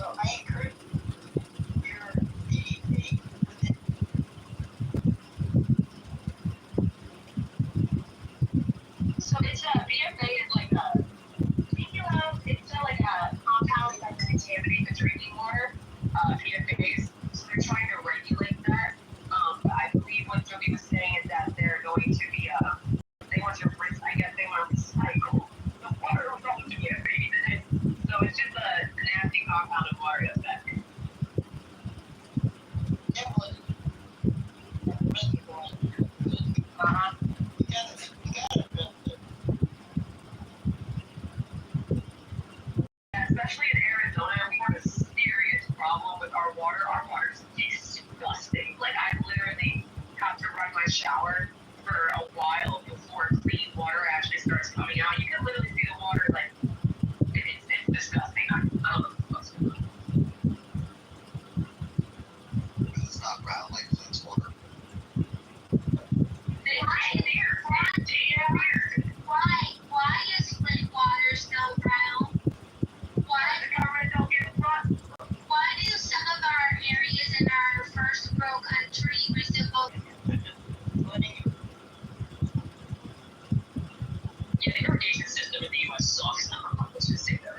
So it's a BFA is like a it's like a compound that can contaminate the drinking water. PFAs, so they're trying to regulate that. But I believe what Joby was saying is that they're going to be they want to rinse. I guess they want to recycle the water from the PFAs in it. So it's just a nasty compound of water that's bad. Uh-huh. Especially in Arizona, we have a serious problem with our water. Our water is disgusting. Like I literally have to run my shower for a while before clean water actually starts coming out. You can literally see the water like it's disgusting. I don't know what's supposed to do. It's not brown like Flint's water. Why is Flint water still brown? Why do some of our areas in our first world country resemble? Yeah, the irrigation system in the U.S. sucks. Let's just say that.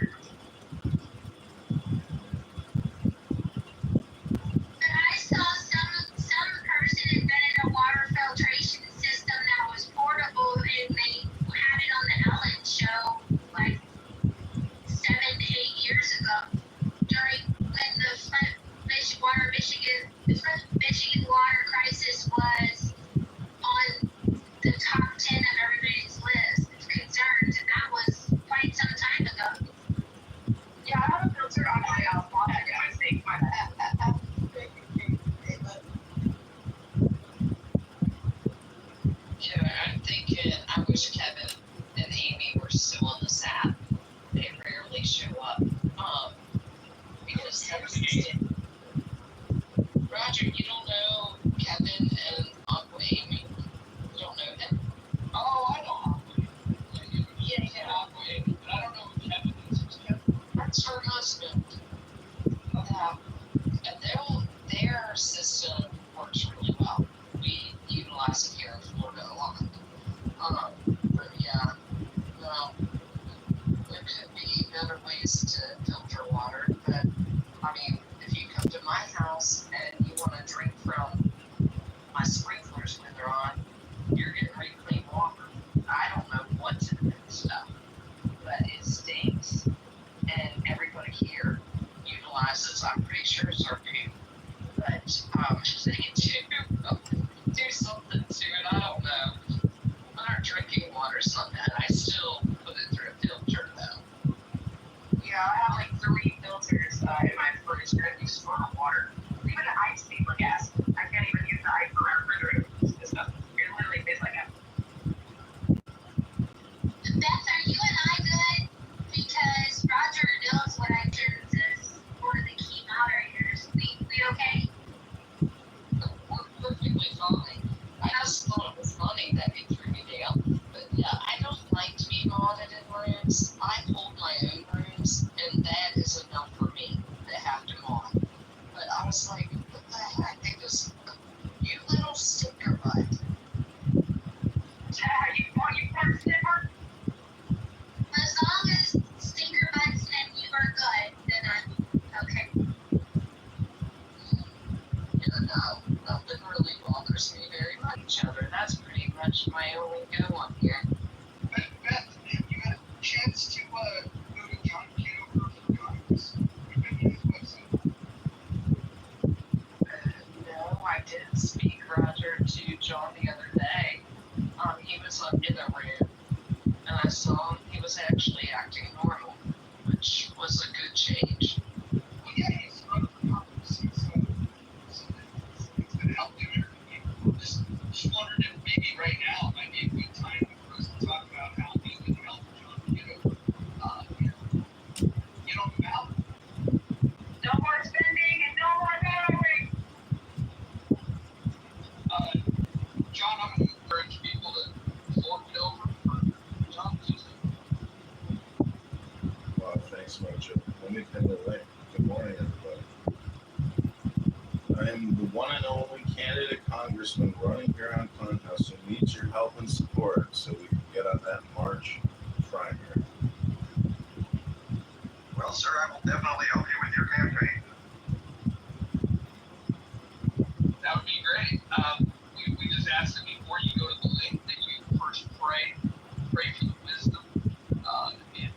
But I saw some person invented a water filtration system that was portable, and they had it on the Ellen show like 7 to 8 years ago during when the Flint, Michigan water crisis was on the top 10 of everybody's list of concerns, and that was quite some time ago. Yeah, I have a filter on my water. I think my I'm thinking, I wish Kevin and Amy were still on this app. They rarely show up. Because that's Roger, you don't know Kevin and Uncle Amy? You don't know him? Oh, I know Uncle Amy. Yeah, Uncle Amy. But I don't know who Kevin is. Who's Kevin? That's her husband. Yeah. And their system works really well. We utilize it here in Florida a lot. But yeah, well, there could be better ways to filter water. But I mean, if you come to my house and you want to drink from my sprinklers when they're on, you're getting pretty clean water. I don't know what to do with stuff, but it stinks. And everybody here utilizes, I'm pretty sure it's our poop, but they do something to it. I don't know. But our drinking water's not bad. I still put it through a filter though. yeah, I have like 3 filters in my fridge that use storm water. Even the ice paper gas. I can't even use the ice for my refrigerator. This stuff. It literally tastes like that. Beth, are you and I good? Because Roger knows what I choose as one of the key moderators. We okay? We're perfectly fine. I just thought it was funny that he threw me down. But yeah, I don't like to be modded in rooms. I hold my own rooms, and that is enough for me to have to mod. But I was like, what the heck? They just, you little stinker butt. Yeah, you want you sniffer? As long as Stinker Butts and you are good, then I'm okay. Yeah, no, nothing really bothers me very much other. That's pretty much my only go on here. Beth, have you had a chance to go to John Kitover for Congress? We've been to his website. No, I did speak, Roger, to John the other day. He was up in the room, and I saw him. He was actually acting normal, which was a good change. Well, yeah, he's running for Congress. He's been helping American people. Just wondered if maybe right now might be a good time for us to talk about how we can help John Kitover. Get on the ballot. No more spending and no more borrowing. John, I'm going to encourage people to vote Kitover for John. Well, thanks much. Anything that support so we can get on that march primary. Well, sir, I will definitely help you with your campaign. That would be great. We just ask that before you go to the link that you first pray for the wisdom and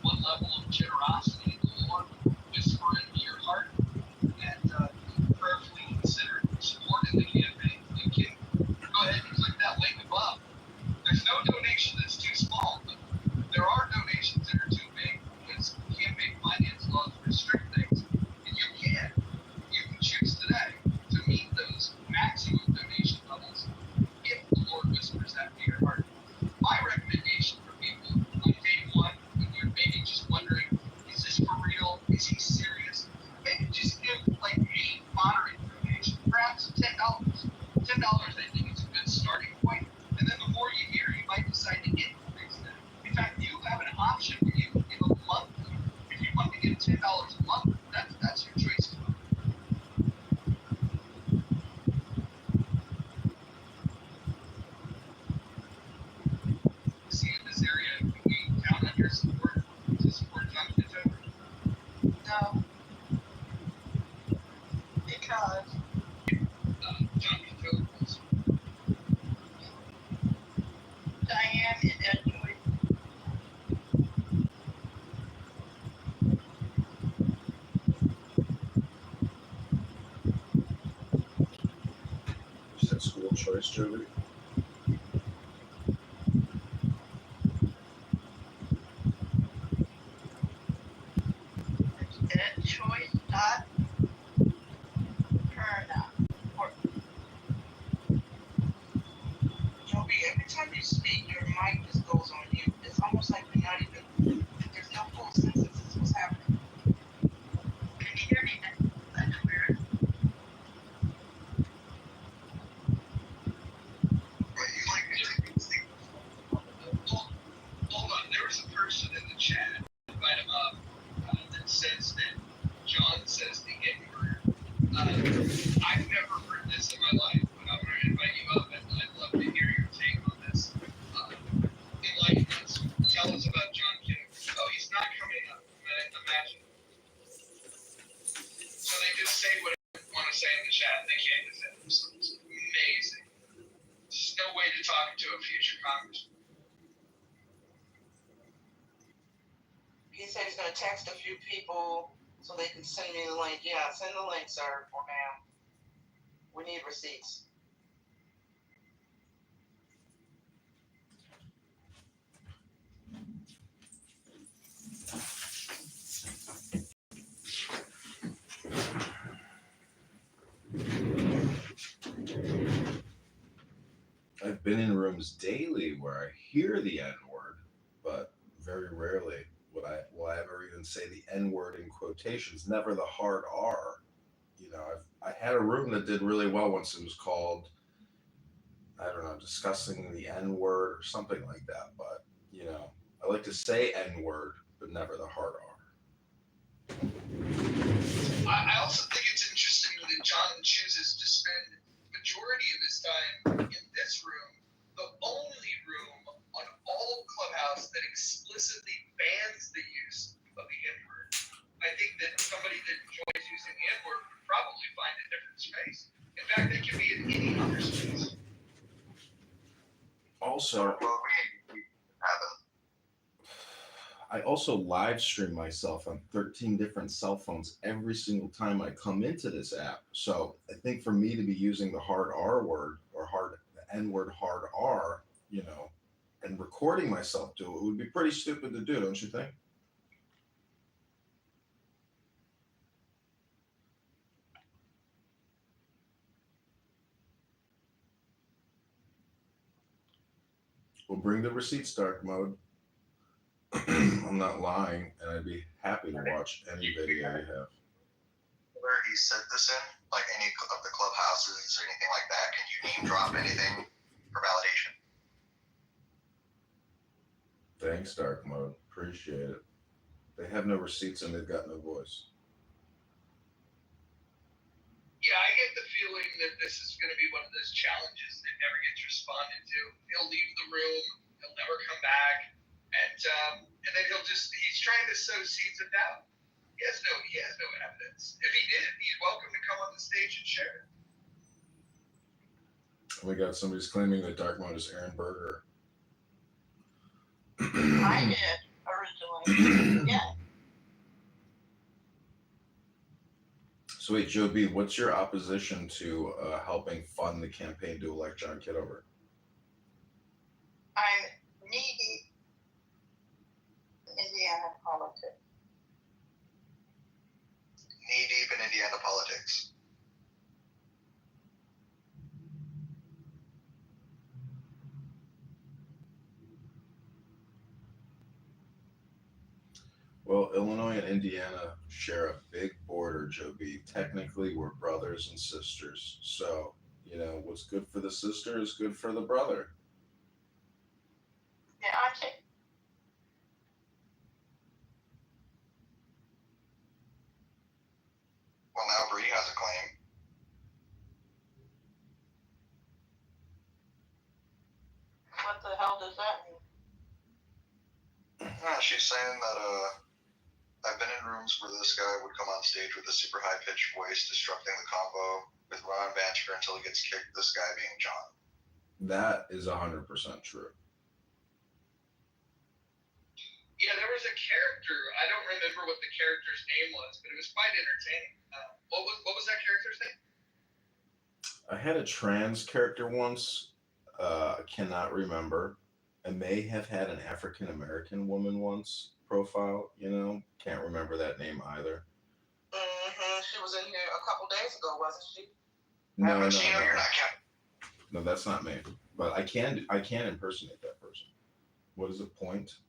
what level of generosity the Lord would whisper into your heart, and prayerfully consider supporting the campaign. You can go ahead and click that link above. There's no donation that's too small, but there are donations that are too big because campaign finance laws restrict things. And you can choose today to meet those maximum donation levels if the Lord whispers that to your heart. My recommendation for people on day one, when you're maybe just wondering, is this for real? Is he serious? Maybe just give like a moderate donation, perhaps $10. $10, I think, is a good starting point. And then the more you hear, you might decide to increase that. In fact, you have an option where you can give a monthly. If you want to give $10 a month, that's your choice. See in this area, can we count on your support to support John Kitover? No. Because John Kitover was Diane is actually You said school choice, Joey? that choice dot turn up. Joby, every time you speak, your mic just goes on mute. It's almost like you're not even, there's no full sense of what's happening. Can you hear me? That's weird. right. You like hold on. There was a person in the chat, invite him up, that says that John says the N-word. I've never heard this in my life, but I'm going to invite you up, and I'd love to hear your take on this. Enlighten us. Tell us about John Kitover. Oh, he's not coming up. Imagine. So they just say what they want to say in the chat. They can't defend themselves. Amazing. There's no way to talk to a future congressman. He said he's going to text a few people so they can send me the link. Yeah, send the link, sir, or ma'am. We need receipts. I've been in rooms daily where I hear the N word, but very rarely will I ever even say the N word in quotations, never the hard R. You know, I had a room that did really well once. It was called, I don't know, discussing the N word or something like that. But, you know, I like to say N word, but never the hard R. I also think it's interesting that John chooses to spend the majority of his time in this room, the only room on all Clubhouse that explicitly bans the use of the N-word. I think that somebody that enjoys using the N-word would probably find a different space. In fact, they can be in any other space. Also, I also live stream myself on 13 different cell phones every single time I come into this app. So I think for me to be using the hard R word or the N word hard R, you know, and recording myself do it would be pretty stupid to do, don't you think? We'll bring the receipts, dark mode. I'm not lying, and I'd be happy to watch any video you have. Where he said this in, like any of the clubhouses or anything like that, can you name drop anything for validation? Thanks, dark mode. Appreciate it. They have no receipts and they've got no voice. Yeah, I get the feeling that this is going to be one of those challenges that never gets responded to. He'll leave the room. He'll never come back, and then he's trying to sow seeds of doubt. He has no evidence. If he did, he's welcome to come on the stage and share it. We got somebody's claiming that dark mode is Aaron Berger. I did originally. Yeah. So wait, Joe B, what's your opposition to helping fund the campaign to elect John Kitover? I'm knee deep in Indiana politics. Knee deep in Indiana politics. Well, Illinois and Indiana share a big border, Joe B. Technically, we're brothers and sisters. So, what's good for the sister is good for the brother. Yeah, I take. Well, now Bree has a claim. What the hell does that mean? She's saying that I've been in rooms where this guy would come on stage with a super high pitched voice, disrupting the convo with Ron banter until he gets kicked. This guy being John. That is 100% true. Yeah, there was a character. I don't remember what the character's name was, but it was quite entertaining. What was that character's name? I had a trans character once. I cannot remember. I may have had an African American woman once profile. Can't remember that name either. She was in here a couple days ago, wasn't she? No. You're not counting. No, that's not me. But I can impersonate that person. What is the point?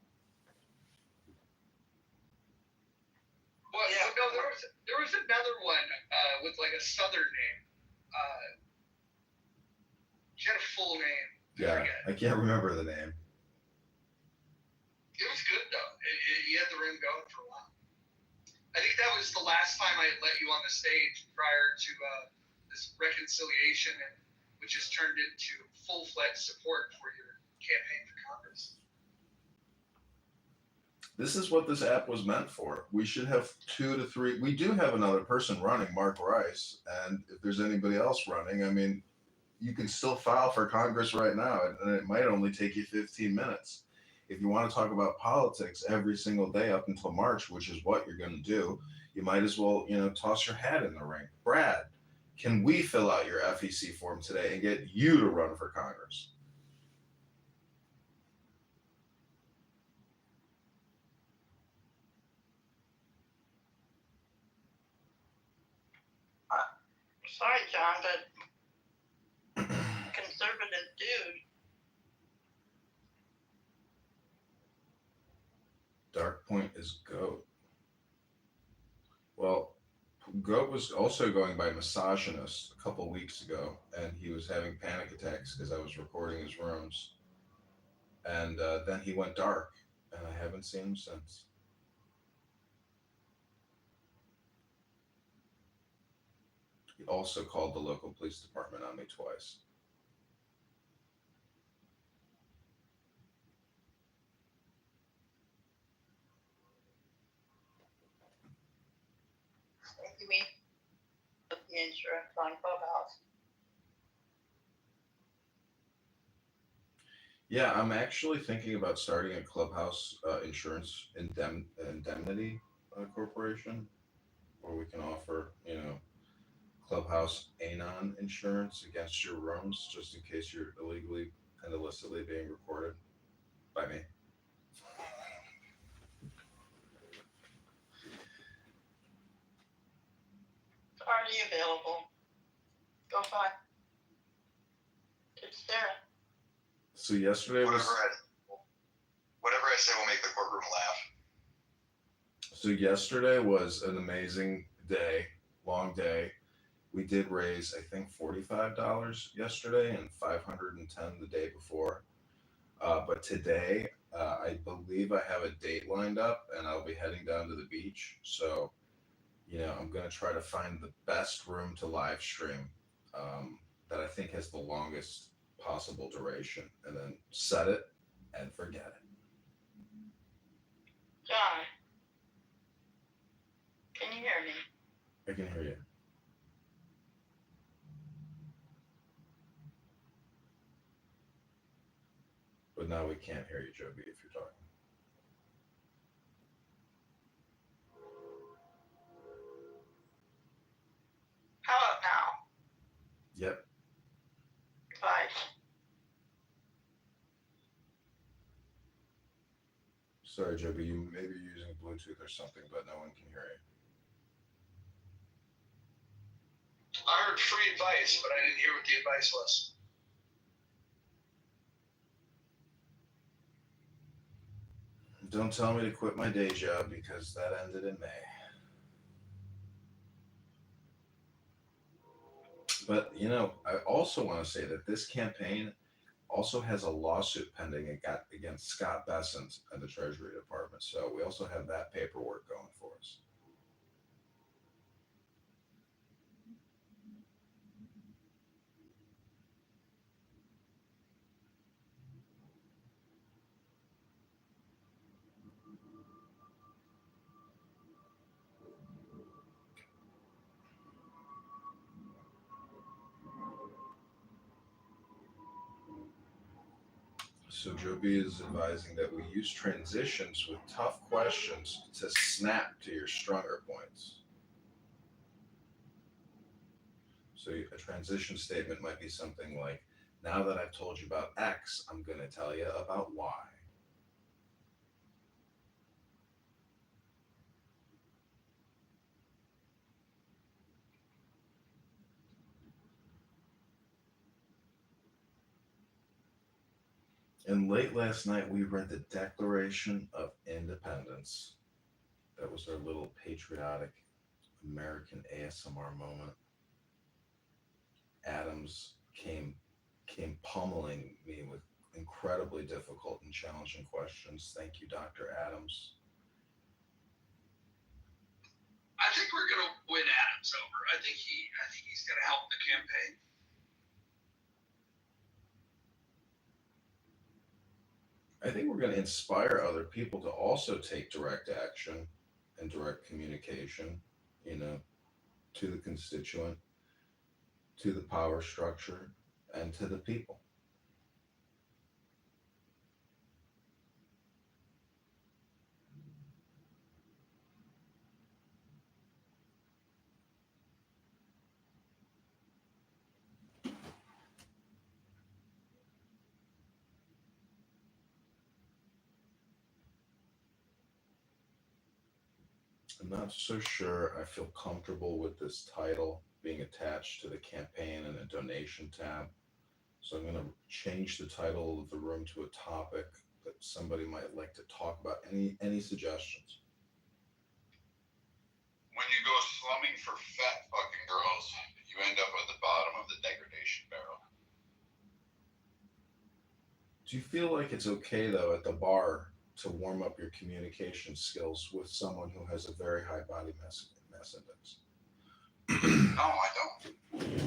Well, Yeah. no, there was another one with like a southern name. She had a full name. Yeah, I can't remember the name. It was good though. He had the room going for a while. I think that was the last time I let you on the stage prior to this reconciliation, which has turned into full-fledged support for your campaign for Congress. This is what this app was meant for. We should have 2 to 3. We do have another person running, Mark Rice, and if there's anybody else running, I mean, you can still file for Congress right now, and it might only take you 15 minutes. If you want to talk about politics every single day up until March, which is what you're going to do, you might as well, toss your hat in the ring. Brad, can we fill out your FEC form today and get you to run for Congress? Sorry, John, but conservative dude. Dark Point is GOAT. Well, GOAT was also going by misogynist a couple weeks ago, and he was having panic attacks because I was recording his rooms. And then he went dark, and I haven't seen him since. He also called the local police department on me twice. You mean the insurance on Clubhouse? Yeah, I'm actually thinking about starting a Clubhouse insurance indemnity corporation, where we can offer, Clubhouse Anon insurance against your rooms, just in case you're illegally and illicitly being recorded by me. It's already available. Go find. It's there. So yesterday was. Whatever I say will make the courtroom laugh. So yesterday was an amazing day, long day. We did raise, I think, $45 yesterday and $510 the day before. But today, I believe I have a date lined up, and I'll be heading down to the beach. So, I'm going to try to find the best room to live stream. that I think has the longest possible duration, and then set it and forget it. John, can you hear me? I can hear you. But now we can't hear you, Joby, if you're talking. How about now? Yep. But Sorry, Joby, you maybe you're using Bluetooth or something, but no one can hear I heard free advice, but I didn't hear what the advice was. you. Don't tell me to quit my day job because that ended in May. But I also want to say that this campaign also has a lawsuit pending against Scott Bessent and the Treasury Department. So we also have that paperwork going for us. So Joby is advising that we use transitions with tough questions to snap to your stronger points. So a transition statement might be something like, now that I've told you about X, I'm going to tell you about Y. And late last night, we read the Declaration of Independence. That was our little patriotic American ASMR moment. Adams came pummeling me with incredibly difficult and challenging questions. Thank you, Dr. Adams. I think we're gonna win Adams over. I think he's gonna help the campaign. I think we're going to inspire other people to also take direct action and direct communication, you know, to the constituent, to the power structure, and to the people. I'm not so sure I feel comfortable with this title being attached to the campaign and a donation tab. So I'm going to change the title of the room to a topic that somebody might like to talk about. Any suggestions? When you go slumming for fat fucking girls, you end up at the bottom of the degradation barrel. Do you feel like it's okay though at the bar to warm up your communication skills with someone who has a very high body mass index? No, I don't.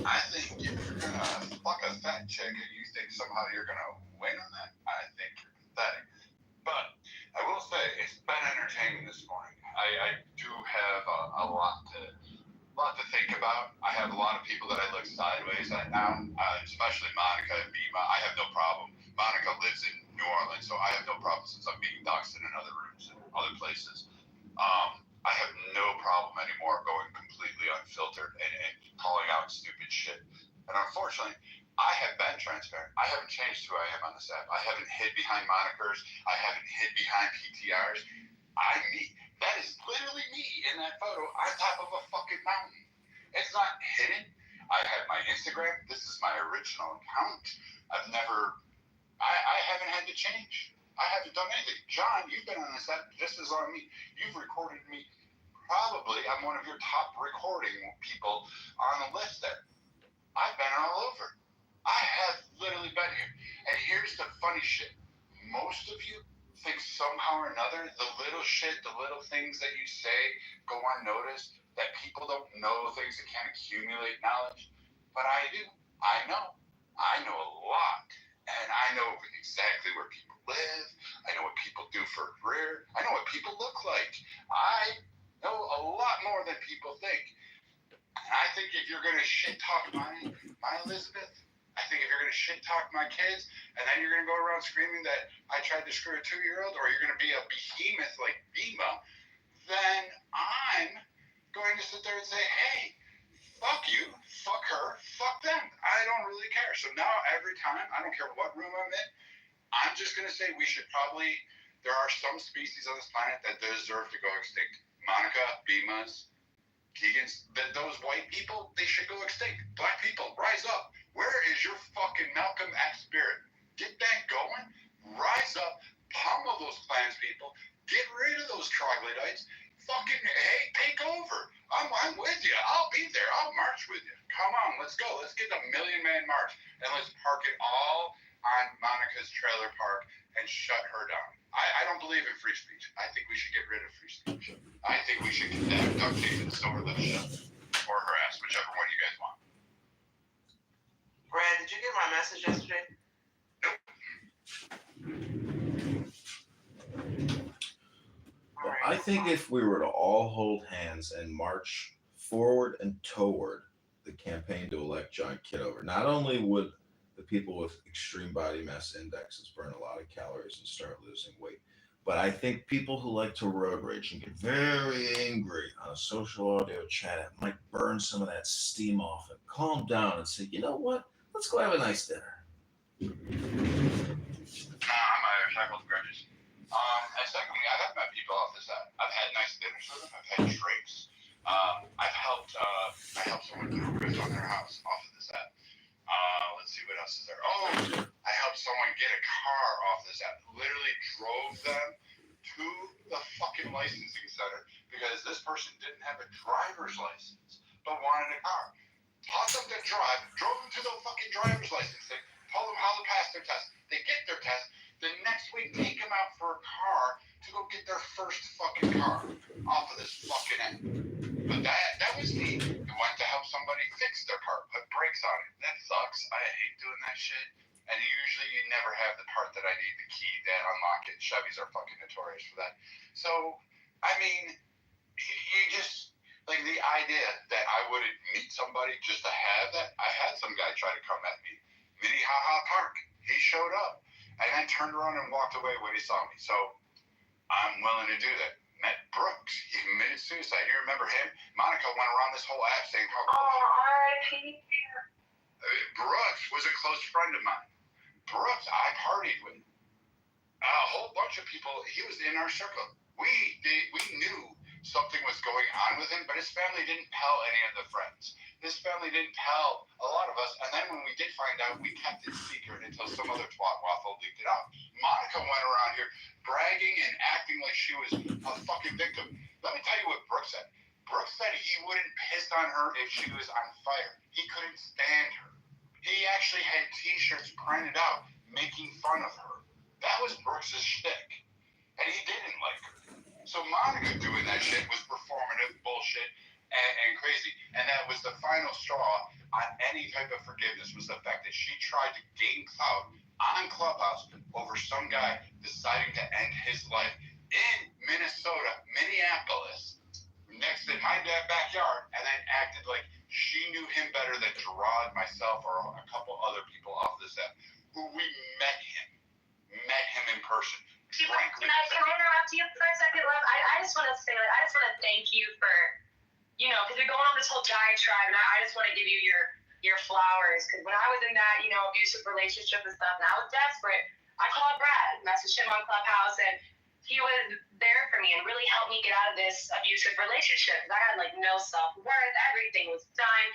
I think if you're gonna fuck a fat chick and you think somehow you're gonna win on that, I think you're pathetic. But I will say it's been entertaining this morning. I do have a lot to think about. I have a lot of people that I look sideways at now, especially Monica and Bima. I have no problem. Monica lives in New Orleans, so I have no problem since I'm being doxxed in other rooms and other places. I have no problem anymore going completely unfiltered and calling out stupid shit. And unfortunately, I have been transparent. I haven't changed who I am on this app. I haven't hid behind monikers. I haven't hid behind PTRs. I'm me. That is literally me in that photo on top of a fucking mountain. It's not hidden. I have my Instagram. This is my original account. I haven't had to change. I haven't done anything. John, you've been on this app just as long as me. You've recorded me. Probably I'm one of your top recording people on the list there. I've been all over. I have literally been here. And here's the funny shit. Most of you think somehow or another the little shit, the little things that you say go unnoticed, that people don't know things that can't accumulate knowledge. but I do. I know a lot, and I know exactly where people live. I know what people do for a career. I know what people look like. I know a lot more than people think. And I think if you're gonna shit talk my Elizabeth, I think if you're gonna shit talk my kids, and then you're gonna go around screaming that I tried to screw a 2-year-old, or you're gonna be a behemoth like Bima, then I'm going to sit there and say, hey, fuck you, fuck her, fuck them. I don't really care. So now every time, I don't care what room I'm in, I'm just going to say we should probably, there are some species on this planet that deserve to go extinct. Monica, Bimas, Keegan's, those white people, they should go extinct. Black people, rise up. Where is your fucking Malcolm X spirit? Get that going. Rise up. Pummel those clans people. Get rid of those troglodytes. Fucking, hey, take over. I'm with you. I'll be there. I'll march with you. Come on, let's go. Let's get the Million-Man March, and let's park it all on Monica's trailer park and shut her down. I don't believe in free speech. I think we should get rid of free speech. I think we should condemn duct tape and silver lip shut, or harass, whichever one you guys want. Brad, did you get my message yesterday? Well, I think if we were to all hold hands and march forward and toward the campaign to elect John Kitover, not only would the people with extreme body mass indexes burn a lot of calories and start losing weight, but I think people who like to road rage and get very angry on a social audio chat might burn some of that steam off and calm down and say, you know what? Let's go have a nice dinner. I'm Irish. I hold grudges. And secondly, I have met people off this app. I've had nice dinners with them. I've had drinks. I've helped. I helped someone do a roof on their house off of this app. Let's see what else is there. Oh, I helped someone get a car off this app. Literally drove them to the fucking licensing center because this person didn't have a driver's license but wanted a car. Taught them to drive. Drove them to the fucking driver's license thing. Told them how to pass their test. They get their test. The next week, take them out for a car to go get their first fucking car off of this fucking app. But that was me. I went to help somebody fix their car, put brakes on it. That sucks. I hate doing that shit. And usually you never have the part that I need, the key that unlock it. Chevys are fucking notorious for that. So, I mean, you just, like the idea that I wouldn't meet somebody just to have that. I had some guy try to come at me. Minnehaha Park. He showed up and then turned around and walked away when he saw me. So I'm willing to do that. Met Brooks. He committed suicide. You remember him? Monica went around this whole app saying how close. R.I.P. Brooks was a close friend of mine. Brooks, I partied with. A whole bunch of people. He was in our circle. We knew something was going on with him, but his family didn't tell any of the friends. His family didn't tell a lot of us, and then when we did find out, we kept it secret until some other twat waffle leaked it out. Monica went around here bragging and acting like she was a fucking victim. Let me tell you what Brooks said. Brooks said he wouldn't piss on her if she was on fire. He couldn't stand her. He actually had t-shirts printed out making fun of her. That was Brooks' shtick. And he didn't like her. So Monica doing that shit was performative bullshit and crazy. And that was the final straw on any type of forgiveness, was the fact that she tried to gain clout on Clubhouse over some guy deciding to end his life in Minnesota, Minneapolis, next to my backyard, and then acted like she knew him better than Gerard, myself, or a couple other people off this app who we met him in person. Can I interrupt you for a second, love? I just want to say, I just want to thank you for, because you're going on this whole diatribe, and I just want to give you your flowers. Because when I was in that, abusive relationship and stuff, and I was desperate, I called Brad, messaged him on Clubhouse, and he was there for me and really helped me get out of this abusive relationship. I had no self-worth, everything was done,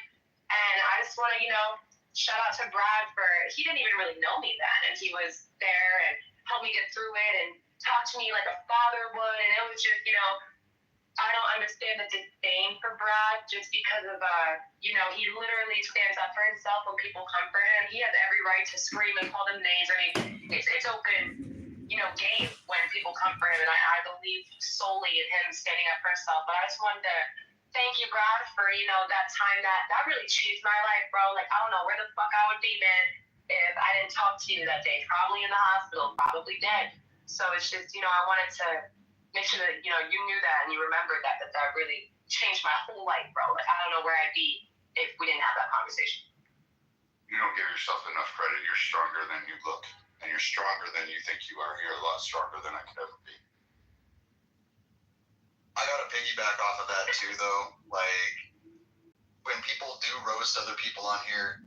and I just want to, shout out to Brad he didn't even really know me then, and he was there and helped me get through it and talk to me like a father would. And it was just, I don't understand the disdain for Brad just because of, he literally stands up for himself when people come for him. He has every right to scream and call them names. I mean, it's open, game when people come for him. And I believe solely in him standing up for himself. But I just wanted to thank you, Brad, for, that time that really changed my life, bro. Like, I don't know where the fuck I would be, man, if I didn't talk to you that day. Probably in the hospital, probably dead. So it's just, I wanted to make sure that, you knew that and you remembered that really changed my whole life, bro. Like, I don't know where I'd be if we didn't have that conversation. You don't give yourself enough credit. You're stronger than you look, and you're stronger than you think you are. You're a lot stronger than I could ever be. I gotta piggyback off of that too, though. Like, when people do roast other people on here,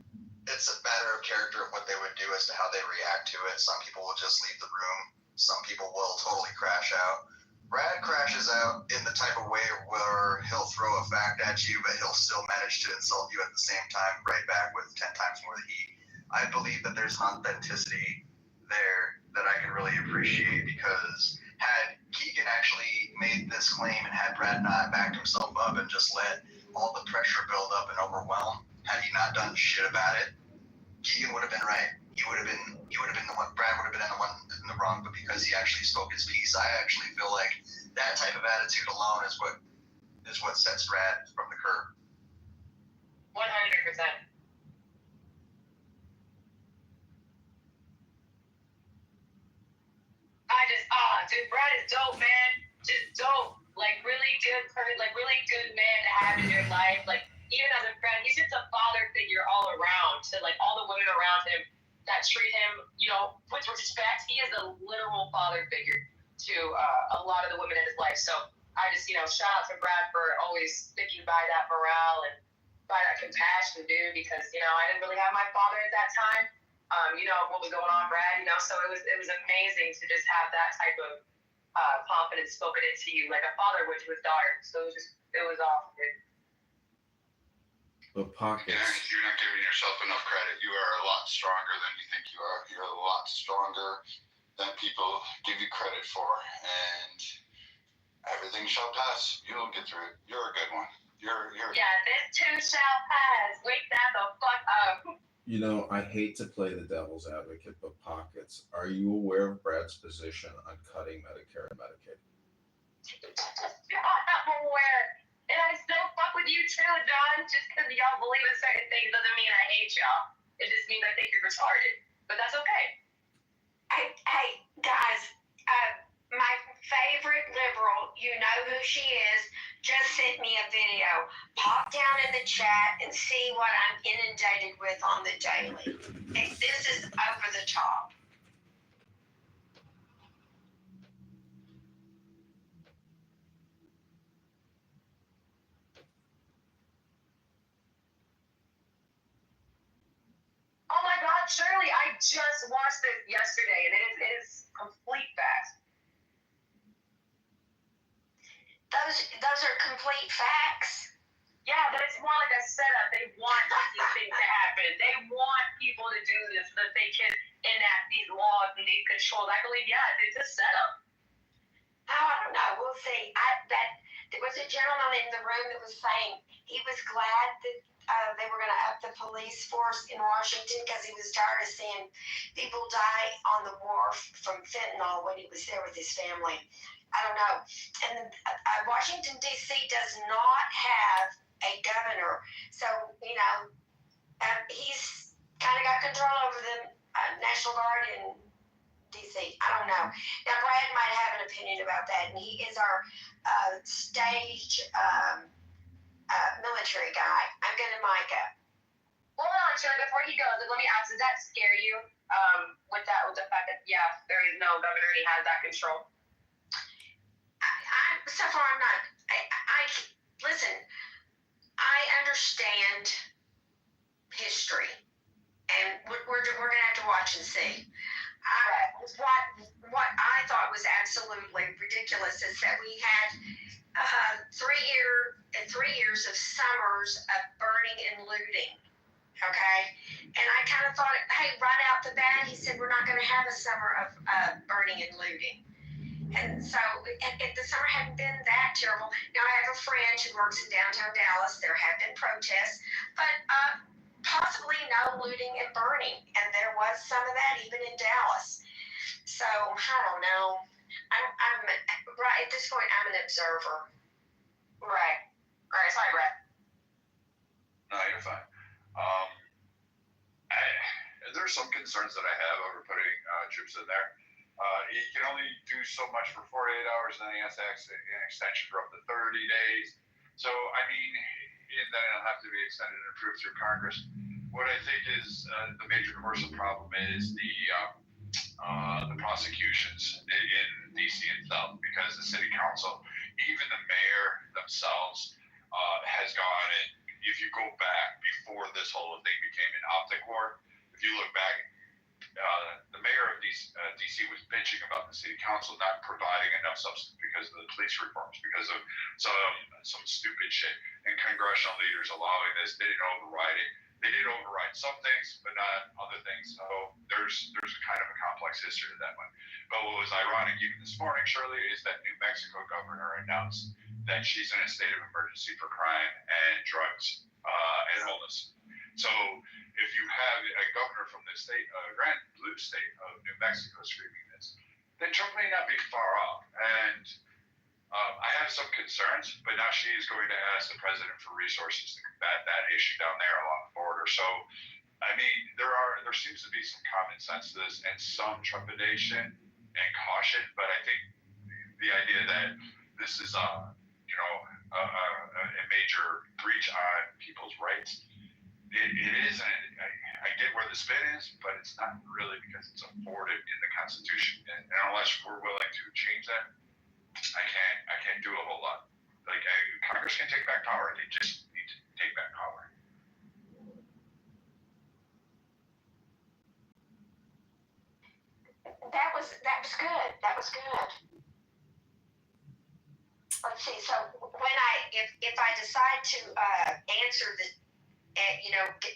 it's a matter of character of what they would do as to how they react to it. Some people will just leave the room. Some people will totally crash out. Brad crashes out in the type of way where he'll throw a fact at you, but he'll still manage to insult you at the same time, right back with 10 times more heat. I believe that there's an authenticity there that I can really appreciate, because had Keegan actually made this claim and had Brad not backed himself up and just let all the pressure build up and overwhelm, had he not done shit about it, Keegan would have been right. He would have been the one. Brad would have been the one in the wrong. But because he actually spoke his piece, I actually feel like that type of attitude alone is what sets Brad from the curb. 100%. Dude, Brad is dope, man. Just dope. Like, really good man to have in your life. Like, even as a friend, he's just a father figure all around to, like, all the women around him that treat him, with respect. He is a literal father figure to a lot of the women in his life. So I just, shout out to Brad for always sticking by that morale and by that compassion, dude, because, I didn't really have my father at that time. What was going on, Brad, so it was amazing to just have that type of confidence spoken into you, like a father would to his daughter. So it was awesome, dude. The pockets. You're not giving yourself enough credit. You are a lot stronger than you think you are. You're a lot stronger than people give you credit for, and everything shall pass. You'll get through it. You're a good one. You're. Yeah, this too shall pass. Wake that the fuck up. I hate to play the devil's advocate, but pockets. Are you aware of Brad's position on cutting Medicare and Medicaid? I'm aware. And I still fuck with you too, John. Just because y'all believe in certain things doesn't mean I hate y'all. It just means I think you're retarded. But that's okay. Hey, guys, my favorite liberal, you know who she is, just sent me a video. Pop down in the chat and see what I'm inundated with on the daily. This is over the top. Oh my God, Shirley, I just watched it yesterday, and it is complete facts. Those are complete facts. Yeah, but it's more like a setup. They want these things to happen. They want people to do this so that they can enact these laws and these controls. I believe, it's a setup. Oh, I don't know. We'll see. There was a gentleman in the room that was saying he was glad that they were going to up the police force in Washington because he was tired of seeing people die on the wharf from fentanyl when he was there with his family. I don't know. And Washington, D.C. does not have a governor. So, he's kind of got control over the National Guard in D.C. I don't know. Now, Brad might have an opinion about that, and he is our stage military guy. I'm going to mic up. Hold on, Shirley, before he goes, let me ask, does that scare you with the fact that, there is no governor, he has that control? So far, I'm not. Listen, I understand history, and we're going to have to watch and see. What I thought was absolutely ridiculous is that we had 3 years of summers of burning and looting. Okay, and I kind of thought, hey, right out the bat, he said we're not going to have a summer of burning and looting. And so if the summer hadn't been that terrible. Now, I have a friend who works in downtown Dallas. There have been protests, but possibly no looting and burning. And there was some of that even in Dallas. So, I don't know. I'm right at this point, I'm an observer. Right. All right, sorry, Brett. No, you're fine. There's some concerns that I have over putting troops in there. He can only do so much for 48 hours, and then he has to ask an extension for up to 30 days. So, I mean, and then it'll have to be extended and approved through Congress. What I think is the major commercial problem is the prosecutions in DC itself, because the city council, even the mayor themselves, has gone in. If you go back before this whole thing became an optic war, if you look back, the mayor of DC was bitching about the city council not providing enough substance because of the police reforms, because of some stupid shit, and congressional leaders allowing this. They didn't override it. They did override some things, but not other things. So there's kind of a complex history to that one. But what was ironic even this morning, Shirley, is that New Mexico governor announced that she's in a state of emergency for crime and drugs and homeless. So if you have a governor from the state, grand blue state of New Mexico screaming this, then Trump may not be far off. And I have some concerns, but now she is going to ask the president for resources to combat that issue down there along the border. So, I mean, there seems to be some common sense to this and some trepidation and caution, but I think the idea that this is a major breach on people's rights, it isn't. I get where the spin is, but it's not really, because it's afforded in the Constitution, and unless we're willing to change that, I can't do a whole lot. Like, Congress can take back power. They just need to take back power. That was good. That was good. Let's see. So when if I decide to answer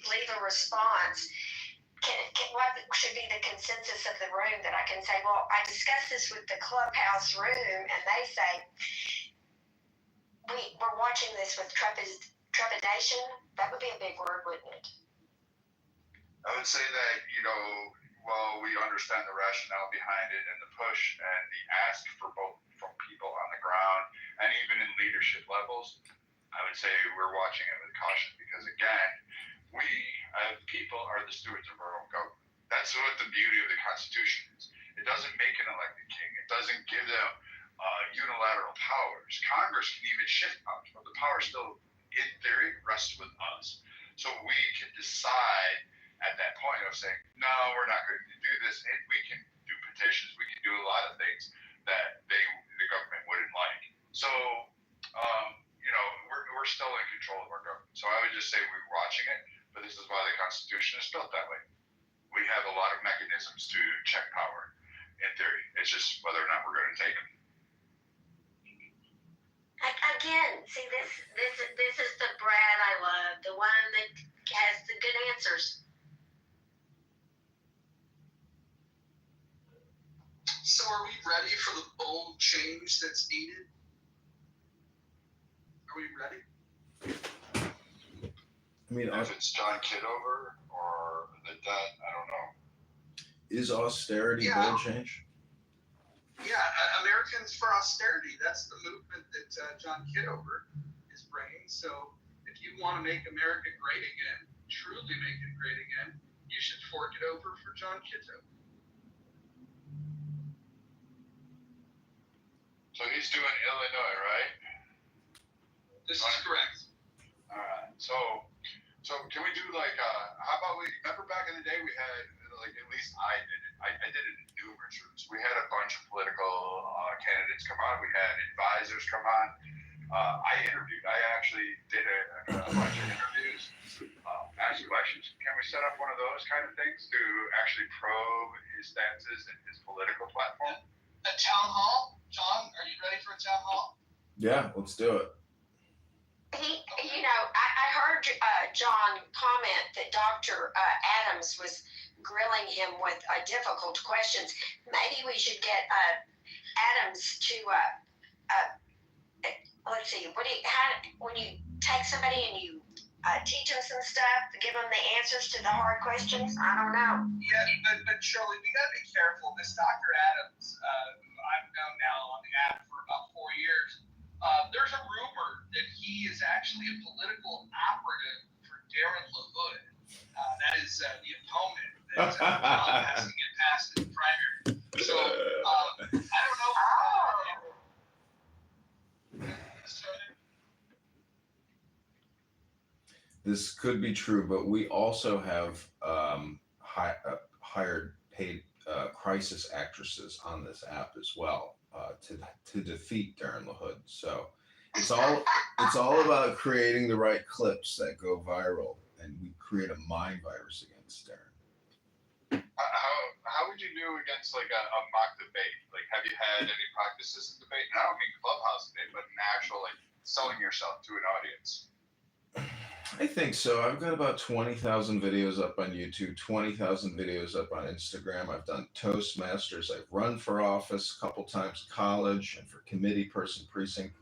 leave a response, what should be the consensus of the room, that I can say, well, I discussed this with the clubhouse room, and they say we're watching this with trepidation? That would be a big word, wouldn't it? I would say that, while we understand the rationale behind it and the push and the ask for both from people on the ground and even in leadership levels, I would say we're watching it with caution, because, again, we as people are the stewards of our own government. That's what the beauty of the Constitution is. It doesn't make an elected king. It doesn't give them unilateral powers. Congress can even shift powers, but the power still, in theory, rests with us. So we can decide at that point of saying, no, we're not going to do this, and we can do petitions. We can do a lot of things that the government wouldn't like. So, we're still in control of our government. So I would just say we're watching it, but this is why the Constitution is built that way. We have a lot of mechanisms to check power, in theory. It's just whether or not we're going to take them. Again, see, this is the Brad I love, the one that has the good answers. So are we ready for the bold change that's needed? Are we ready? I mean, if it's John Kitover or the debt, I don't know. Is austerity bold change? Yeah, Americans for Austerity. That's the movement that John Kitover is bringing. So if you want to make America great again, truly make it great again, you should fork it over for John Kitover. So he's doing Illinois, right? This is correct. All right. So can we do how about remember back in the day we had, at least I did it. I did it in numerous rooms. We had a bunch of political candidates come on. We had advisors come on. I interviewed. I actually did a bunch of interviews, asked questions. Can we set up one of those kind of things to actually probe his stances and his political platform? A town hall? John, are you ready for a town hall? Yeah, let's do it. I heard John comment that Dr. Adams was grilling him with difficult questions. Maybe we should get Adams to let's see. When you take somebody and you teach them some stuff, give them the answers to the hard questions? I don't know. Yeah, but Shirley, we got to be careful. This Dr. Adams, who I've known now on the app for about 4 years, there's a rumor that he he is actually a political operative for Darren LaHood. That is the opponent that Trump has to get past in the primary. So I don't know. This could be true, but we also have hired paid crisis actresses on this app as well to defeat Darren LaHood. So it's all about creating the right clips that go viral, and we create a mind virus against Darren. How would you do against like a mock debate? Like, have you had any practices in debate? And I don't mean clubhouse debate, but an actual like selling yourself to an audience. I think so. I've got about 20,000 videos up on YouTube, 20,000 videos up on Instagram. I've done Toastmasters. I've run for office a couple times, college, and for committee person precinct,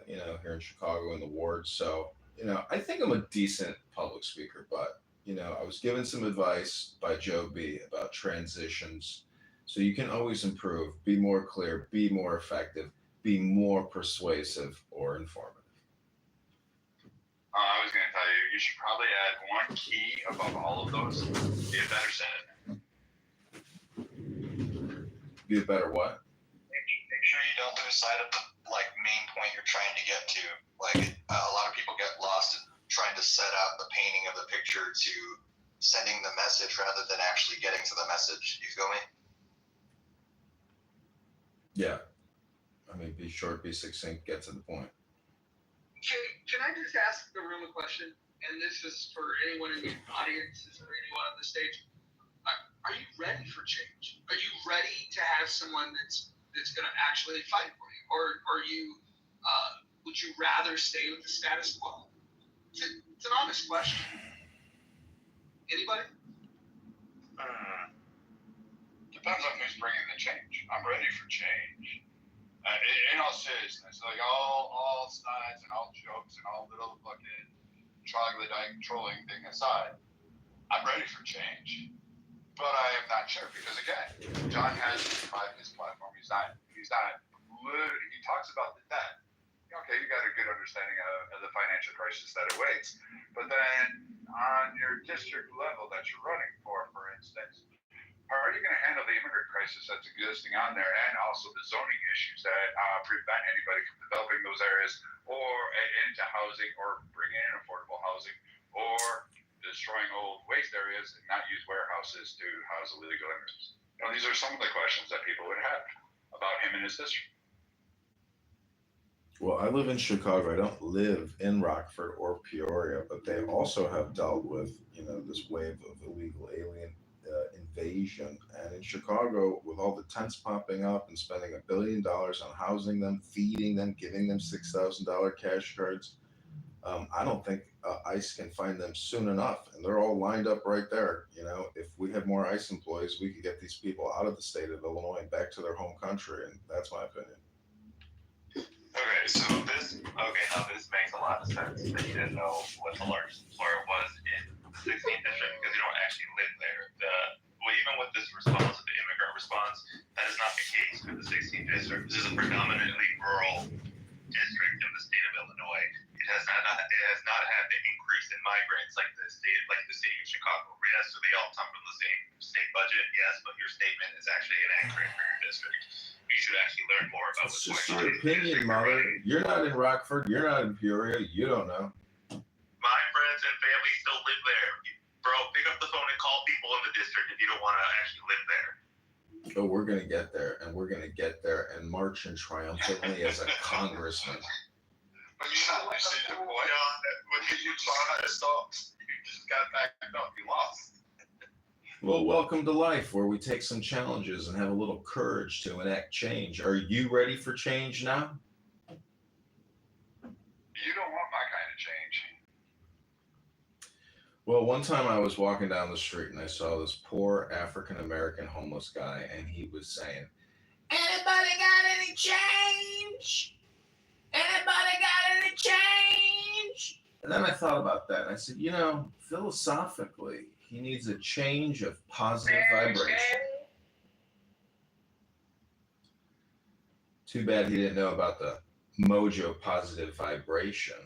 here in Chicago in the ward. So, I think I'm a decent public speaker, but, I was given some advice by Joe B about transitions. So you can always improve, be more clear, be more effective, be more persuasive or informative. I was going to tell you, you should probably add one key above all of those. Be a better senator. Be a better what? Make sure you don't lose sight of the main point you're trying to get to. A lot of people get lost in trying to set out the painting of the picture to sending the message rather than actually getting to the message. You feel me? Yeah. I mean, be short, be succinct, get to the point. Can I just ask the room a question? And this is for anyone in the audience, this is for anyone on the stage. Are you ready for change? Are you ready to have someone that's going to actually fight for you, or are you? Would you rather stay with the status quo? It's an honest question. Anybody? Depends on who's bringing the change. I'm ready for change. In all seriousness, all sides and all jokes and all little fucking troglodyte trolling thing aside, I'm ready for change. But I am not sure because again, John has his platform. He talks about the debt. Okay, you got a good understanding of the financial crisis that awaits. But then on your district level that you're running for instance, how are you going to handle the immigrant crisis that's existing on there and also the zoning issues that prevent anybody from developing those areas or into housing or bringing in affordable housing or destroying old waste areas and not use warehouses to house illegal immigrants? These are some of the questions that people would have about him and his district. Well, I live in Chicago. I don't live in Rockford or Peoria, but they also have dealt with, this wave of illegal alien invasion. And in Chicago, with all the tents popping up and spending $1 billion on housing them, feeding them, giving them $6,000 cash cards, I don't think ICE can find them soon enough. And they're all lined up right there. If we had more ICE employees, we could get these people out of the state of Illinois and back to their home country. And that's my opinion. Okay, so now this makes a lot of sense that you didn't know what the largest employer was in the 16th district because you don't actually live there. Even with this response, the immigrant response, that is not the case for the 16th district. This is a predominantly rural district in the state of Illinois. It has not had the increase in migrants like the city of Chicago. Yes, so they all come from the same state budget. Yes, but your statement is actually inaccurate for your district. You should actually learn more about what's going on. It's just your opinion, Mother. You're not in Rockford. You're not in Peoria. You don't know. My friends and family still live there. Bro, pick up the phone and call people in the district if you don't want to actually live there. Oh, we're going to get there, and we're going to get there and march in triumphantly as a congressman. But you see the point? You just got backed up. You lost. Well, welcome to life, where we take some challenges and have a little courage to enact change. Are you ready for change now? You don't want my kind of change. Well, one time I was walking down the street and I saw this poor African-American homeless guy, and he was saying, "Anybody got any change? Anybody got any change?" And then I thought about that, and I said, philosophically, he needs a change of positive vibration. Too bad he didn't know about the mojo positive vibration.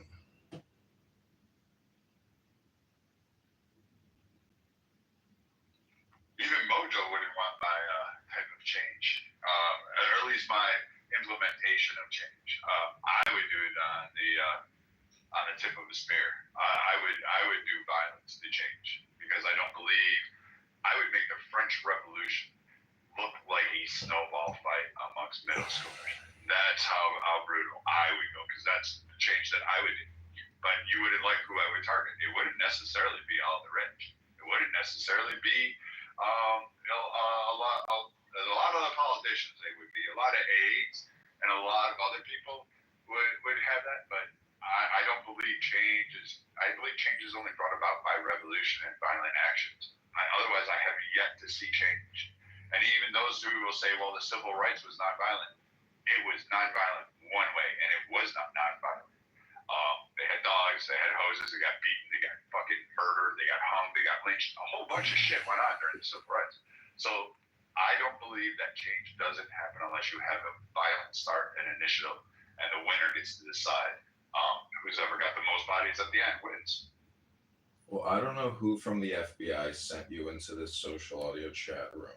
Even Mojo wouldn't want my type of change, or at least my implementation of change. I would do it on the tip of a spear. I would do violence to change because I don't believe I would make the French Revolution look like a snowball fight amongst middle schoolers. That's how brutal I would go because that's the change that I would do. But you wouldn't like who I would target. It wouldn't necessarily be all the rich. It wouldn't necessarily be a lot of the politicians. They would be a lot of aides and a lot of other people would have that. But I don't believe change is. I believe change is only brought about by revolution and violent actions. Otherwise, I have yet to see change. And even those who will say, well, the civil rights was nonviolent, it was nonviolent one way, and it was not nonviolent. They had dogs, they had hoses, they got beaten, they got fucking murdered, they got hung, they got lynched. A whole bunch of shit went on during the civil rights. So I don't believe that change doesn't happen unless you have a violent start, an initiative, and the winner gets to decide. Who's ever got the most bodies at the end wins. Well, I don't know who from the FBI sent you into this social audio chat room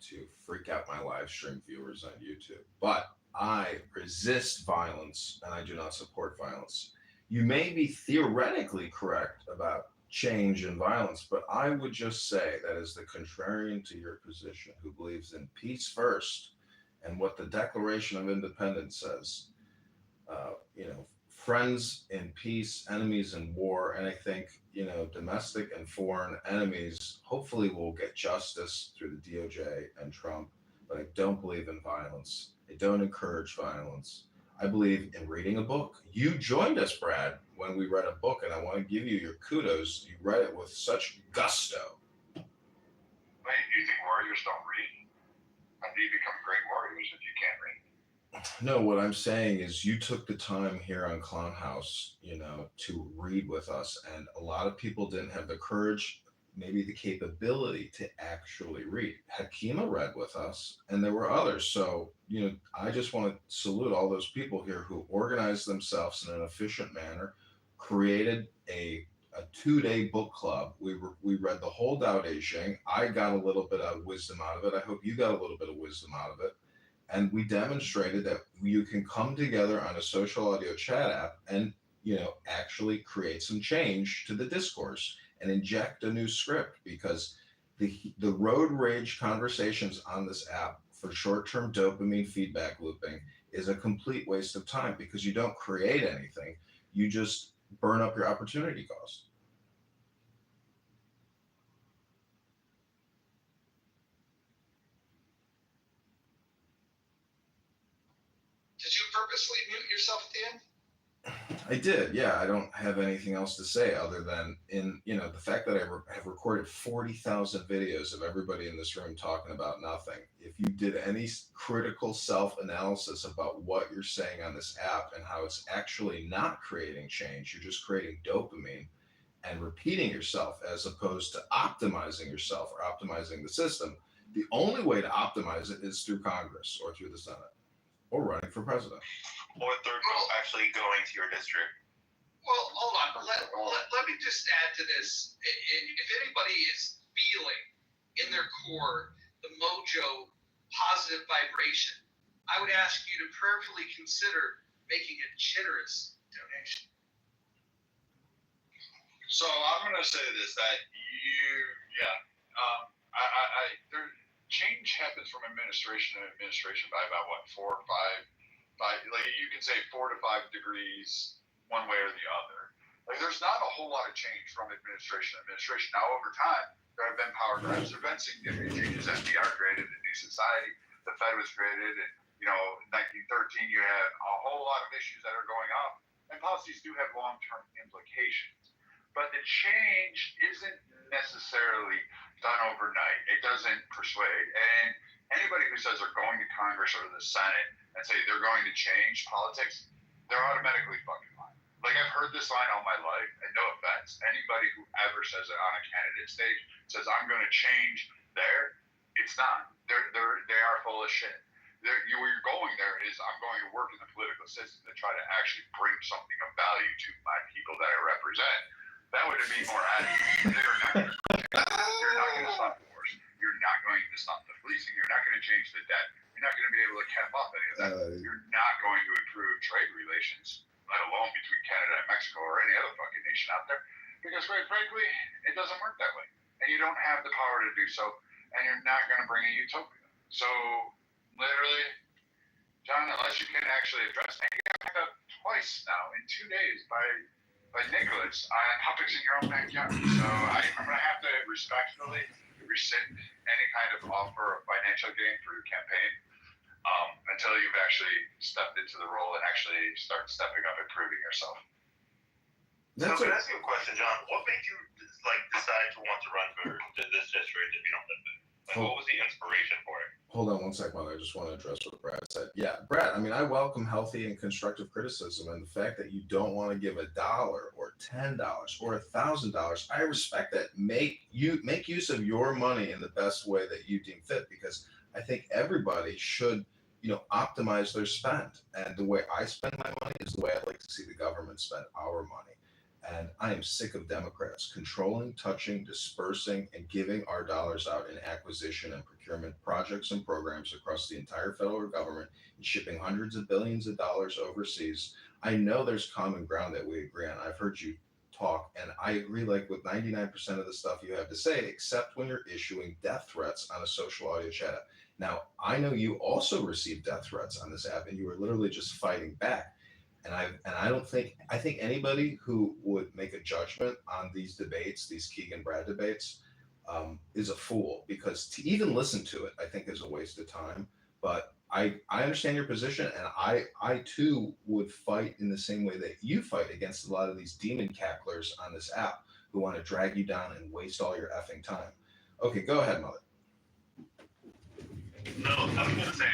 to freak out my live stream viewers on YouTube, but I resist violence and I do not support violence. You may be theoretically correct about change and violence, but I would just say that as the contrarian to your position who believes in peace first and what the Declaration of Independence says, friends in peace, enemies in war. And I think, domestic and foreign enemies hopefully will get justice through the DOJ and Trump. But I don't believe in violence. I don't encourage violence. I believe in reading a book. You joined us, Brad, when we read a book, and I want to give you your kudos. You read it with such gusto. Wait, do you think warriors don't read? How do you become great warriors if you can't read? No, what I'm saying is you took the time here on Clown House, to read with us. And a lot of people didn't have the courage, maybe the capability to actually read. Hakima read with us, and there were others. So, I just want to salute all those people here who organized themselves in an efficient manner, created a 2-day book club. We read the whole Tao Te Ching. I got a little bit of wisdom out of it. I hope you got a little bit of wisdom out of it. And we demonstrated that you can come together on a social audio chat app and, actually create some change to the discourse and inject a new script, because the road rage conversations on this app for short-term dopamine feedback looping is a complete waste of time because you don't create anything. You just burn up your opportunity cost. Did you purposely mute yourself at the end? I did, yeah. I don't have anything else to say other than the fact that I have recorded 40,000 videos of everybody in this room talking about nothing. If you did any critical self-analysis about what you're saying on this app and how it's actually not creating change, you're just creating dopamine and repeating yourself as opposed to optimizing yourself or optimizing the system. The only way to optimize it is through Congress or through the Senate or running for president. Or third, actually going to your district. Well, hold on. Let me just add to this. If anybody is feeling in their core the mojo positive vibration, I would ask you to prayerfully consider making a generous donation. So I'm going to say this, that change happens from administration to administration by about 4 or 5, like you can say 4 to 5 degrees one way or the other. Like there's not a whole lot of change from administration to administration. Now over time, there have been power grabs, there have been significant changes. FDR created a new society, the Fed was created, and in 1913 you had a whole lot of issues that are going on, and policies do have long-term implications. But the change isn't necessarily done overnight. It doesn't persuade. And anybody who says they're going to Congress or the Senate and say they're going to change politics, they're automatically fucking lying. Like I've heard this line all my life, and no offense, anybody who ever says it on a candidate stage says I'm going to change there, it's not. They are full of shit. where you're going there is I'm going to work in the political system to try to actually bring something of value to my people that I represent. That would be more added. You're not going to stop wars. You're not going to stop the policing. You're not going to change the debt. You're not going to be able to cap off any of that. You're not going to improve trade relations, let alone between Canada and Mexico or any other fucking nation out there. Because quite frankly, it doesn't work that way. And you don't have the power to do so. And you're not going to bring a utopia. So, literally, John, unless you can actually address it, you got backed up twice now in 2 days by Nicholas on topics in your own backyard. So I'm going to have to respectfully rescind any kind of offer of financial gain for your campaign until you've actually stepped into the role and actually start stepping up and proving yourself. So can I ask you a question, John? What made you decide to want to run for this district if you don't live there? What was the inspiration for it? Hold on one second, I just want to address what Brad said. Yeah, Brad, I mean, I welcome healthy and constructive criticism, and the fact that you don't want to give $1 or $10 or $1,000, I respect that. Make use of your money in the best way that you deem fit, because I think everybody should, optimize their spend. And the way I spend my money is the way I like to see the government spend our money. And I am sick of Democrats controlling, touching, dispersing, and giving our dollars out in acquisition and procurement projects and programs across the entire federal government and shipping hundreds of billions of dollars overseas. I know there's common ground that we agree on. I've heard you talk, and I agree with 99% of the stuff you have to say, except when you're issuing death threats on a social audio chat. Now, I know you also received death threats on this app, and you were literally just fighting back. And I think anybody who would make a judgment on these debates, these Keegan Brad debates, is a fool, because to even listen to it, I think is a waste of time. But I understand your position, and I too would fight in the same way that you fight against a lot of these demon cacklers on this app who want to drag you down and waste all your effing time. Okay, go ahead, Mother. No, I was gonna say.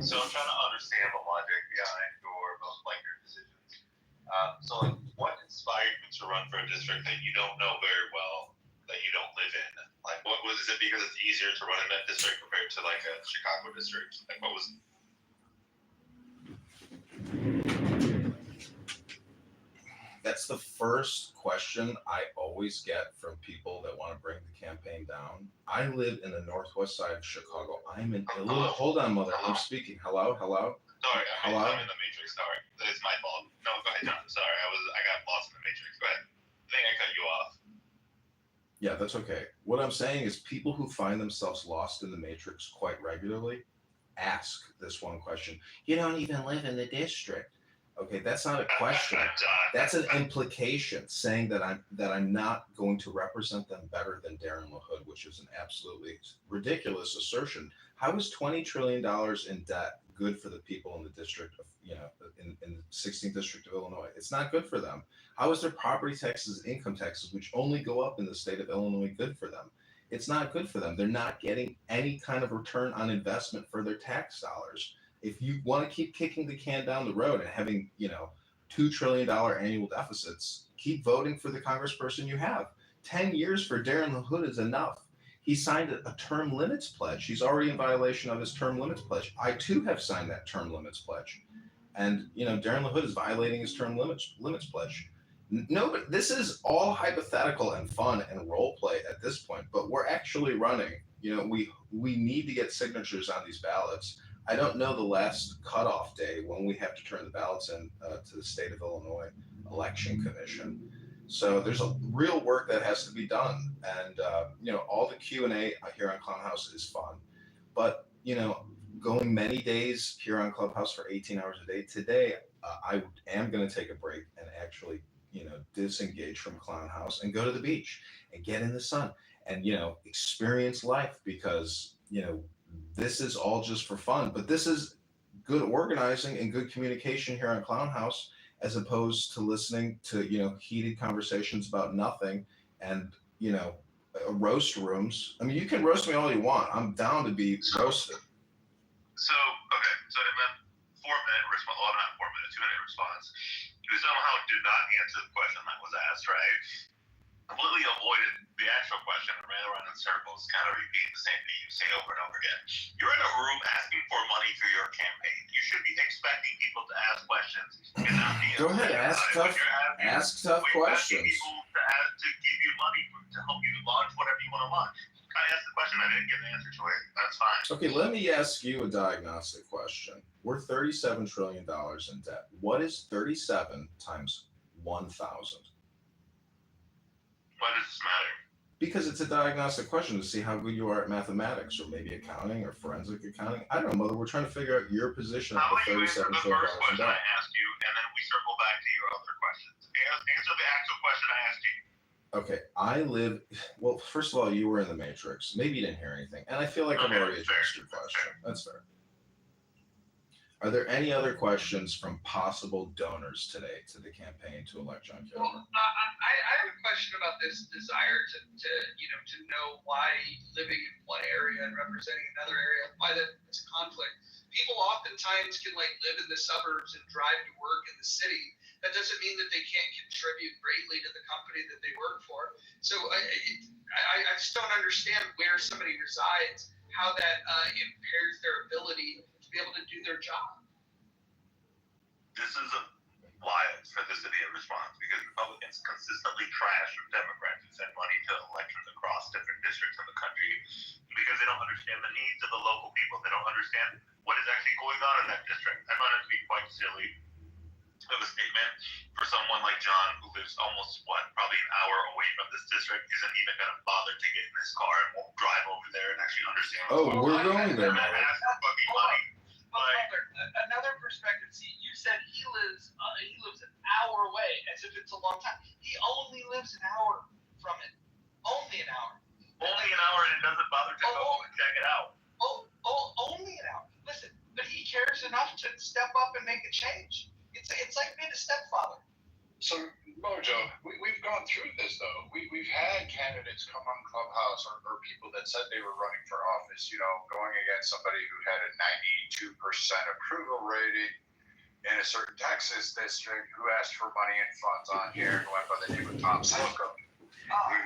So I'm trying to understand the logic behind your decisions. So what inspired you to run for a district that you don't know very well, that you don't live in? Is it because it's easier to run in that district compared to a Chicago district? What was? That's the first question I always get from people that want to bring the campaign down. I live in the northwest side of Chicago. I'm in a little. Hold on, Mother. I'm speaking. Hello. Sorry, Hello? I'm in the Matrix. Sorry, it's my fault. No, go ahead, John. Sorry, I got lost in the Matrix. Go ahead. I think I cut you off. Yeah, that's okay. What I'm saying is people who find themselves lost in the Matrix quite regularly ask this one question. You don't even live in the district. Okay, that's not a question. That's an implication, saying that I'm not going to represent them better than Darren LaHood, which is an absolutely ridiculous assertion. How is $20 trillion in debt good for the people in the district of, in the 16th district of Illinois? It's not good for them. How is their property taxes and income taxes, which only go up in the state of Illinois, good for them? It's not good for them. They're not getting any kind of return on investment for their tax dollars. If you want to keep kicking the can down the road and having, $2 trillion annual deficits, keep voting for the congressperson you have. 10 years for Darren LaHood is enough. He signed a term limits pledge. He's already in violation of his term limits pledge. I too have signed that term limits pledge. And, Darren LaHood is violating his term limits pledge. No, but this is all hypothetical and fun and role play at this point, but we're actually running. We need to get signatures on these ballots. I don't know the last cutoff day when we have to turn the ballots in to the state of Illinois Election Commission. So there's a real work that has to be done. And, all the Q&A here on Clownhouse is fun. But, going many days here on Clubhouse for 18 hours a day, today I am going to take a break and actually, disengage from Clownhouse and go to the beach and get in the sun and, experience life, because, this is all just for fun, but this is good organizing and good communication here on Clownhouse, as opposed to listening to, heated conversations about nothing and, roast rooms. I mean, you can roast me all you want. I'm down to be roasted. So in that 4-minute response, well, not 4 minutes, 2-minute response, you somehow did not answer the question that was asked, right? completely avoided the actual question and ran around in circles, kind of repeating the same thing you say over and over again. You're in a room asking for money through your campaign. You should be expecting people to ask questions and not be Go ahead, ask tough questions. People to give you money to help you launch whatever you want to launch. I asked the question, I didn't get an answer to it. That's fine. Okay, let me ask you a diagnostic question. We're $37 trillion in debt. What is 37 times 1,000? Why does this matter? Because it's a diagnostic question to see how good you are at mathematics, or maybe accounting, or forensic accounting. I don't know, mother. We're trying to figure out your position How of about the you answer $37 the trillion first in question I debt. asked you, and then we circle back to your other questions. Answer the actual question I asked you. Okay, well, first of all, you were in the Matrix. Maybe you didn't hear anything. And I feel like I've already addressed your question. That's fair. Are there any other questions from possible donors today to the campaign to elect John Kitover? Well, I have a question about this desire to know why living in one area and representing another area, why that's a conflict. People oftentimes can live in the suburbs and drive to work in the city. That doesn't mean that they can't contribute greatly to the company that they work for. So I just don't understand where somebody resides, how that impairs their ability to be able to do their job. This is wild for this to be a response, because Republicans consistently trash Democrats who send money to elections across different districts in the country because they don't understand the needs of the local people. They don't understand what is actually going on in that district. I find it to be quite silly of a statement for someone like John, who lives almost probably an hour away from this district, isn't even going to bother to get in his car and won't drive over there and actually understand what's going on. We're going there, and Mother. ask for fucking money. Another perspective. See, you said he lives an hour away, as if it's a long time. He only lives an hour from it. Only an hour. Only an hour, and it doesn't bother to go and check it out. Only an hour. Listen, but he cares enough to step up and make a change. It's like being a stepfather. So, Mojo, we've gone through this, though. We've had candidates come on Clubhouse or people that said they were running for office, going against somebody who had a 92% approval rating in a certain Texas district, who asked for money and funds on here, who went by the name of Tom Slocum. Yeah.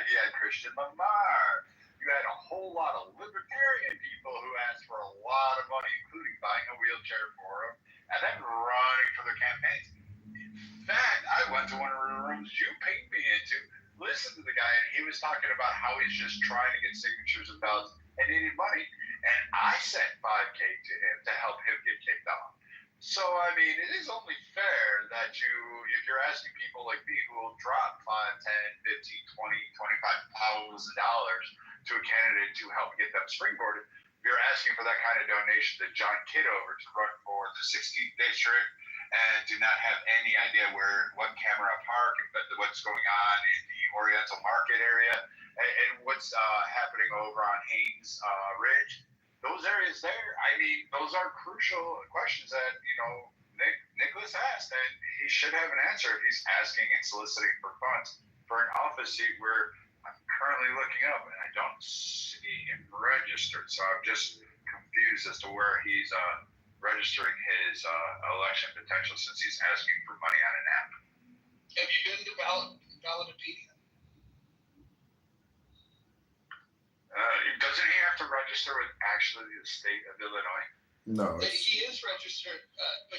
You had Christian Lamar. You had a whole lot of libertarian people who asked for a lot of money, including buying a wheelchair for them, and then running for their campaigns. In fact, I went to one of the rooms you pinged me into, listened to the guy, and he was talking about how he's just trying to get signatures and ballots and needed money. And I sent $5K to him to help him get kicked off. So, I mean, it is only fair that if you're asking people like me who will drop $5, 10, 15, 20, $25,000 to a candidate to help get them springboarded, you're asking for that kind of donation to John Kitover to run for the 16th district and do not have any idea what Camera Park, what's going on in the Oriental Market area, and what's happening over on Haynes Ridge. Those areas there, I mean, those are crucial questions that, Nicholas asked, and he should have an answer if he's asking and soliciting for funds for an office seat where I'm currently looking up and I don't see him registered. So I'm just confused as to where he's registering his election potential, since he's asking for money on an app. Have you been to Ballotpedia? Doesn't he have to register with actually the state of Illinois? No. He is registered, but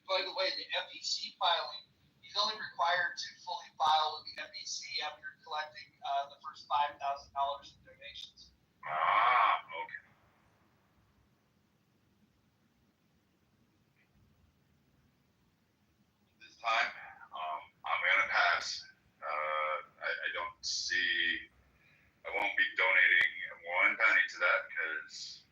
by the way, the FEC filing, he's only required to fully file with the FEC after collecting the first $5,000 in donations. Okay. This time, I'm going to pass. I won't be donating one penny to that because,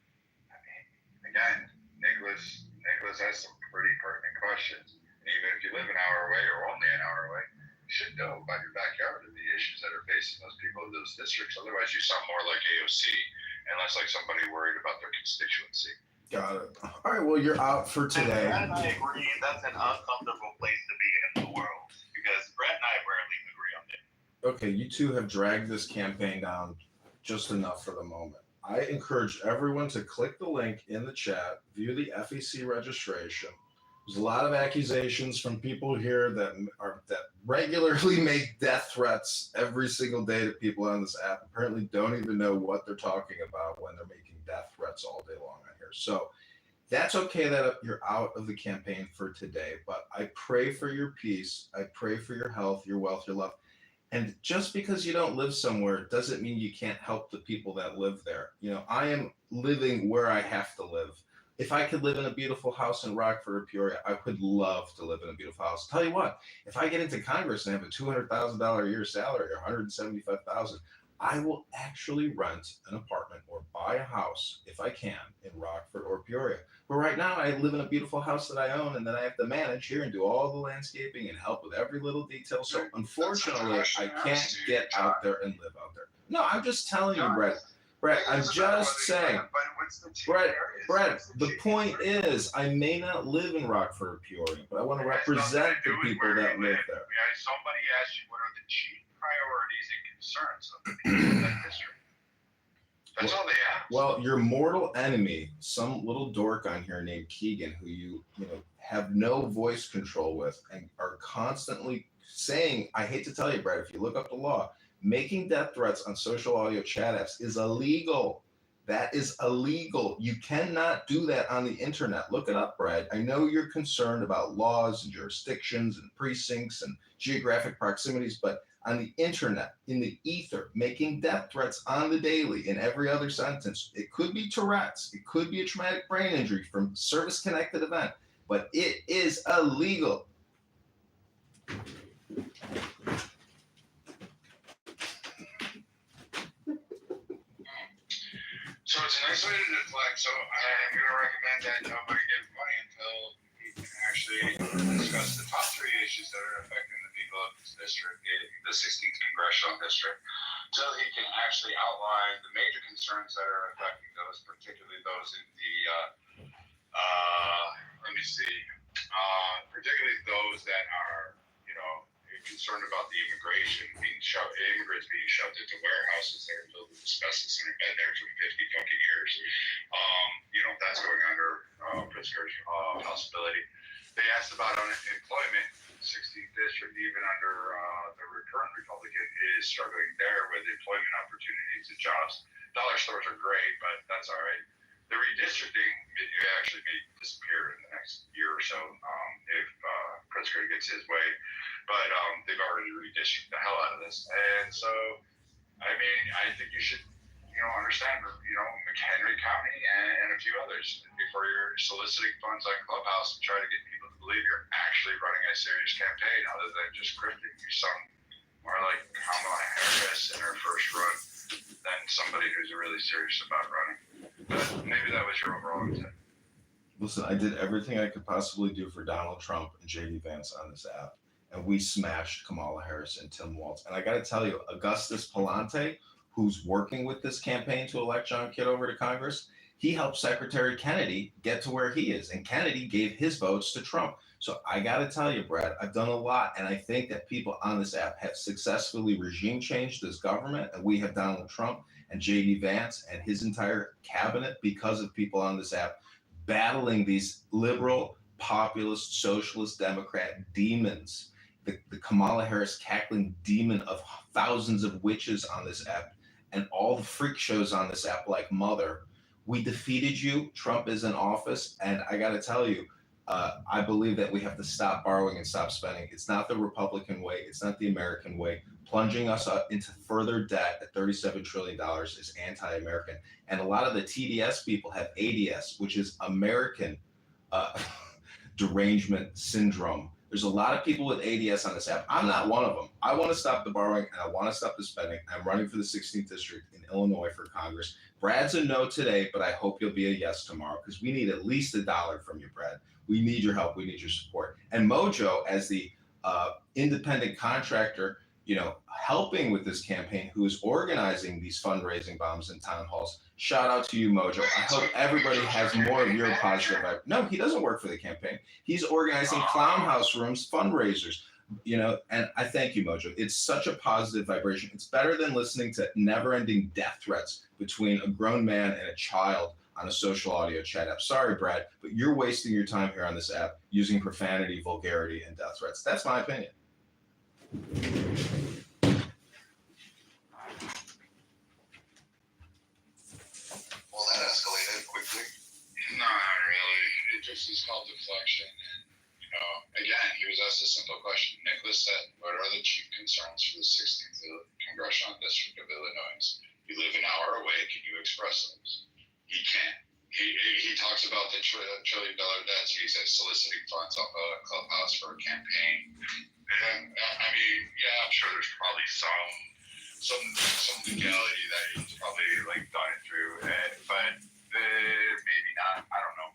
again, Nicholas has some pretty pertinent questions. And even if you live an hour away or only an hour away, you should know about your backyard and the issues that are facing those people in those districts. Otherwise, you sound more like AOC and less like somebody worried about their constituency. Got it. All right, well, you're out for today. Brad and I agree that's an uncomfortable place to be in the world, because Brad and I rarely agree on it. Okay, you two have dragged this campaign down just enough for the moment. I encourage everyone to click the link in the chat, view the FEC registration. There's a lot of accusations from people here that regularly make death threats every single day to people on this app. Apparently don't even know what they're talking about when they're making death threats all day long on here. So that's okay that you're out of the campaign for today, but I pray for your peace. I pray for your health, your wealth, your love. And just because you don't live somewhere doesn't mean you can't help the people that live there. You know, I am living where I have to live. If I could live in a beautiful house in Rockford or Peoria, I would love to live in a beautiful house. Tell you what, if I get into Congress and have a $200,000 a year salary or $175,000, I will actually rent an apartment or buy a house if I can in Rockford or Peoria. But right now, I live in a beautiful house that I own, and then I have to manage here and do all the landscaping and help with every little detail. So unfortunately, I can't get out there and live out there. No, I'm just telling you, Brett. Brett, I'm just saying. Brett, the point is, I may not live in Rockford or Peoria, but I want to represent the people that live there. Somebody asked you what are the chief priorities and concerns of the people in that district. That's all they ask. Well, your mortal enemy, some little dork on here named Keegan, who you have no voice control with and are constantly saying, I hate to tell you, Brett, if you look up the law, making death threats on social audio chat apps is illegal. That is illegal. You cannot do that on the internet. Look it up, Brad. I know you're concerned about laws and jurisdictions and precincts and geographic proximities, but on the internet, in the ether, making death threats on the daily in every other sentence, it could be Tourette's, it could be a traumatic brain injury from service-connected event, but it is illegal. So it's a nice way to deflect. So I'm going to recommend that nobody give money until he can actually discuss the top 3 issues that are affecting the people of this district, the 16th congressional district, until he can actually outline the major concerns that are affecting those, particularly those in the, particularly those that are, concerned about the immigrants being shoved into warehouses that are filled with asbestos and have been there for 50 fucking years. That's going under Pritzker's possibility. They asked about unemployment. 16th district, even under the current Republican, is struggling there with employment opportunities and jobs. Dollar stores are great, but that's all right. The redistricting actually may disappear in the next year or so if Pritzker gets his way. But they've already redistricted the hell out of this. And so, I think you should, understand, McHenry County and a few others before you're soliciting funds on Clubhouse and try to get people to believe you're actually running a serious campaign other than just cryptic. You sound more like Kamala Harris in her first run than somebody who's really serious about running. But maybe that was your overall intent. Listen, I did everything I could possibly do for Donald Trump and J.D. Vance on this app, and we smashed Kamala Harris and Tim Walz. And I got to tell you, Augustus Palante, who's working with this campaign to elect John Kitover to Congress, he helped Secretary Kennedy get to where he is, and Kennedy gave his votes to Trump. So I got to tell you, Brad, I've done a lot, and I think that people on this app have successfully regime changed this government, and we have Donald Trump and J.D. Vance and his entire cabinet because of people on this app battling these liberal, populist, socialist, Democrat demons. The Kamala Harris cackling demon of thousands of witches on this app and all the freak shows on this app like Mother. We defeated you. Trump is in office. And I got to tell you, I believe that we have to stop borrowing and stop spending. It's not the Republican way. It's not the American way. Plunging us up into further debt at $37 trillion is anti-American. And a lot of the TDS people have ADS, which is American derangement syndrome. There's a lot of people with ADS on this app. I'm not one of them. I want to stop the borrowing and I want to stop the spending. I'm running for the 16th district in Illinois for Congress. Brad's a no today, but I hope you'll be a yes tomorrow because we need at least $1 from you, Brad. We need your help. We need your support. And Mojo, as the independent contractor, helping with this campaign, who is organizing these fundraising bombs in town halls. Shout out to you, Mojo. I hope everybody has more of your positive vibe. No, he doesn't work for the campaign. He's organizing clown house rooms, fundraisers, and I thank you, Mojo. It's such a positive vibration. It's better than listening to never-ending death threats between a grown man and a child on a social audio chat app. Sorry, Brad, but you're wasting your time here on this app using profanity, vulgarity, and death threats. That's my opinion. Well, that escalated quickly. No, not really. It just is called deflection. And, again, he was asked a simple question. Nicholas said, what are the chief concerns for the 16th Congressional District of Illinois? You live an hour away. Can you express those? He can't. He talks about the $1 trillion debts. He says soliciting funds off a clubhouse for a campaign. And I'm sure there's probably some legality that he's probably done it through, but maybe not. I don't know.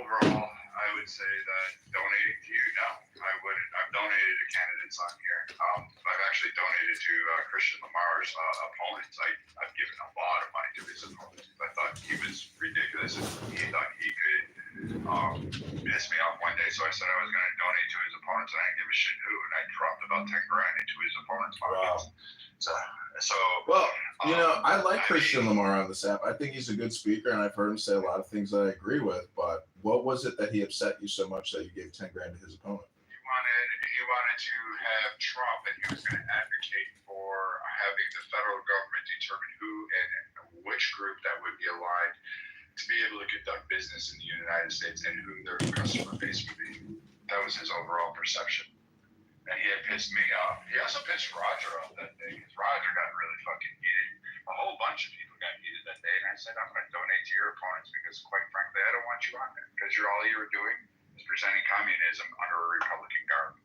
Overall, I would say that donating to you, no, I wouldn't. I've donated to candidates on here. I've actually donated to Christian Lamar's opponents. I've given a lot of money to his opponents. I thought he was ridiculous. He thought he could piss me off one day, so I said I was going to donate to his opponents, and I didn't give a shit who, and I dropped about 10 grand into his opponent's pockets. Wow. Well, I like Christian Lamar on this app. I think he's a good speaker, and I've heard him say a lot of things that I agree with. But what was it that he upset you so much that you gave 10 grand to his opponent? He wanted to have Trump, and he was going to advocate for having the federal government determine who and which group that would be aligned to be able to conduct business in the United States and who their customer base would be. That was his overall perception. And he had pissed me off. He also pissed Roger off that day because Roger got really fucking heated. A whole bunch of people got heated that day, and I said, I'm going to donate to your opponents because, quite frankly, I don't want you on there because all you were doing is presenting communism under a Republican garb.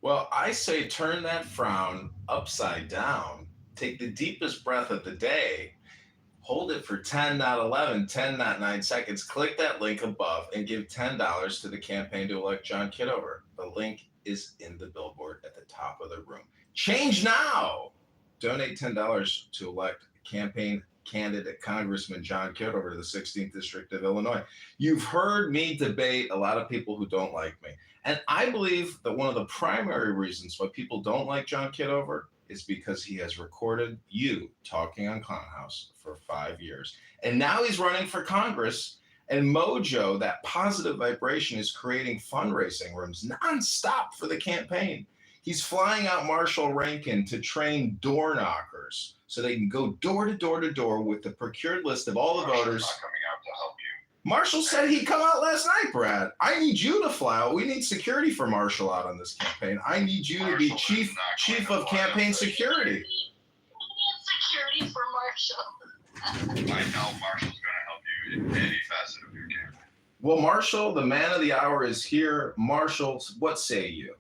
Well, I say turn that frown upside down. Take the deepest breath of the day. Hold it for 10, not 11, 10, not 9 seconds. Click that link above and give $10 to the campaign to elect John Kitover. The link is in the billboard at the top of the room. Change now! Donate $10 to elect campaign candidate Congressman John Kitover to the 16th District of Illinois. You've heard me debate a lot of people who don't like me. And I believe that one of the primary reasons why people don't like John Kitover is because he has recorded you talking on Clownhouse for 5 years. And now he's running for Congress, and Mojo, that positive vibration, is creating fundraising rooms nonstop for the campaign. He's flying out Marshall Rankin to train door knockers so they can go door to door to door with the procured list of all the voters. Not coming out to help you. Marshall said he'd come out last night, Brad. I need you to fly out. We need security for Marshall out on this campaign. I need you to be chief of campaign security. We need security for Marshall. I know Marshall's going to help you in any facet of your campaign. Well, Marshall, the man of the hour is here. Marshall, what say you?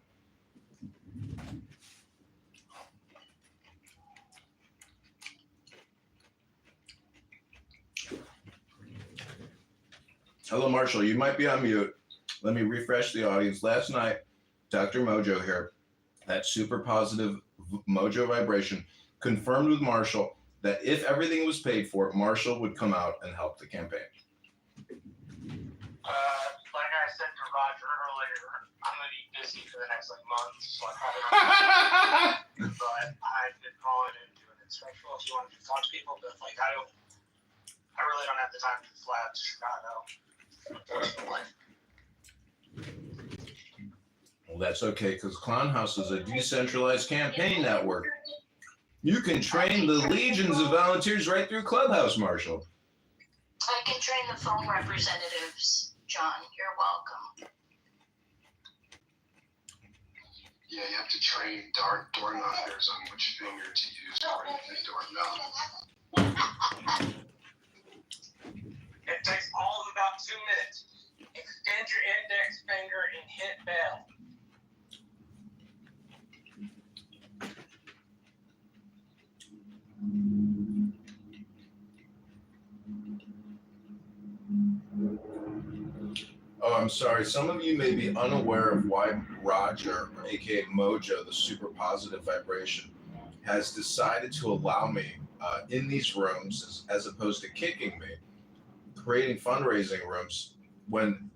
Hello, Marshall. You might be on mute. Let me refresh the audience. Last night, Dr. Mojo here, that super positive Mojo vibration, confirmed with Marshall that if everything was paid for, Marshall would come out and help the campaign. Like I said to Roger earlier, I'm going to be busy for the next month, so I probably don't but I've been calling and doing instructional if you want to talk to people, but I really don't have the time to fly out to Chicago. Well, that's okay, because Clownhouse is a decentralized campaign network. You can train the legions of volunteers right through Clubhouse, Marshall. I can train the phone representatives, John. You're welcome. Yeah, you have to train door knockers on which finger to use to ring the doorbell. It takes all of about 2 minutes. Extend your index finger and hit bell. Oh, I'm sorry. Some of you may be unaware of why Roger, aka Mojo, the super positive vibration, has decided to allow me in these rooms as opposed to kicking me. creating fundraising rooms when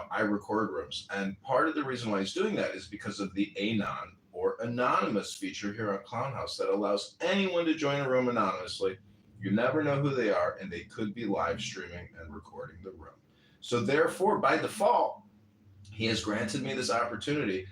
I record rooms, and part of the reason why he's doing that is because of the anon or anonymous feature here on Clown House that allows anyone to join a room anonymously. You never know who they are, and they could be live streaming and recording the room. So therefore, by default, he has granted me this opportunity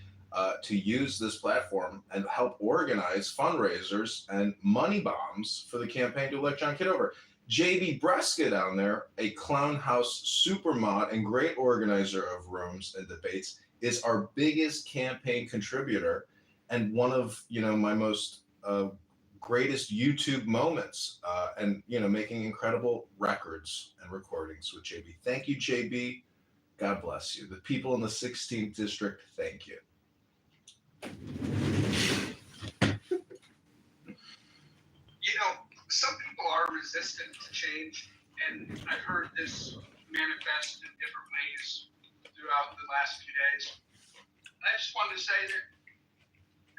to use this platform and help organize fundraisers and money bombs for the campaign to elect John Kitover. JB Breska down there, a Clown House super mod and great organizer of rooms and debates, is our biggest campaign contributor and one of my most greatest YouTube moments, and making incredible records and recordings with JB. Thank you, JB. God bless you. The people in the 16th district, thank you. Some people are resistant to change, and I've heard this manifest in different ways throughout the last few days. I just wanted to say that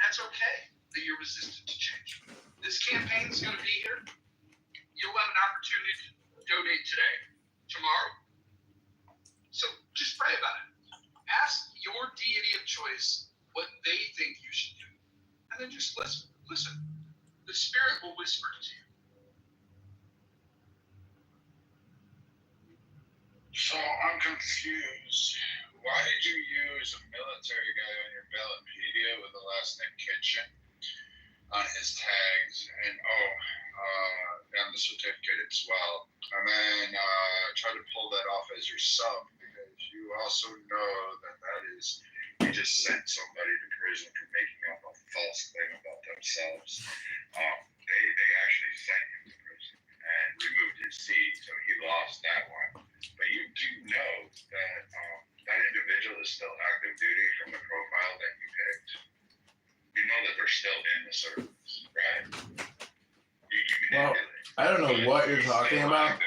that's okay that you're resistant to change. This campaign's going to be here. You'll have an opportunity to donate today, tomorrow. So just pray about it. Ask your deity of choice what they think you should do. And then just listen. Listen. The Spirit will whisper to you. So I'm confused. Why did you use a military guy on your Ballotpedia with the last name Kitchen on his tags, and on the certificate as well, and then try to pull that off as yourself, because you also know that is, you just sent somebody to prison for making up a false claim about themselves. They actually sent him to prison and removed his seat, so he lost that one. But you do know that that individual is still active duty from the profile that you picked. You know that they're still in the service, right? Well, I don't know what you're talking about.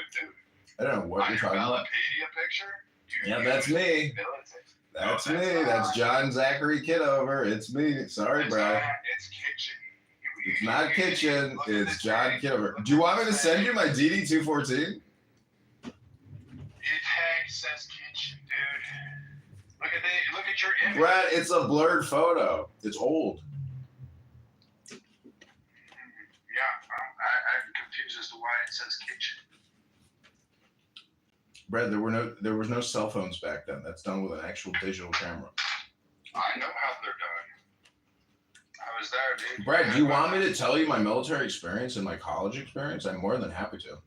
I don't know what you're talking about. Ballotpedia picture? Yeah, that's me. That's me. That's John Zachary Kitover. It's me. Sorry, Brad. It's Kitchen. It's not Kitchen. It's John Kitover. Do you want me to send you my DD214? Your tag says Kitchen, dude. Look at your image. Brad, it's a blurred photo. It's old. I'm confused as to why it says Kitchen. Brad, there was no cell phones back then. That's done with an actual digital camera. I know how they're done. I was there, dude. Brad, do you want me to tell you my military experience and my college experience? I'm more than happy to.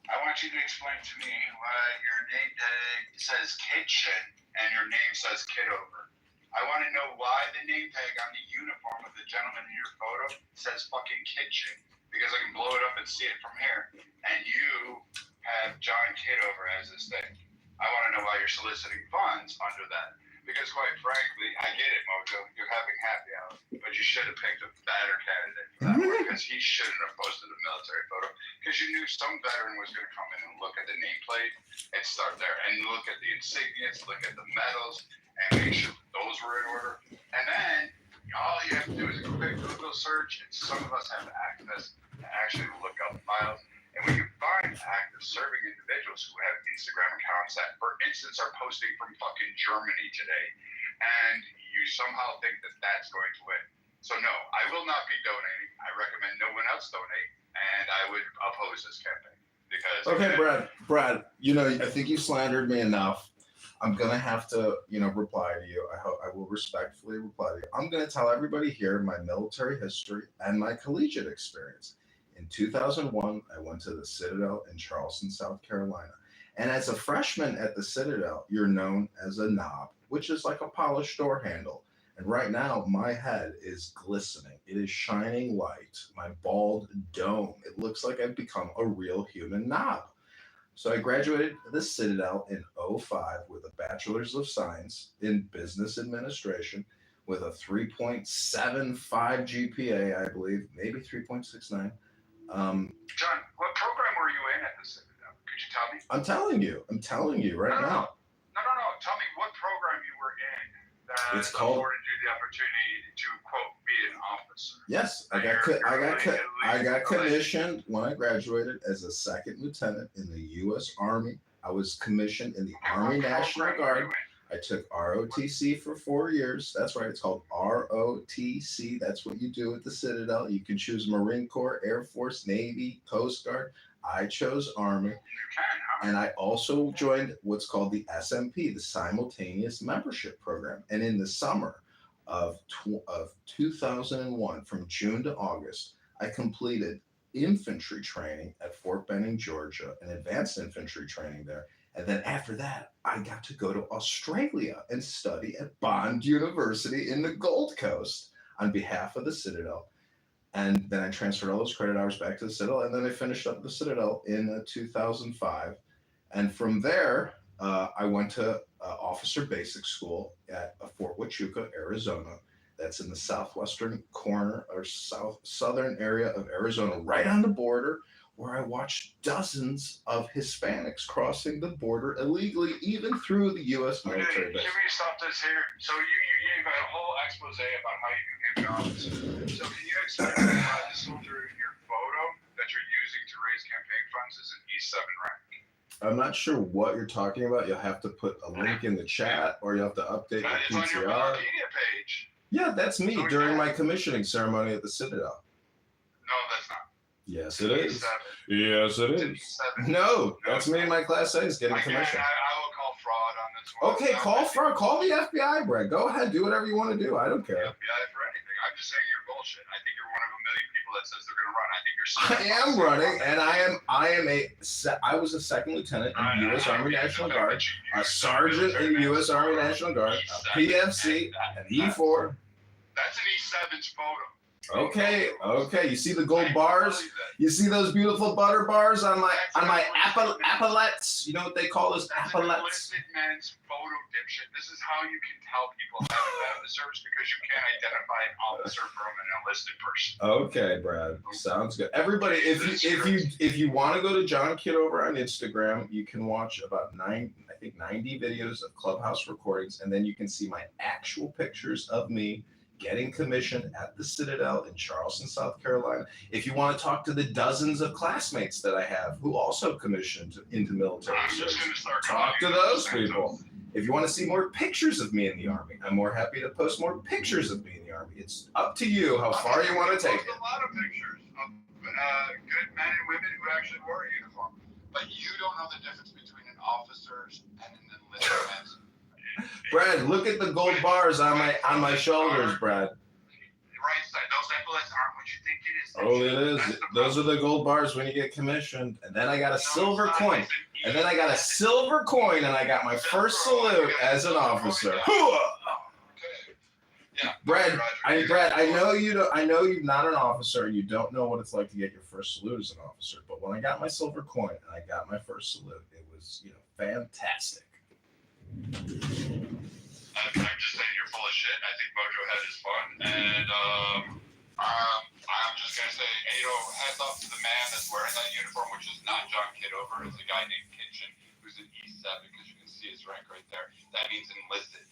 I want you to explain to me why your name tag says Kitchen and your name says Kitover. I want to know why the name tag on the uniform of the gentleman in your photo says fucking Kitchen, because I can blow it up and see it from here. And you have John Kitover as this thing. I want to know why you're soliciting funds under that. Because quite frankly, I get it, Mojo. You're having happy hour, but you should have picked a better candidate for that one, because he shouldn't have posted a military photo. Because you knew some veteran was going to come in and look at the nameplate and start there and look at the insignias, look at the medals, and make sure those were in order. And then all you have to do is a quick Google search, and some of us have access to actually look up files. And when you find active serving individuals who have Instagram accounts that, for instance, are posting from fucking Germany today, and you somehow think that that's going to win. So no, I will not be donating. I recommend no one else donate, and I would oppose this campaign. Because okay, Brad, I think you slandered me enough. I'm gonna have to, reply to you. I will respectfully reply to you. I'm gonna tell everybody here my military history and my collegiate experience. In 2001, I went to the Citadel in Charleston, South Carolina. And as a freshman at the Citadel, you're known as a knob, which is like a polished door handle. And right now, my head is glistening. It is shining white. My bald dome. It looks like I've become a real human knob. So I graduated the Citadel in 2005 with a Bachelor's of Science in Business Administration with a 3.75 GPA, I believe, maybe 3.69. John, what program were you in at the Citadel? Could you tell me? I'm telling you right now. No. Tell me what program you were in that It's called- afforded you the opportunity to, quote, be an officer. Yes, I got commissioned when I graduated as a second lieutenant in the U.S. Army. I was commissioned in the Army National Guard. I took ROTC for 4 years. That's right. It's called ROTC. That's what you do at the Citadel. You can choose Marine Corps, Air Force, Navy, Coast Guard. I chose Army. And I also joined what's called the SMP, the Simultaneous Membership Program. And in the summer of 2001, from June to August, I completed infantry training at Fort Benning, Georgia, an advanced infantry training there. And then after that, I got to go to Australia and study at Bond University in the Gold Coast on behalf of the Citadel. And then I transferred all those credit hours back to the Citadel, and then I finished up the Citadel in 2005. And from there, I went to Officer Basic School at Fort Huachuca, Arizona. That's in the southwestern corner or southern area of Arizona, right on the border, where I watched dozens of Hispanics crossing the border illegally, even through the U.S. military base. Can we stop this here? So you gave a whole expose about how you became an officer. So can you explain why the soldier in your photo that you're using to raise campaign funds is an E7 rank? I'm not sure what you're talking about. You'll have to put a link in the chat, or you'll have to update your It's on your PTR. Wikipedia page. Yeah, that's me during my commissioning ceremony at the Citadel. No, that's not. Yes, it is. E7. Yes, it It's is. an E7. No, that's me in my Class A's getting commissioned. I will call fraud on this one. Okay, call the FBI, Brett. Go ahead, do whatever you want to do. I don't care. FBI for anything. I'm just saying you're bullshit. I think you're one of a million people that says they're going to run. I think you're. I am running, and I was a second lieutenant in the U.S. Army National Guard, a sergeant in the U.S. Army National Guard, a PFC, an E4. That's an E7's photo. Okay. You see the gold bars? You see those beautiful butter bars on my epaulets? You know what they call those That's epaulets? an enlisted man's photo, dipshit. This is how you can tell people how to get out of the service because you can't identify an officer from an enlisted person. Okay, Brad. Sounds good. Everybody, if you want to go to John Kitover on Instagram, you can watch about 90 videos of Clubhouse recordings, and then you can see my actual pictures of me getting commissioned at the Citadel in Charleston, South Carolina. If you want to talk to the dozens of classmates that I have who also commissioned into military service, talk to those people. If you want to see more pictures of me in the Army, I'm more happy to post more pictures of me in the Army. It's up to you how far you want to take it. A lot of pictures of good men and women who actually wore a uniform. But you don't know the difference between an officer's and an enlisted man's. Brad, look at the gold bars on my shoulders, Brad. Right side. Those epaulets aren't what you think it is. Oh, it is. Those are the gold bars when you get commissioned. And then I got a silver coin. And then I got a silver coin, and I got my first salute as an officer. Yeah. Brad, I know you're not an officer. You don't know what it's like to get your first salute as an officer. But when I got my silver coin and I got my first salute, it was, fantastic. I'm just saying you're full of shit. I think Mojo had his fun, and I'm just gonna say, hats off to the man that's wearing that uniform, which is not John Kitover. It's a guy named Kitchen, who's an E7, because you can see his rank right there. That means enlisted.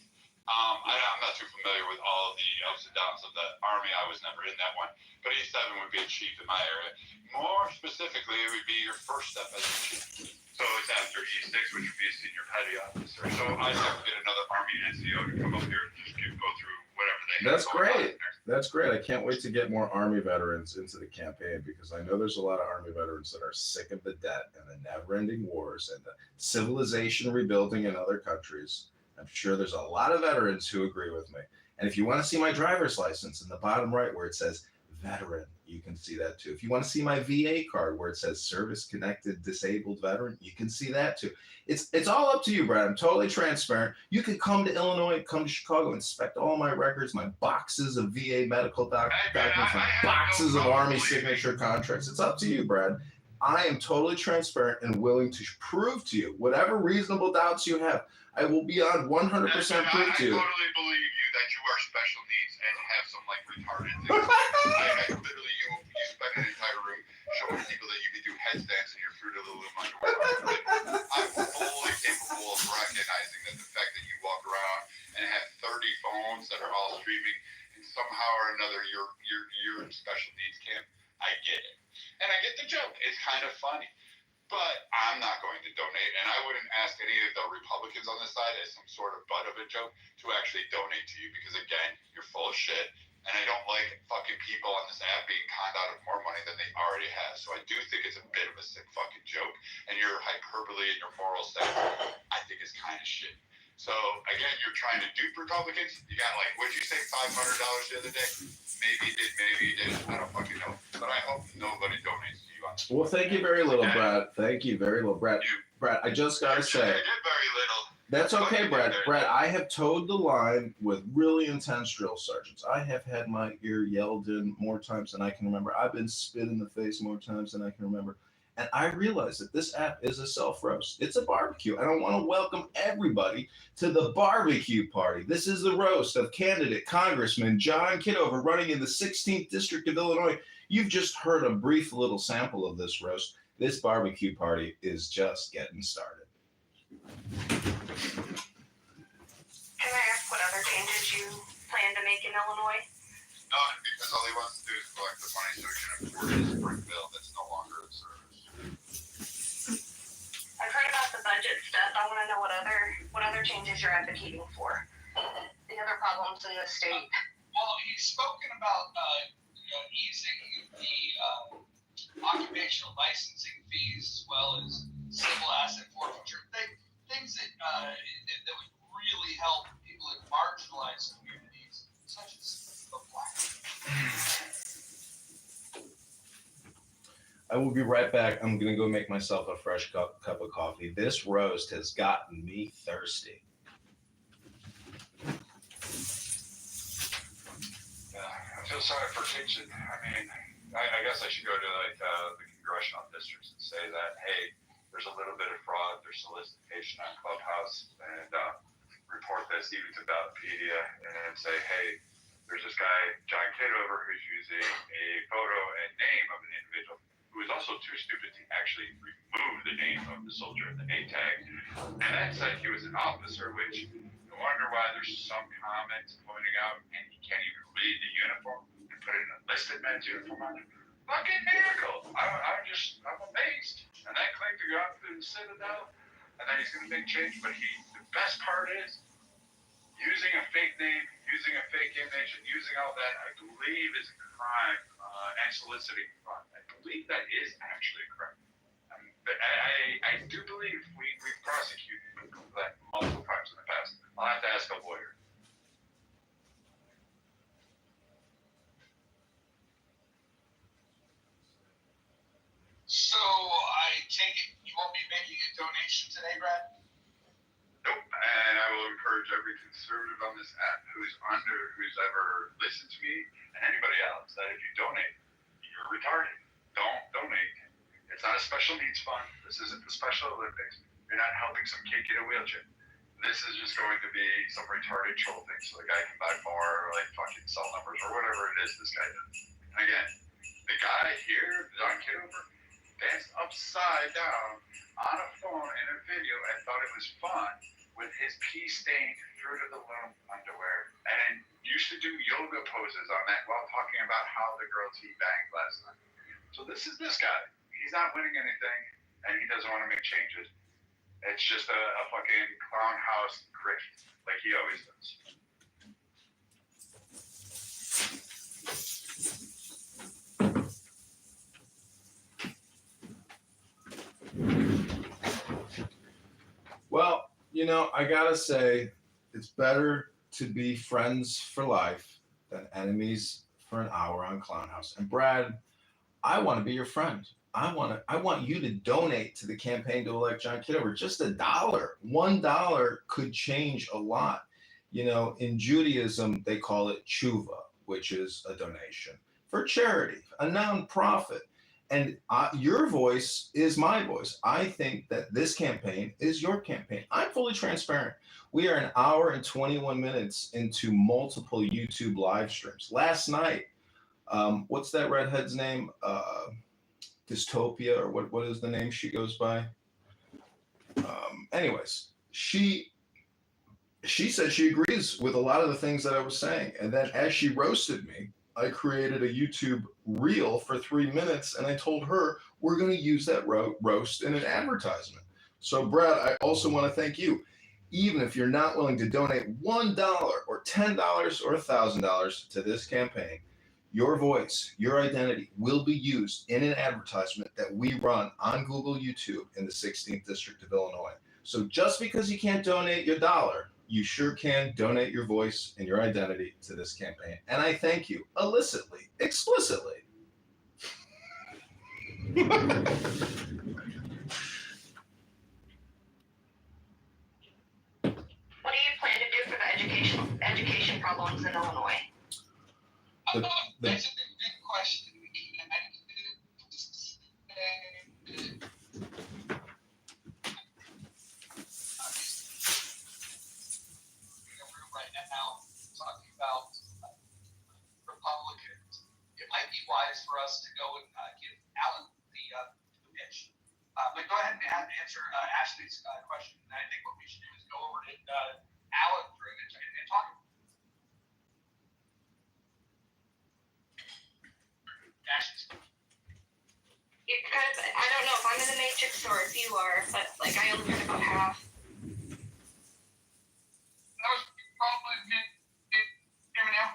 I'm not too familiar with all of the ups and downs of the Army. I was never in that one, but E7 would be a chief in my area. More specifically, it would be your first step as a chief. So it's after E6, which would be a senior petty officer. So I'd have to get another Army NCO to come up here and just go through whatever they have. That's great. That's great. I can't wait to get more Army veterans into the campaign, because I know there's a lot of Army veterans that are sick of the debt and the never-ending wars and the civilization rebuilding in other countries. I'm sure there's a lot of veterans who agree with me. And if you want to see my driver's license in the bottom right where it says veteran, you can see that too. If you want to see my VA card where it says service-connected disabled veteran, you can see that too. It's all up to you, Brad. I'm totally transparent. You can come to Illinois, come to Chicago, inspect all my records, my boxes of VA medical documents, my boxes of Army signature contracts. It's up to you, Brad. I am totally transparent and willing to prove to you whatever reasonable doubts you have. I will be on 100% proof to you. I totally believe you that you are special needs and have some retarded things. I literally, you spend an entire room showing people that you can do headstands in your Fruit of the Loom underwear. I'm fully capable of recognizing that the fact that you walk around and have 30 phones that are all streaming, and somehow or another your for special needs camp. I get it. And I get the joke. It's kind of funny. But I'm not going to donate, and I wouldn't ask any of the Republicans on this side as some sort of butt of a joke to actually donate to you because, again, you're full of shit, and I don't like fucking people on this app being conned out of more money than they already have. So I do think it's a bit of a sick fucking joke, and your hyperbole and your moral standard, I think is kind of shit. So, again, you're trying to dupe Republicans. You got, like, what'd you say, $500 the other day? Maybe you did, maybe you didn't. I don't fucking know. But I hope nobody donates to you on this. Well, thank you very little, Brad. Thank you very little, Brad. Brad, I just gotta say, I did very little. that's okay, Brad. Brad, I have towed the line with really intense drill sergeants. I have had my ear yelled in more times than I can remember. I've been spit in the face more times than I can remember. And I realize that this app is a self-roast. It's a barbecue. I don't want to welcome everybody to the barbecue party. This is the roast of candidate Congressman John Kitover running in the 16th District of Illinois. You've just heard a brief little sample of this roast. This barbecue party is just getting started. Can I ask what other changes you plan to make in Illinois? No, because all he wants to do is collect the money so he can afford his spring bill that's no longer in service. I've heard about the budget stuff. I want to know what other changes you're advocating for. The other problems in the state. Well, he's spoken about easing the occupational licensing fees as well as civil asset forfeiture. Things that would really help people in marginalized communities, such as the Black. I will be right back. I'm going to go make myself a fresh cup of coffee. This roast has gotten me thirsty. I feel sorry for Kitchen. I mean, I guess I should go to like the congressional districts and say that, hey, there's a little bit of fraud, there's solicitation on Clubhouse, and report this even to Ballotpedia and say, hey, there's this guy, John Kitover, who's using a photo and name of an individual who is also too stupid to actually remove the name of the soldier in the name tag. And that said he was an officer, which no wonder why there's some comments pointing out, and he can't even read the uniform and put an enlisted man's uniform on it. Fucking miracle. I'm amazed. And that claim to go out to the Citadel, and then he's going to make change, but the best part is, using a fake name, using a fake image, and using all that, I believe is a crime, and soliciting fraud. I believe that is actually a crime. But I do believe we've prosecuted people for that multiple times in the past. I'll have to ask a lawyer. So I take it you won't be making a donation today, Brad? Nope, and I will encourage every conservative on this app who's ever listened to me and anybody else that if you donate, you're retarded. Don't donate. It's not a special needs fund. This isn't the Special Olympics. You're not helping some kid get a wheelchair. This is just going to be some retarded troll thing so the guy can buy more like fucking cell numbers or whatever it is this guy does. And again, the guy here, John Kitover, danced upside down on a phone in a video and thought it was fun with his pea-stained Fruit of the Loom underwear, and used to do yoga poses on that while talking about how the girls he banged last night. So this is this guy. He's not winning anything, and he doesn't want to make changes. It's just a fucking clown house grift, like he always does. Well, I gotta say, it's better to be friends for life than enemies for an hour on Clown House. And Brad, I want to be your friend. I want you to donate to the campaign to elect John Kitover. Just $1. $1 could change a lot. In Judaism, they call it tshuva, which is a donation for charity, a nonprofit. And your voice is my voice. I think that this campaign is your campaign. I'm fully transparent. We are an hour and 21 minutes into multiple YouTube live streams. Last night, what's that redhead's name? Dystopia, or what is the name she goes by? Anyways, she said she agrees with a lot of the things that I was saying. And then as she roasted me, I created a YouTube reel for 3 minutes, and I told her we're going to use that roast in an advertisement. So, Brad, I also want to thank you. Even if you're not willing to donate $1 or $10 or $1,000 to this campaign, your voice, your identity will be used in an advertisement that we run on Google YouTube in the 16th District of Illinois. So just because you can't donate your dollar, you sure can donate your voice and your identity to this campaign. And I thank you illicitly, explicitly. What do you plan to do for the education problems in Illinois? That's a good question. Right now, talking about Republicans, it might be wise for us to go and give Alan the pitch. But go ahead and answer Ashley's question. And I think what we should do is go over to Alan for and talk. Ashley's. Because I don't know if I'm in the Matrix or if you are, but like I only heard about half. That was probably hear me now.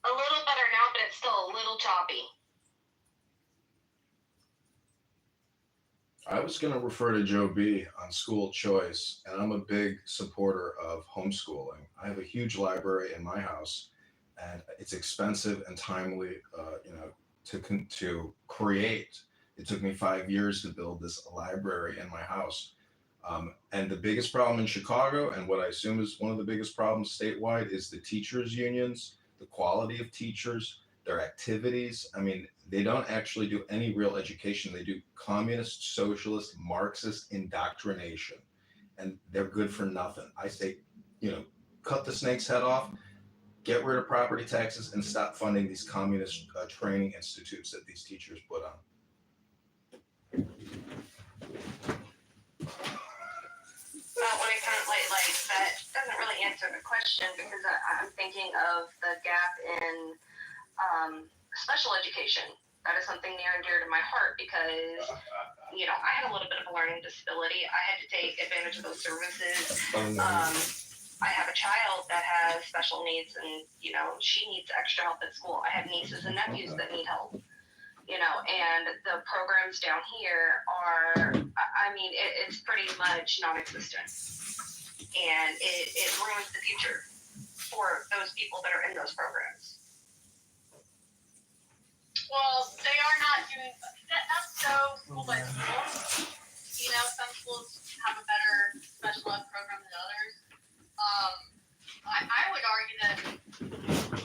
A little better now, but it's still a little choppy. I was going to refer to Joe B on school choice, and I'm a big supporter of homeschooling. I have a huge library in my house, and it's expensive and timely, to create. It took me 5 years to build this library in my house. And the biggest problem in Chicago, and what I assume is one of the biggest problems statewide, is the teachers' unions, the quality of teachers, their activities. I mean, they don't actually do any real education. They do communist, socialist, Marxist indoctrination, and they're good for nothing. I say, cut the snake's head off, get rid of property taxes, and stop funding these communist training institutes that these teachers put on. When I kind of like that doesn't really answer the question because I'm thinking of the gap in special education. That is something near and dear to my heart because, I had a little bit of a learning disability. I had to take advantage of those services. I have a child that has special needs and, she needs extra help at school. I have nieces and nephews that need help, and the programs down here are, it's pretty much non-existent. And it ruins the future for those people that are in those programs. Well, they are not doing that's so school by school. Some schools have a better special ed program than others. I would argue that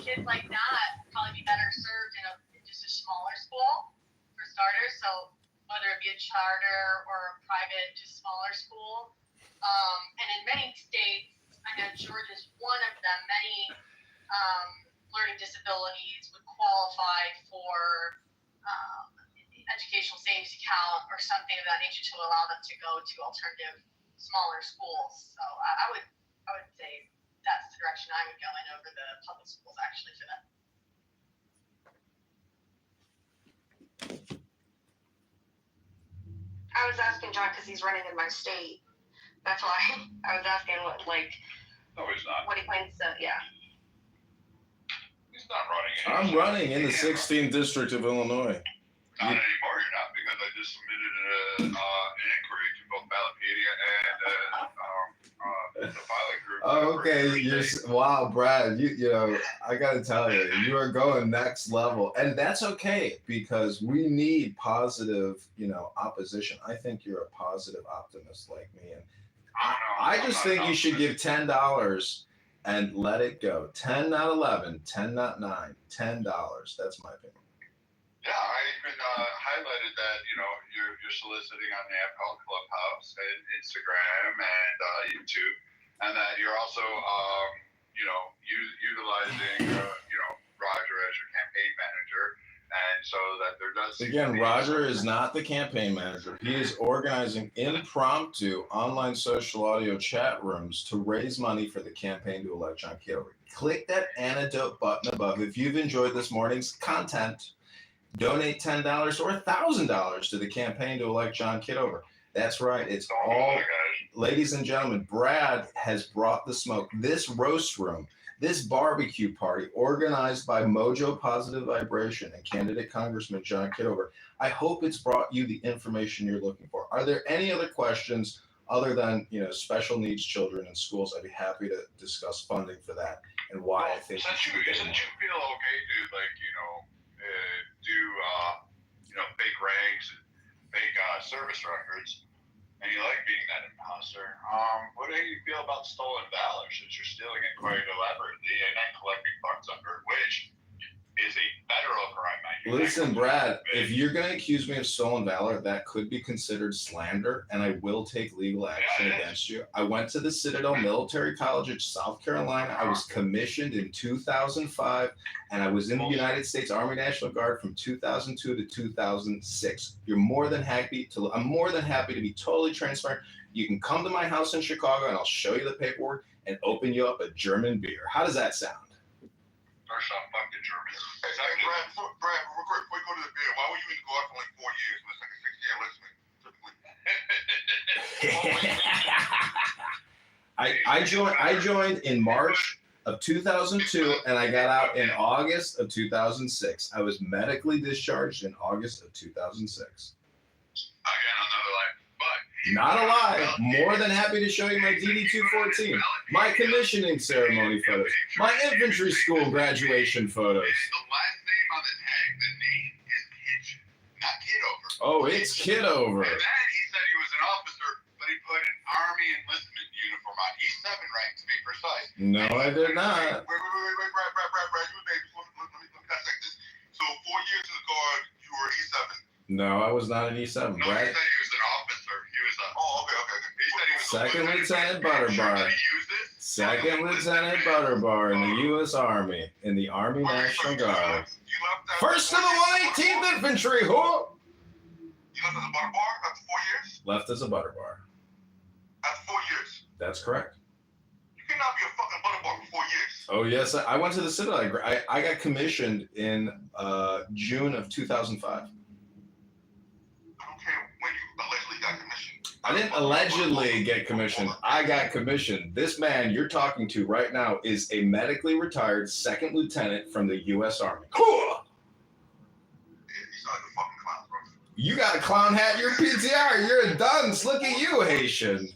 kids like that would probably be better served in just a smaller school for starters. So whether it be a charter or a private, just smaller school. And in many states, I know Georgia's one of them, many learning disabilities would qualify for educational savings account or something of that nature to allow them to go to alternative smaller schools. So I would say that's the direction I would go in over the public schools actually for them. I was asking John because he's running in my state. That's why I was asking No, he's not. what he plans to, yeah. He's not running. I'm running in the 16th District of Illinois. Not anymore, you're not, because I just submitted an inquiry to both Ballotpedia and the filing group. Oh, okay. Wow, Brad. I gotta tell you, you are going next level, and that's okay because we need positive, opposition. I think you're a positive optimist like me, and I just think you should give $10 and let it go. 10, not 11. 10, not 9. $10. That's my opinion. Yeah, I even highlighted that, you're soliciting on the app called Clubhouse and Instagram and YouTube, and that you're also, utilizing, Roger as your campaign manager, and so that there does Again, Roger is not the campaign manager. He is organizing impromptu online social audio chat rooms to raise money for the campaign to elect John Kitover. Click that antidote button above if you've enjoyed this morning's content. Donate $10 or $1,000 to the campaign to elect John Kitover. That's right. It's all, ladies and gentlemen, Brad has brought the smoke. This roast room, this barbecue party organized by Mojo Positive Vibration and candidate Congressman John Kitover. I hope it's brought you the information you're looking for. Are there any other questions other than, special needs children in schools? I'd be happy to discuss funding for that and why I think Since you feel okay to do fake ranks and fake service records, and you like being that imposter, what do you feel about stolen valor, since you're stealing it quite elaborately and then collecting funds under it, which is a federal crime. Listen, Brad, if you're going to accuse me of stolen valor, that could be considered slander, and I will take legal action against you. I went to the Citadel Military College in South Carolina. I was commissioned in 2005, and I was in the United States Army National Guard from 2002 to 2006. I'm more than happy to be totally transparent. You can come to my house in Chicago, and I'll show you the paperwork and open you up a German beer. How does that sound? First off, fuck the Germans. Hey, Brad, before we go to the beer, why would you even go out for like 4 years? It's like a 6-year listening. I joined in March of 2002, and I got out in August of 2006. I was medically discharged in August of 2006. Again, another lie. But not a lie. More than happy to show you my DD-214, my commissioning ceremony photos, my infantry school graduation photos. The last name on the tag, the name is Kitchen, not Kitover. Oh, it's Kitover. And then he said he was an officer, but he put an Army enlistment uniform on. E7 rank, to be precise. No, I did not. Wait, Brad, you baby. Let me dissect this. So 4 years in the Guard, you were E7. No, I was not an E7. No, Brad. he said he was an officer. He was okay. He said he was Second Lieutenant Butterbar. Second Lieutenant Butterbar in the U.S. Army, in the Army National Guard. First to the 118th Infantry, who? You left as a Butterbar after 4 years? Left as a Butterbar. After 4 years? That's correct. You cannot be a fucking Butterbar for 4 years. Oh, yes. I went to the Citadel. I got commissioned in June of 2005. When you allegedly got commissioned. I didn't allegedly get commissioned. I got commissioned. This man you're talking to right now is a medically retired second lieutenant from the U.S. Army. Cool. You got a clown hat in your PTR. You're a dunce. Look at you, Haitian.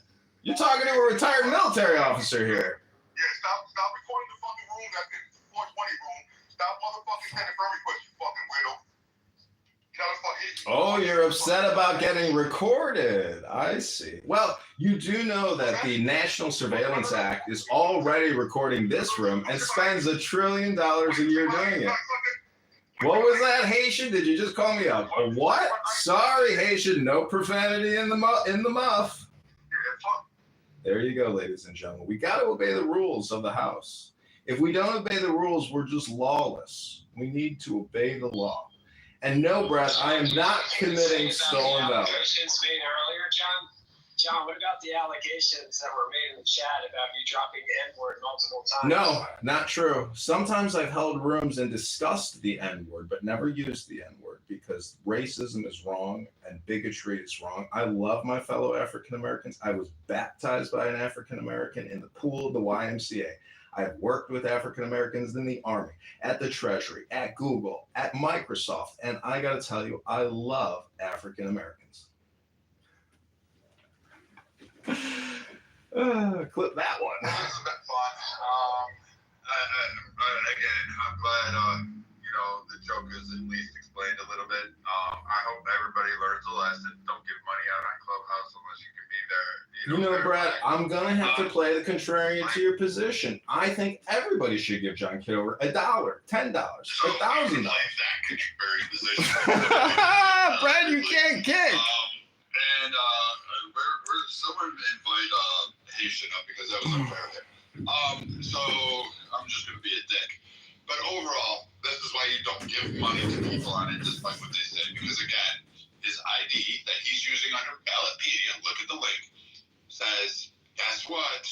You're talking to a retired military officer here. Yeah, stop recording the fucking room. That's the 420 room. Stop motherfucking sending friend requests, you fucking weirdo. Oh, you're upset about getting recorded. I see. Well, you do know that the National Surveillance Act is already recording this room and spends $1 trillion a year doing it. What was that, Haitian? Did you just call me a what? Sorry, Haitian. No profanity in the muff. There you go, ladies and gentlemen. We got to obey the rules of the House. If we don't obey the rules, we're just lawless. We need to obey the law. And no, Brad, I am not committing stolen valor. Allegations made earlier, John, what about the allegations that were made in the chat about you dropping the N-word multiple times? No, not true. Sometimes I've held rooms and discussed the N-word, but never used the N-word because racism is wrong and bigotry is wrong. I love my fellow African Americans. I was baptized by an African American in the pool of the YMCA. I have worked with African Americans in the Army, at the Treasury, at Google, at Microsoft, and I got to tell you, I love African Americans. Clip that one. This has been fun. Again, I'm glad the joke is at least explained a little bit. I hope everybody learns a lesson. Don't give money out on Clubhouse unless you can be there. You know, Brad, I'm going to have to play the contrarian to your position. I think everybody should give John Kitover $1, $10, $1,000. That contrarian position. Brad, you can't kick. And someone invite Haitian up because that was unfair there. So I'm just going to be a dick. But overall, this is why you don't give money to people on it, despite what they say. because again, his ID that he's using under Ballotpedia, look at the link, says, guess what?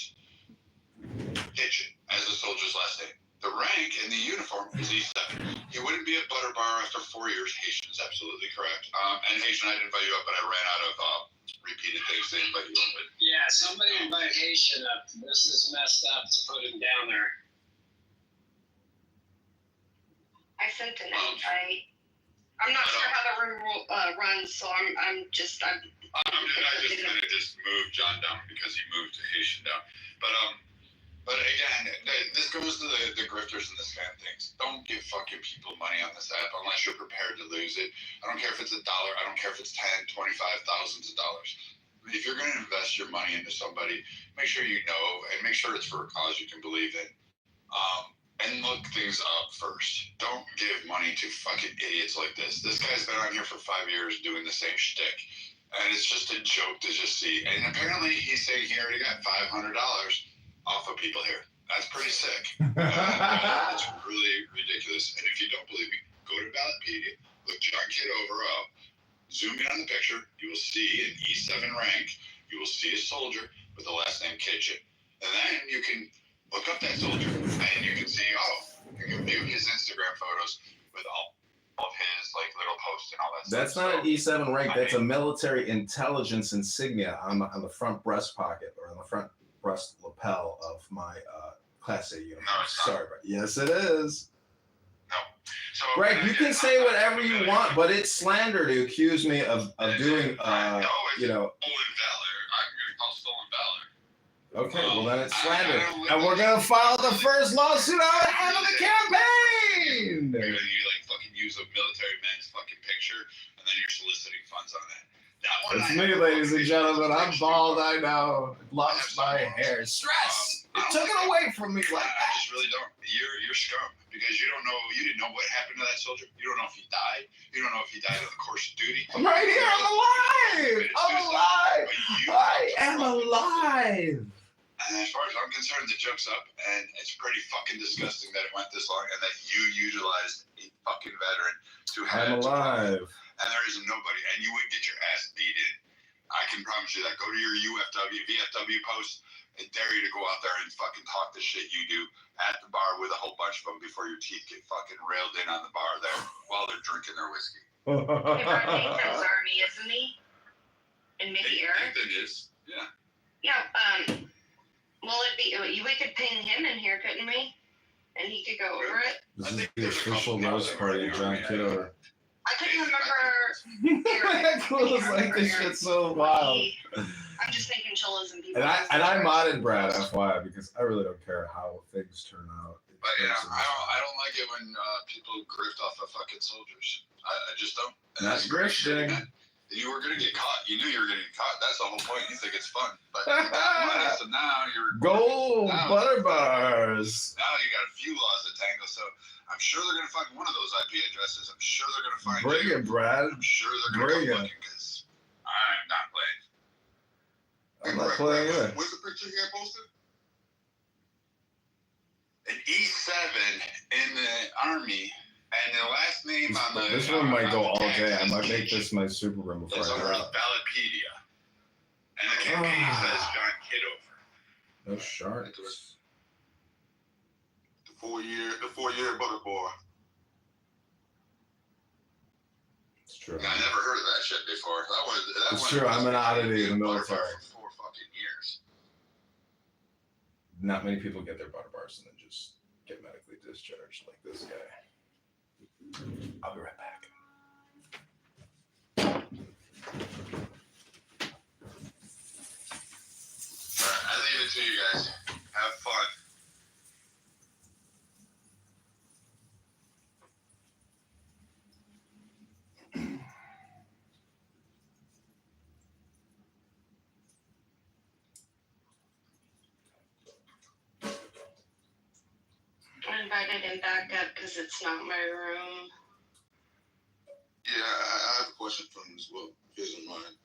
Kitchen as a soldier's last name. The rank in the uniform is E7. He wouldn't be a butter bar after 4 years. Haitian is absolutely correct. And Haitian, I didn't invite you up, but I ran out of repeated things to invite you up. But yeah, somebody invite Haitian up. This is messed up to put him down there. I sent an invite. I'm not sure how the room runs, so I'm just gonna just move John down because he moved Haitian down. But again, this goes to the grifters and the scam things. Don't give fucking people money on this app unless you're prepared to lose it. I don't care if it's $1. I don't care if it's 10, 25, thousands of dollars. If you're going to invest your money into somebody, make sure you know and make sure it's for a cause you can believe in. And look things up first. Don't give money to fucking idiots like this. This guy's been on here for 5 years doing the same shtick. And it's just a joke to just see. And apparently he's saying he already got $500 off of people here. That's pretty sick. It's really ridiculous. And if you don't believe me, go to Ballotpedia, look John Kitover up, zoom in on the picture, you will see an E7 rank, you will see a soldier with the last name Kitchen. And then you can look up that soldier, and you can see, you can view his Instagram photos with all of his like little posts and all that That's stuff. not an E7 rank. That's a military intelligence insignia on the front breast pocket or on the front breast lapel of my Class A uniform. No, it's not. Sorry, but yes, it is. No. So, Greg, you can say whatever you want, but it's slander to accuse me of doing, you know. Stolen valor. I'm going to call stolen valor. Okay, well then it's slander. And we're going to file the first lawsuit on the end of the campaign! You like fucking use a military man's fucking picture, and then you're soliciting funds on that. It's me, ladies and gentlemen. I'm bald, I know. Lost my hair. Stress! It took it away from me like I that. just really don't. You're scum because you didn't know what happened to that soldier. You don't know if he died. You don't know if he died in the course of duty. I'm right here. I'm alive. I'm alive. I am alive. And as far as I'm concerned, the joke's up, and it's pretty fucking disgusting that it went this long, and that you utilized a fucking veteran to have. I'm alive. And there is nobody, and you would get your ass beat in. I can promise you that. Go to your VFW post, and dare you to go out there and fucking talk the shit you do at the bar with a whole bunch of them before your teeth get fucking railed in on the bar there while they're drinking their whiskey. Nathan's army, isn't he? And maybe Eric? Nathan is, yeah. Yeah, well, we could ping him in here, couldn't we? And he could go over it. This is the official roast party of John Kitover. I couldn't remember Eric. Cool, it's like this shit's so wild. I'm just making chillas and people. And I modded Brad, FYI, because I really don't care how things turn out. But yeah, I don't like it when people grift off of fucking soldiers. I just don't. And That's grifting. You were gonna get caught. You knew you were gonna get caught. That's the whole point. You think it's fun, but you got money, so now you're gold butter bars. Now you got a few laws to tangle. So I'm sure they're gonna find one of those IP addresses. I'm sure they're gonna find. Bring it, Brad. I'm sure they're gonna come looking because I'm not playing. I'm not playing either. What's the picture here posted? An E7 in the Army, and the last name on the. This one might go all day. I might make this my super room before It's I on go out. Ballotpedia, and the campaign says John Kitover. No sharks. The 4 year butter boy. It's true. I never heard of that shit before. It's true. I'm an oddity in the military. For 4 fucking years. Not many people get their butter bars and then just get medically discharged like this guy. I'll be right back. Alright, I leave it to you guys. Have fun. I invited him back up because it's not my room. Yeah, I have a question for him as well, if he doesn't mind.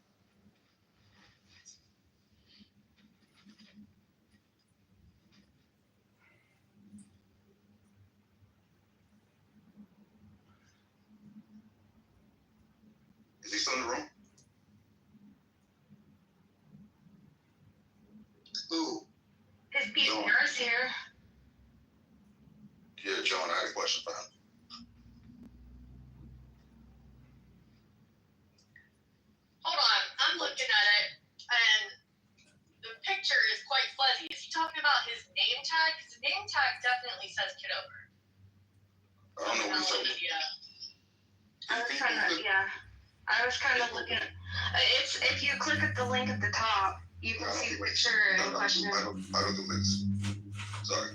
I was kind of looking. It's if you click at the link at the top, you can see the picture in question. I don't do links. Sorry.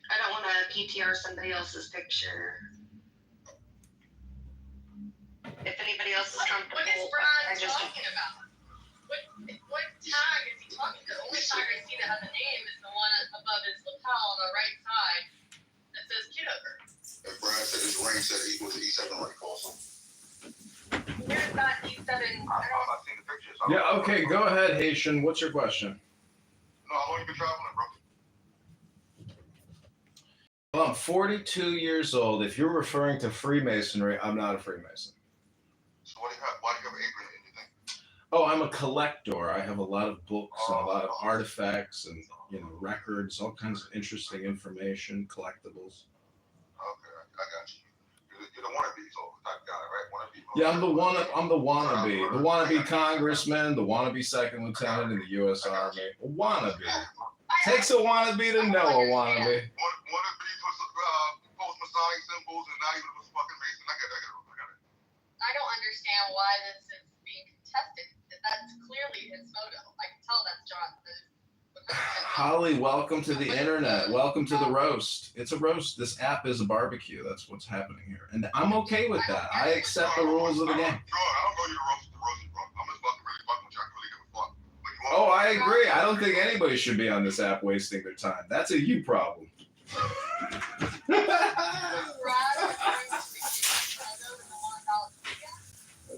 I don't want to PTR somebody else's picture. If anybody else is comfortable, What is Brian talking about? What tag is he talking to? The only tag I see that has a name is the one above his lapel on the right side that says Kitover. And Brian said his rank said he was an E7 rank also. Where's that E7? I've seen the pictures. Yeah, okay, go ahead, Haitian. What's your question? No, how long you been traveling, bro? Well, I'm 42 years old. If you're referring to Freemasonry, I'm not a Freemason. So why do you have an apron in your thing? Oh, I'm a collector. I have a lot of books and a lot of artifacts and records, all kinds of interesting information, collectibles. Okay, I got you. You're the wannabe type guy, right? Wannabe. Yeah, I'm the wannabe. The wannabe congressman, the wannabe second lieutenant in the U.S. Army. A wannabe. Takes a wannabe to know a wannabe. Wannabe post-Masonic symbols and not even was fucking Mason. I got it. I don't understand why this is being contested. That's clearly his photo. I can tell that's John. Holly, welcome to the internet. Welcome to the roast. It's a roast. This app is a barbecue. That's what's happening here. And I'm okay with that. I accept the rules of the game. I don't go you to roast, bro. I'm just fucking really fucking with you. I really give a fuck. Oh, I agree. I don't think anybody should be on this app wasting their time. That's a you problem.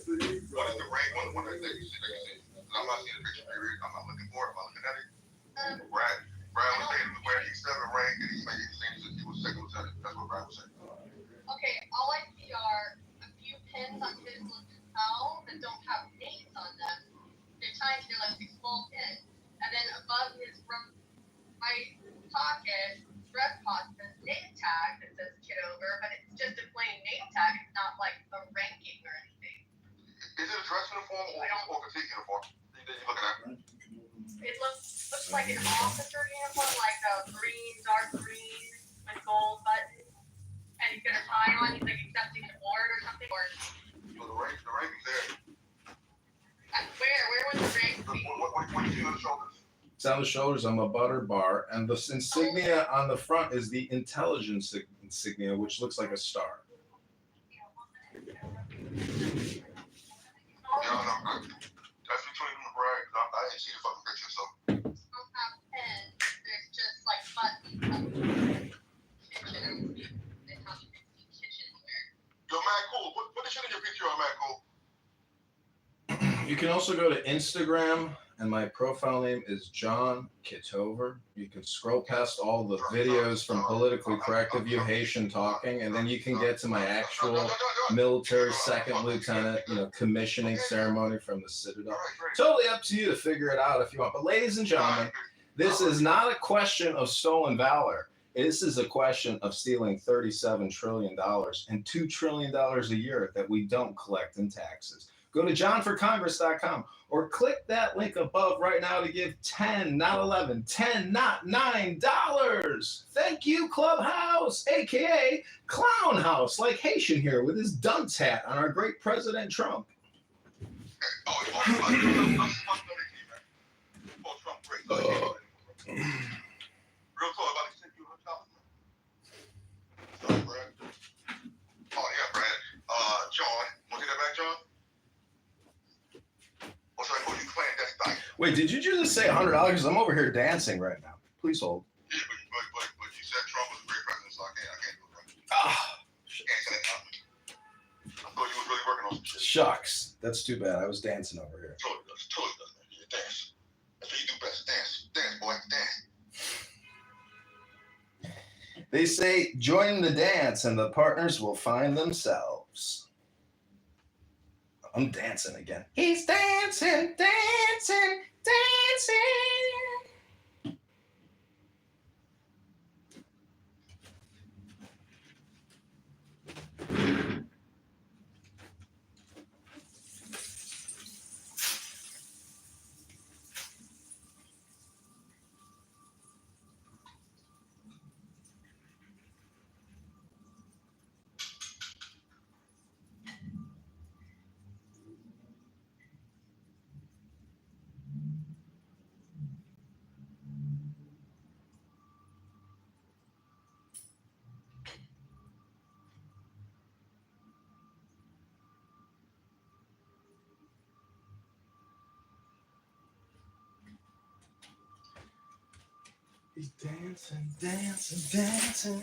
What is the rank? One of the things I'm not seeing the picture period. I'm not looking for it. I'm not looking at it. Brad was saying he wearing E7 rank and he's making it seem as if he was second lieutenant. That's what Brad was saying. Okay, all I see are a few pins on his lapel that don't have names on them. They're trying to do like a small pin. And then above his right pocket, dress pocket, there's a name tag that says Kitover, but it's just a plain name tag. It's not like a ranking or anything. Is it a dress uniform or fatigue uniform? That you're looking at? It looks like an officer uniform, like a green, dark green, with gold buttons. And he's got a tie on. He's like accepting an award or something. Or So the rank is there. where would the rank be? What do you see on the shoulders? It's on the shoulders. I'm a butter bar. And the insignia on the front is the intelligence insignia, which looks like a star. Yeah, no. That's between him and Brad. I didn't see the fucking picture, so. Don't have pins. There's just like buttons. Kitchen. They have kitchenware. Yo, Matt Cool. What the shit in your picture on Matt Cool? You can also go to Instagram, and my profile name is John Kitover. You can scroll past all the videos from Politically Correct of you Haitian talking, and then you can get to my actual military second lieutenant, commissioning ceremony from the Citadel. Totally up to you to figure it out if you want. But ladies and gentlemen, this is not a question of stolen valor. This is a question of stealing $37 trillion and $2 trillion a year that we don't collect in taxes. Go to johnforcongress.com or click that link above right now to give 10, not 11, 10, not $9. Thank you, Clubhouse, a.k.a. Clown House, like Haitian here with his dunce hat on our great President Trump. Real talk about to send you a top. Sorry, Brad. Oh, yeah, Brad. John. Want to get that back, John? Or should I call you playing that style? Wait, did you just say $100? I'm over here dancing right now. Please hold. Yeah, but you said Trump was a great president, so I can't do it. Ah, Can't say that. I thought you was really working on some shit. shucks. That's too bad. I was dancing over here. Totally does, man. You dance. That's what you do best. Dance. Dance, boy. Dance. They say, join the dance and the partners will find themselves. I'm dancing again. He's dancing, dancing, dancing. He's dancing, dancing, dancing.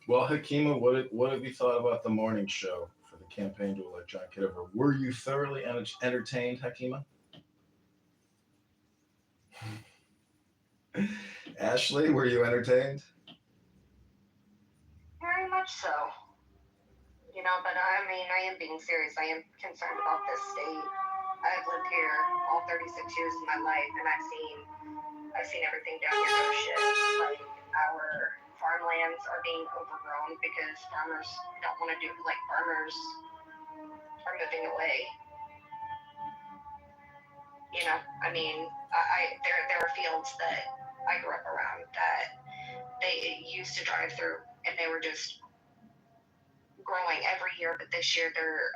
Well, Hakima, what have you thought about the morning show for the campaign to elect John Kitover? Were you thoroughly entertained, Hakima? Ashley, were you entertained? Very much so. You know, but I mean, I am being serious. I am concerned about this state. I've lived here all 36 years of my life, and I've seen everything down here go to shit. Like, our farmlands are being overgrown because farmers don't want to do, like, farmers are moving away. You know, I mean, there are fields that I grew up around that they used to drive through, and they were just growing every year, but this year they're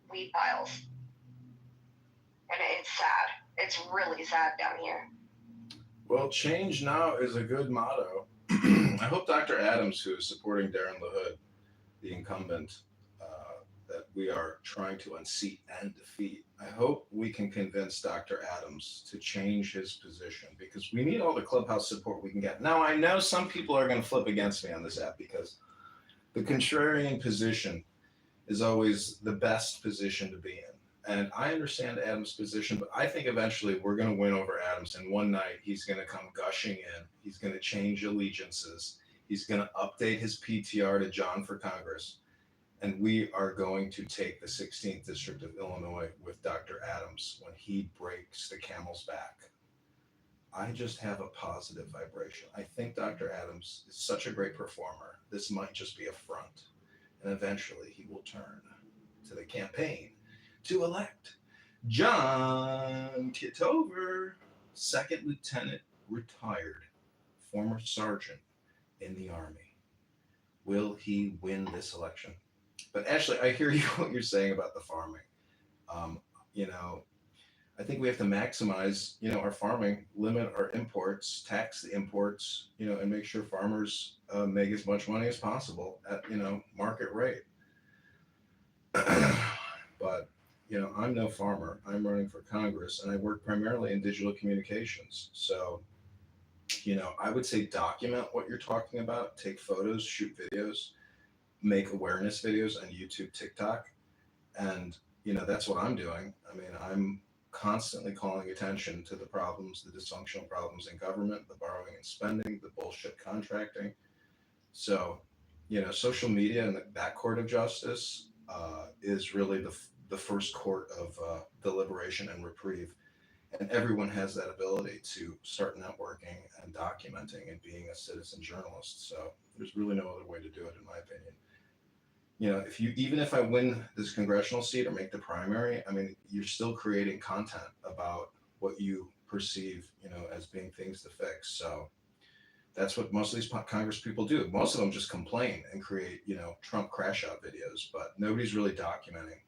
weed piles, and it's sad. It's really sad down here. Well, change now is a good motto. I hope Dr. Adams, who is supporting Darren LaHood, the incumbent, that we are trying to unseat and defeat, I hope we can convince Dr. Adams to change his position, because we need all the clubhouse support we can get. Now, I know some people are going to flip against me on this app because the contrarian position is always the best position to be in. And I understand Adams' position, but I think eventually we're going to win over Adams. And one night he's going to come gushing in. He's going to change allegiances. He's going to update his PTR to John for Congress. And we are going to take the 16th District of Illinois with Dr. Adams when he breaks the camel's back. I just have a positive vibration. I think Dr. Adams is such a great performer. This might just be a front. And eventually he will turn to the campaign to elect John Kitover, second lieutenant, retired, former sergeant in the Army. Will he win this election? But Ashley, I hear you what you're saying about the farming. You know, I think we have to maximize, our farming, limit our imports, tax the imports, and make sure farmers make as much money as possible at, market rate. But, I'm no farmer. I'm running for Congress, and I work primarily in digital communications. So, I would say document what you're talking about, take photos, shoot videos, make awareness videos on YouTube, TikTok. And, that's what I'm doing. I mean, I'm constantly calling attention to the problems, the dysfunctional problems in government, the borrowing and spending, the bullshit contracting. So, social media and that court of justice is really the first court of deliberation and reprieve. And everyone has that ability to start networking and documenting and being a citizen journalist. So there's really no other way to do it, in my opinion. Even if I win this congressional seat or make the primary, I mean, you're still creating content about what you perceive, as being things to fix. So that's what most of these Congress people do. Most of them just complain and create, Trump crash out videos, but nobody's really documenting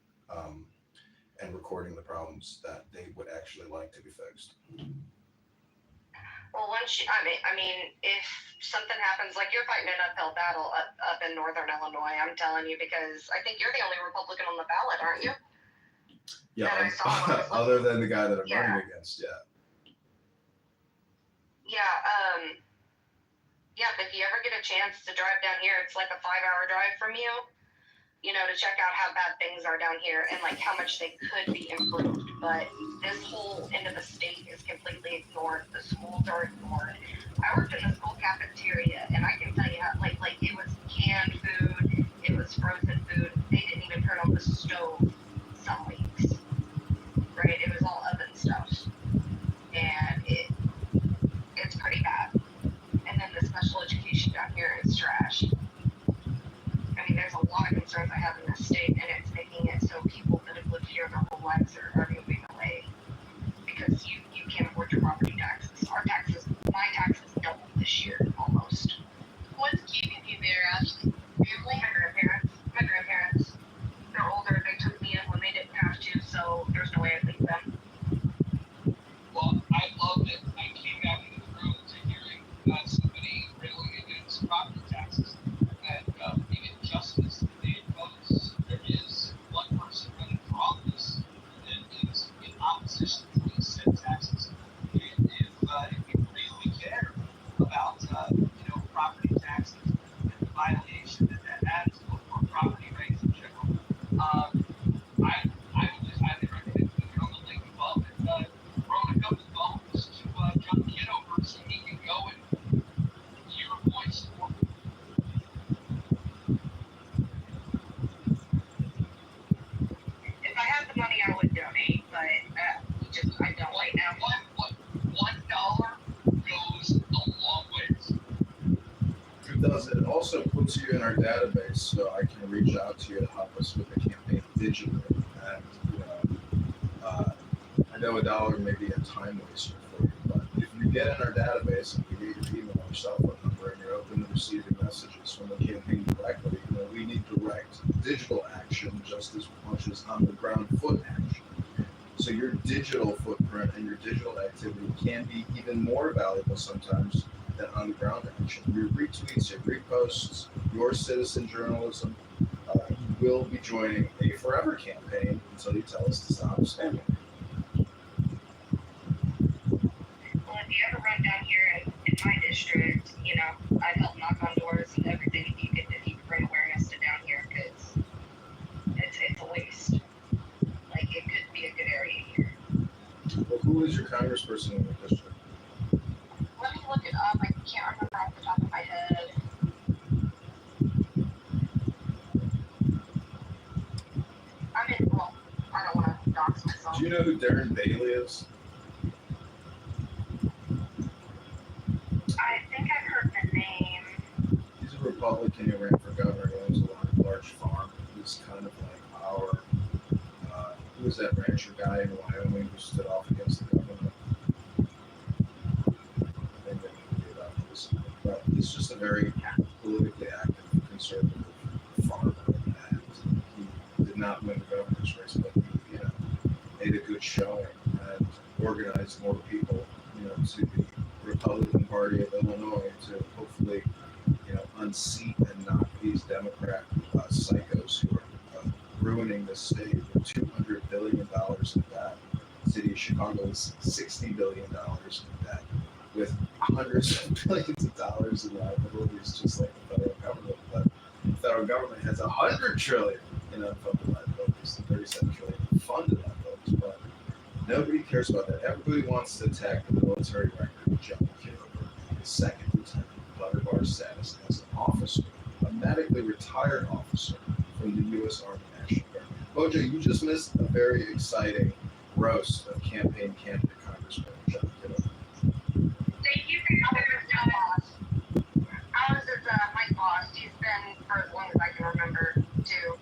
and recording the problems that they would actually like to be fixed. Well, I mean, if something happens, like you're fighting an uphill battle up in northern Illinois, I'm telling you, because I think you're the only Republican on the ballot, aren't you? Yeah, other than the guy that I'm running against, yeah. Yeah, but if you ever get a chance to drive down here, it's like a 5-hour drive from you, to check out how bad things are down here and like how much they could be improved. But this whole end of the state is completely ignored. The schools are ignored. I worked in the school cafeteria, and I can tell you how, like it was canned food, it was frozen food. They didn't even turn on the stove some weeks, right? It was all oven stuff, and it's pretty bad. And then the special education down here is trash. I mean, there's a lot of concerns I have in this state, and it's making it so people that have lived here their whole lives are moving away because you can't afford your property taxes. My taxes doubled this year almost. What's keeping you there, Ashley? Family? My grandparents. They're older. They took me in when they didn't have to, so there's no way I'd leave them. Well, I loved it. I came out into the room to hearing somebody railing against property taxes and being injustice that they impose. There I would donate, but I don't right now. $1 goes a long ways. It does. It also puts you in our database, so I can reach out to you to help us with the campaign digitally. And I know $1 may be a time waster for you, but if you get in our database and you get your email or cell phone number and you're open to receiving messages from the campaign directly, we need direct digital action just as much as on the ground foot action. So your digital footprint and your digital activity can be even more valuable sometimes than on the ground action. Your retweets, your reposts, your citizen journalism, you will be joining a forever campaign until you tell us to stop spamming. Well, if you ever run down here in my district, I'd help knock on doors and everything if you could bring awareness to down here, because it's a waste. Like, it could be a good area here. Well, who is your congressperson in your district? Let me look it up. I can't remember off the top of my head. I don't want to dox myself. Do you know who Darren Bailey is? I think I've heard the name. He's a Republican who ran for governor. He owns a large farm. He's kind of like our, who was that rancher guy in Wyoming who stood off against the government? I think they can do that this, but he's just a very politically active conservative farmer, and he did not win the governor's race, but he, made a good showing and organized more people, to the Republican Party of Illinois to hopefully, unseat and knock these Democrat psychos who are ruining the state with $200 billion in debt. The city of Chicago is $60 billion in debt, with hundreds of billions of dollars in liabilities, just like the federal government. But the federal government has $100 trillion in unfunded liabilities and $37 trillion in funded liabilities. But nobody cares about that. Everybody wants to attack the military record of John Kitover, his second lieutenant Butterbar status as an officer, a medically retired officer from the U.S. Army National Guard. Bojo, you just missed a very exciting roast of campaign candidate Congressman John Kitover. Thank you for your service, John. Ours is Mike Boss. He's been for as long as I can remember, too.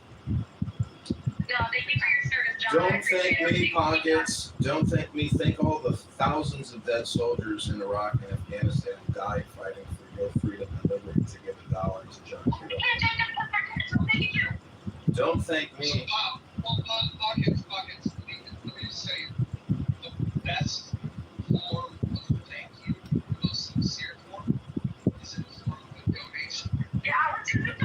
No, thank you for your service, John. Don't thank me, Pockets. Don't thank me. Thank all the thousands of dead soldiers in Iraq and Afghanistan who died fighting for your freedom and liberty to give $1 to John Kitover. Thank you. Don't thank me. Pockets, let me just say, the best form of thank you, the most sincere form, is in the form of a donation. Yeah, let's do that.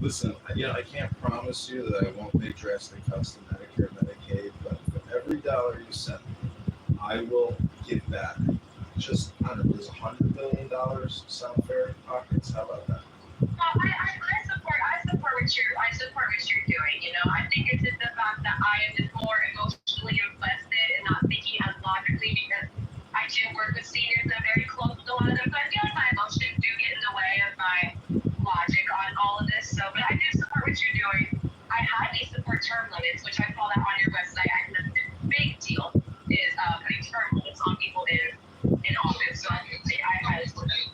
Listen, I can't promise you that I won't make drastic cuts to Medicare and Medicaid, but for every $1 you send me, I will give back. Just, I don't know, does $100 billion sound fair in Pockets? How about that? I support what you're doing. I think it's just the fact that I am just more emotionally invested and not thinking as logically, because I do work with seniors. I'm very close with a lot of them, so I feel like my emotions do get in the way of my logic on all of this. So, but I do support what you're doing. I highly support term limits, which I saw that on your website. I think that's a big deal, is putting term limits on people in office. So I highly support that.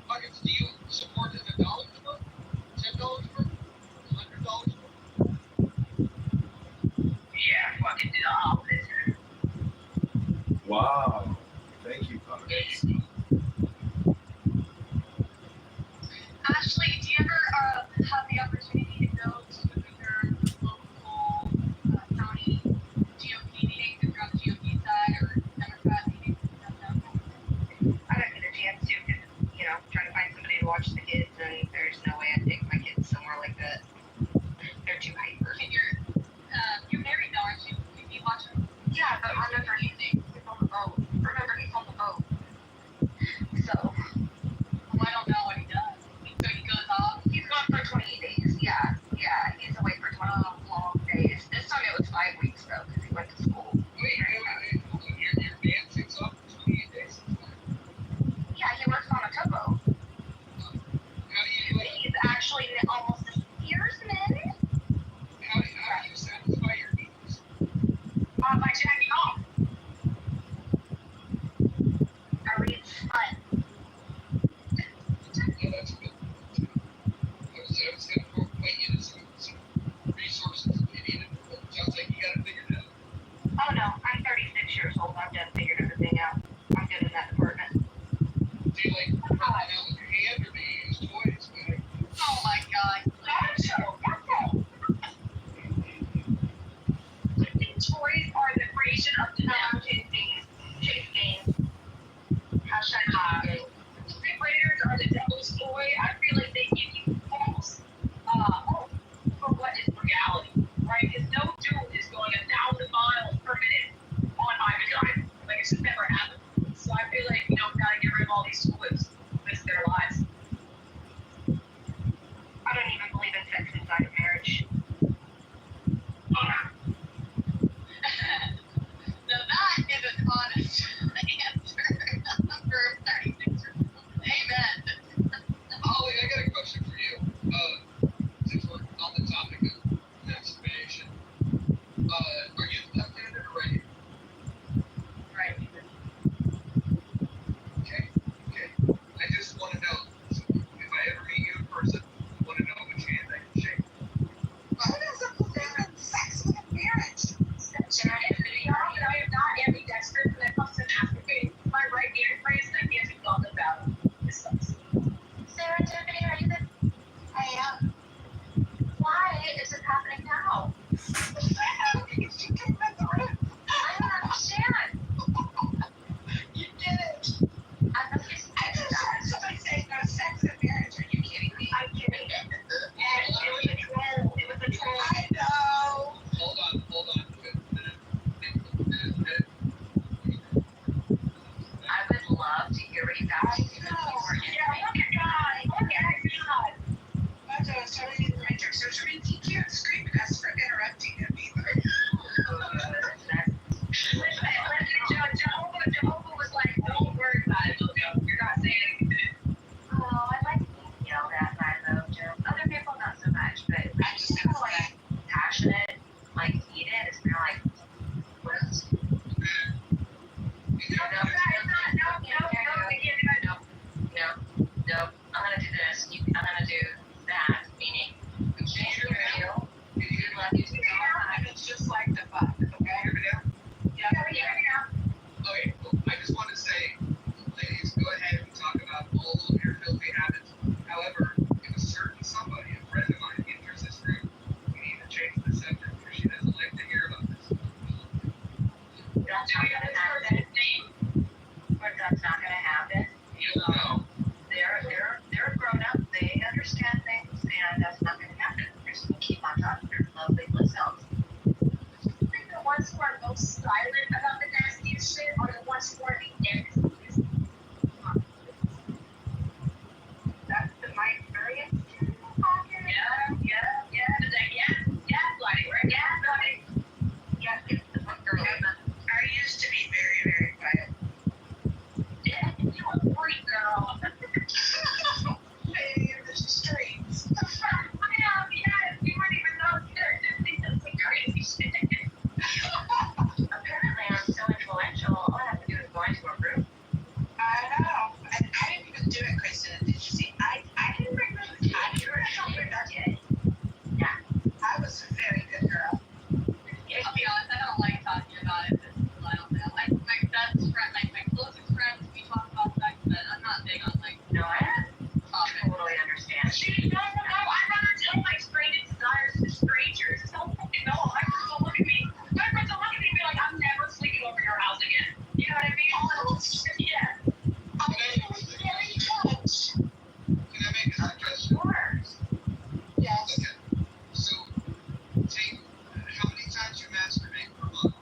Pockets, do you support $1 for $10 for $100 for? Yeah, fucking do all of this. Wow. Thank you, Pockets. Ashley, do you ever have the opportunity to go to either local county GOP meetings if you're on the GOP side or Democrat meetings? I don't get a chance to, because, trying to find somebody to watch the kids, and there's no way I'd take my kids somewhere like that. They're too hyper. And you're married now, aren't you? You be watching? Yeah, but remember, he's on the boat. Remember, he's on the boat. So, Well, I don't know what he does. So he goes off. he's gone for 28 days. But Jehovah was like, don't worry about it, Jojo. You're not saying anything. Oh, I like being yelled at by though, Joe. Other people not so much, but I just feel like passionate, like heated. It's kind of like, what else? No. I'm gonna do this. I'm gonna do that. Meaning, change your deal. You love you to go on. It's just like the fuck. Okay. Yeah. Okay, well, I just want to say, ladies, go ahead and talk about all of your filthy habits. However, if a certain somebody, a friend of mine, enters this room, we need to change the subject because she doesn't like to hear about this. Don't tell me that that's his name, but that's not gonna happen. No. They're grown up. They understand things, and that's not gonna happen. They're just gonna keep on talking their lovely themselves. I think the ones who are most silent about the nastiest shit are the ones who are the enemies. That's been my experience. Yeah, bloody, right? Yeah, bloody. Yeah, it's the book girl. I used to be very, very quiet. Yeah, you were a freak girl. Hey, in the streets. Yeah, you wouldn't even know there. Just think that's some crazy shit. Apparently, I'm so influential. All I have to do is go into a group. I know. And I didn't even do it, Kristen. Did you see? I didn't really. You were a not yet. Yeah. I was a very good girl. Yeah, I'll be honest, I don't like talking about it. I don't know. Like my best friend, like my closest friends, we talk about sex, but I'm not big on like No, I totally understand. No, I'd rather tell my strange desires to strangers. Don't fucking know. My friends will look at me. My friends will look at me and be like, I'm never sleeping over your house again. You know what I mean? Yeah. Can I make a suggestion? Sure. Yes. Okay. So, take how many times you masturbate per month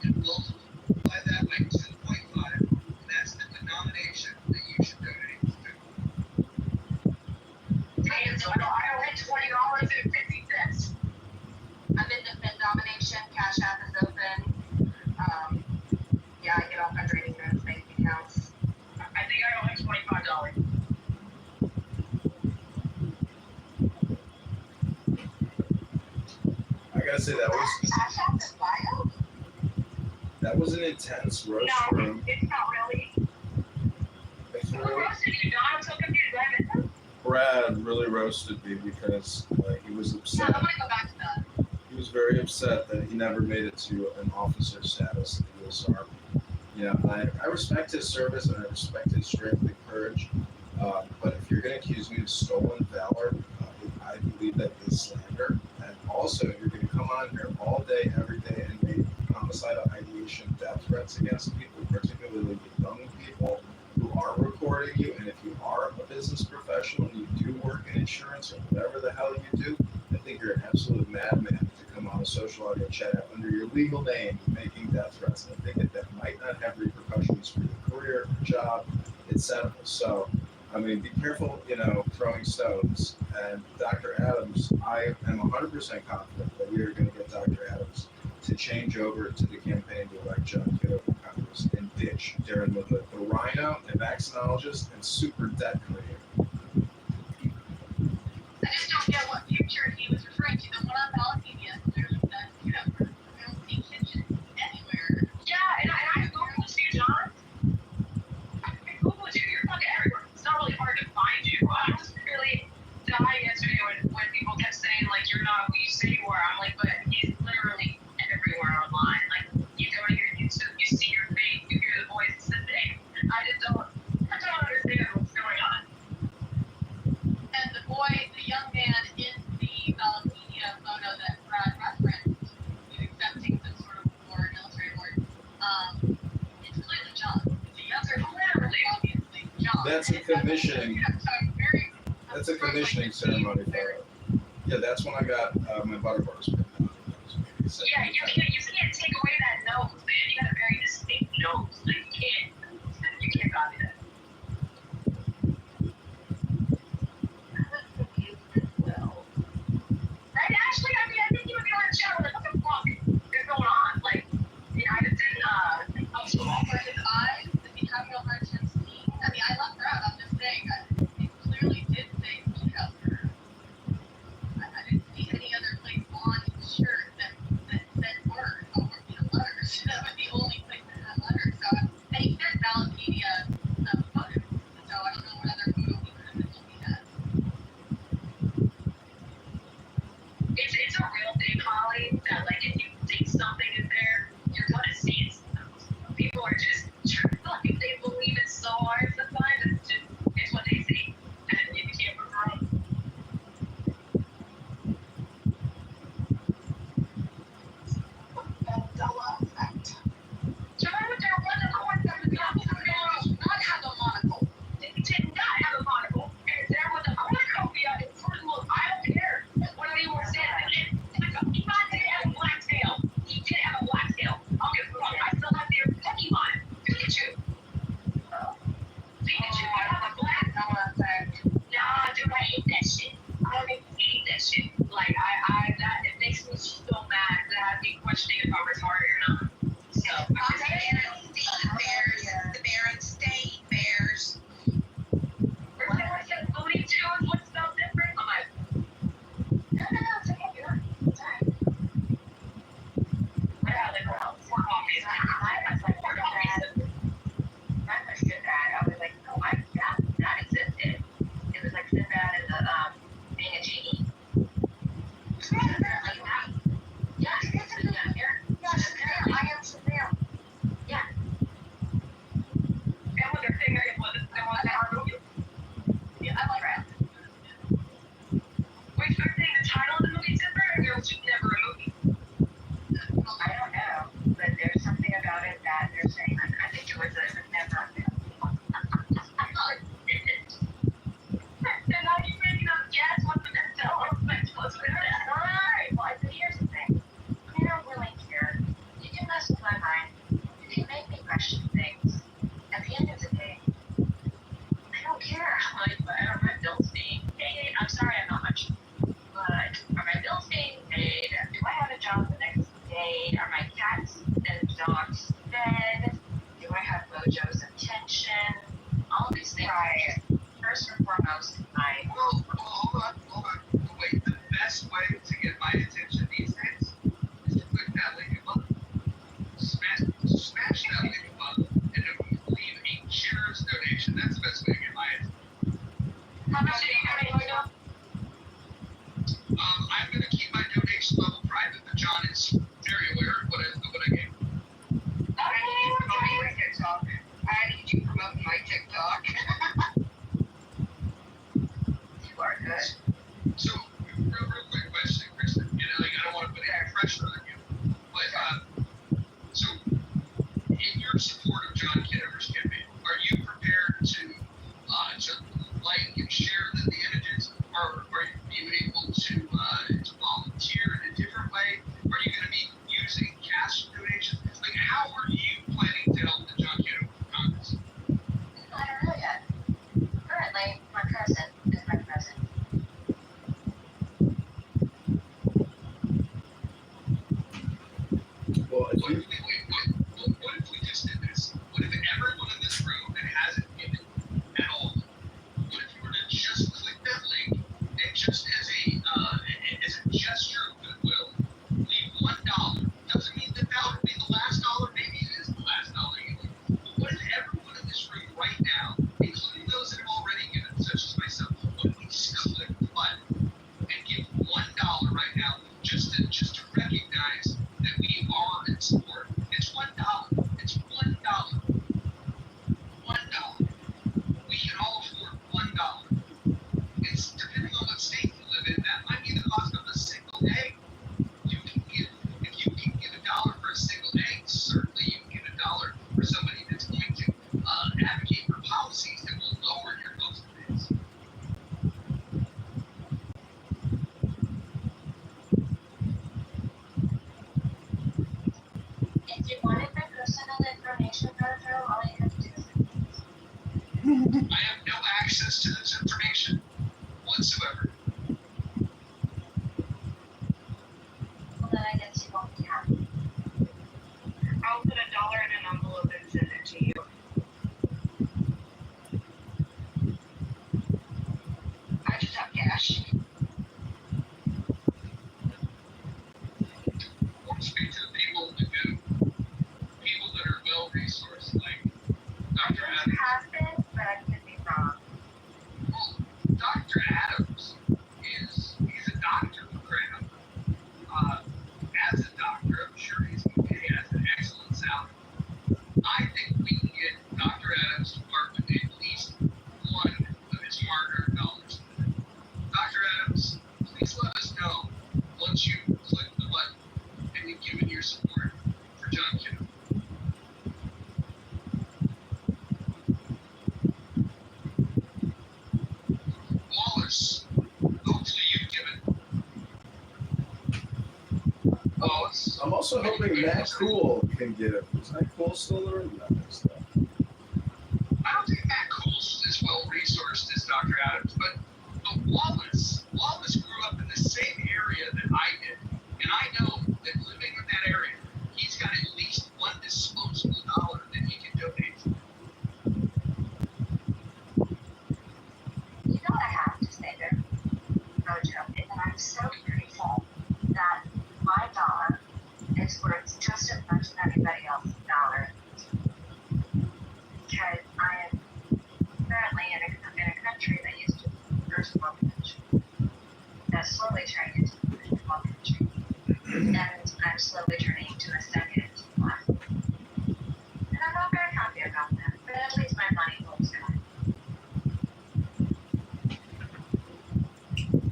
and multiply that by 2.5, and that's the denomination that you should donate to. And so I don't hit $20.50. I'm in the denomination. Cash App is open. Yeah, I get all fundraising notes, bank accounts. I think I owe him $25. I gotta say Cash App is wild? that was an intense roast No, room. it's not really. Who roasted you, Don? I'm so confused. I missed him. Brad really roasted me because he was Yeah, upset. I'm gonna go back to that. He was very upset that he never made it to an officer status in the U.S. Army. You know, I respect his service and I respect his strength and courage. But if you're going to accuse me of stolen valor, I believe that is slander. And also, if you're going to come on here all day, every day, and make homicidal ideation, death threats against people, particularly the young people who are recording you, and if you are a business professional and you do work in insurance or whatever the hell you do, I think you're an absolute madman to come on a social audio chat under your legal name making death threats. And I think that might not have repercussions for your career, job, etc. So, I mean, be careful, throwing stones. And Dr. Adams, I am 100% confident that we are going to get Dr. Adams to change over to the campaign to elect John Kitover for Congress and ditch Darren with the rhino, the vaccinologist, and super debt creator. I just don't get what future he was referring to. The one on Palestinian, there's that, I don't see kitchen anywhere. Yeah, and I Googled you, John. I Googled you. You're fucking everywhere. It's not really hard to find you. I was really dying yesterday when people kept saying, like, you're not who you say you are. I'm like, but he's literally everywhere online. Like, you go to your YouTube, you see your face, you hear the voice, it's the thing. I don't understand what's going on. And the young man in the Palestinian photo that Brad referenced, accepting some sort of award, military award, it's clearly John. The younger, literally, obviously, John. That's a commissioning. That's a commissioning ceremony photo. Yeah, that's when I got my butterflies. Yeah, you can't take away that nose, man. You got a very distinct nose. Like, you can't copy that. Right, Ashley? I think you would be on the show. Like, what the fuck is going on? Like, I just didn't, I Joe's intention, all these things. Right. First and foremost, Well, hold on. Wait, the best way to get my attention these days is to click that link above. Smash that link above and then leave a generous donation. That's the best way to get my attention. How much did you donate to? I'm going to keep my donation level private, but John is very aware of what I gave. I need you promoting my TikTok. I need you promoting my TikTok. You are good. So, real quick question, Kristen. I don't want to put any pressure on you, but so in your support of John Kitover's campaign, are you prepared to like and share the images, or are you able to volunteer in a different way? Are you going to be using cash donations? Like, how are you planning to help the John Kitover Congress? I don't know yet. Currently, my cousin is my president. Well, if you, What if we just did this? What if everyone in this room that hasn't given at all, what if you were to just click that link and just as a gesture of goodwill, leave $1? Doesn't mean that would be the last dollar. Maybe it is the last dollar you leave. But what if everyone in this room right now, including those that have already given, such as myself, what if we just click the button and give $1 right now, just to recognize that we are in support? It's $1. It's $1. $1. We can all afford $1. It's depending on what state you live in, that might be the cost of a single egg. If you can give $1 for a single egg, certainly you can give $1 for somebody that's going to advocate for policies that will lower your cost of eggs. If you wanted my personal information, Joe, all you have to do is I have no access to this information whatsoever. well, then I guess you won't be happy. I'll put $1 in an envelope and send it to you. I just have cash. Or speak to the people people that are well resourced, like Dr. Adams. Has been, but I could be wrong. Well, Dr. Adams he's a doctor, Graham. As a doctor, I'm sure he has an excellent salary. I think we can get Dr. Adams' department at least one of his hard-earned dollars. Dr. Adams, please let us know once you click the button and you've given your support for John Kitover. Wallace, hopefully you've given. Wallace. I'm also hoping Matt Cool can get it. Is Matt Cool still there? No, stuff. I don't think Matt Cool's as well resourced as Dr. Adams, but Wallace grew up in the same area that I did, and I know that living in that area, he's got at least one disposable dollar that he can donate. You know what I have to say there, Joe, is that I'm so grateful that my dollar is worth just as much as anybody else's dollar. Because I am currently in a country that used to be first world country. That's slowly turning into a first world country. And I'm slowly turning into a second one. And I'm not very happy about that, but at least my money holds good.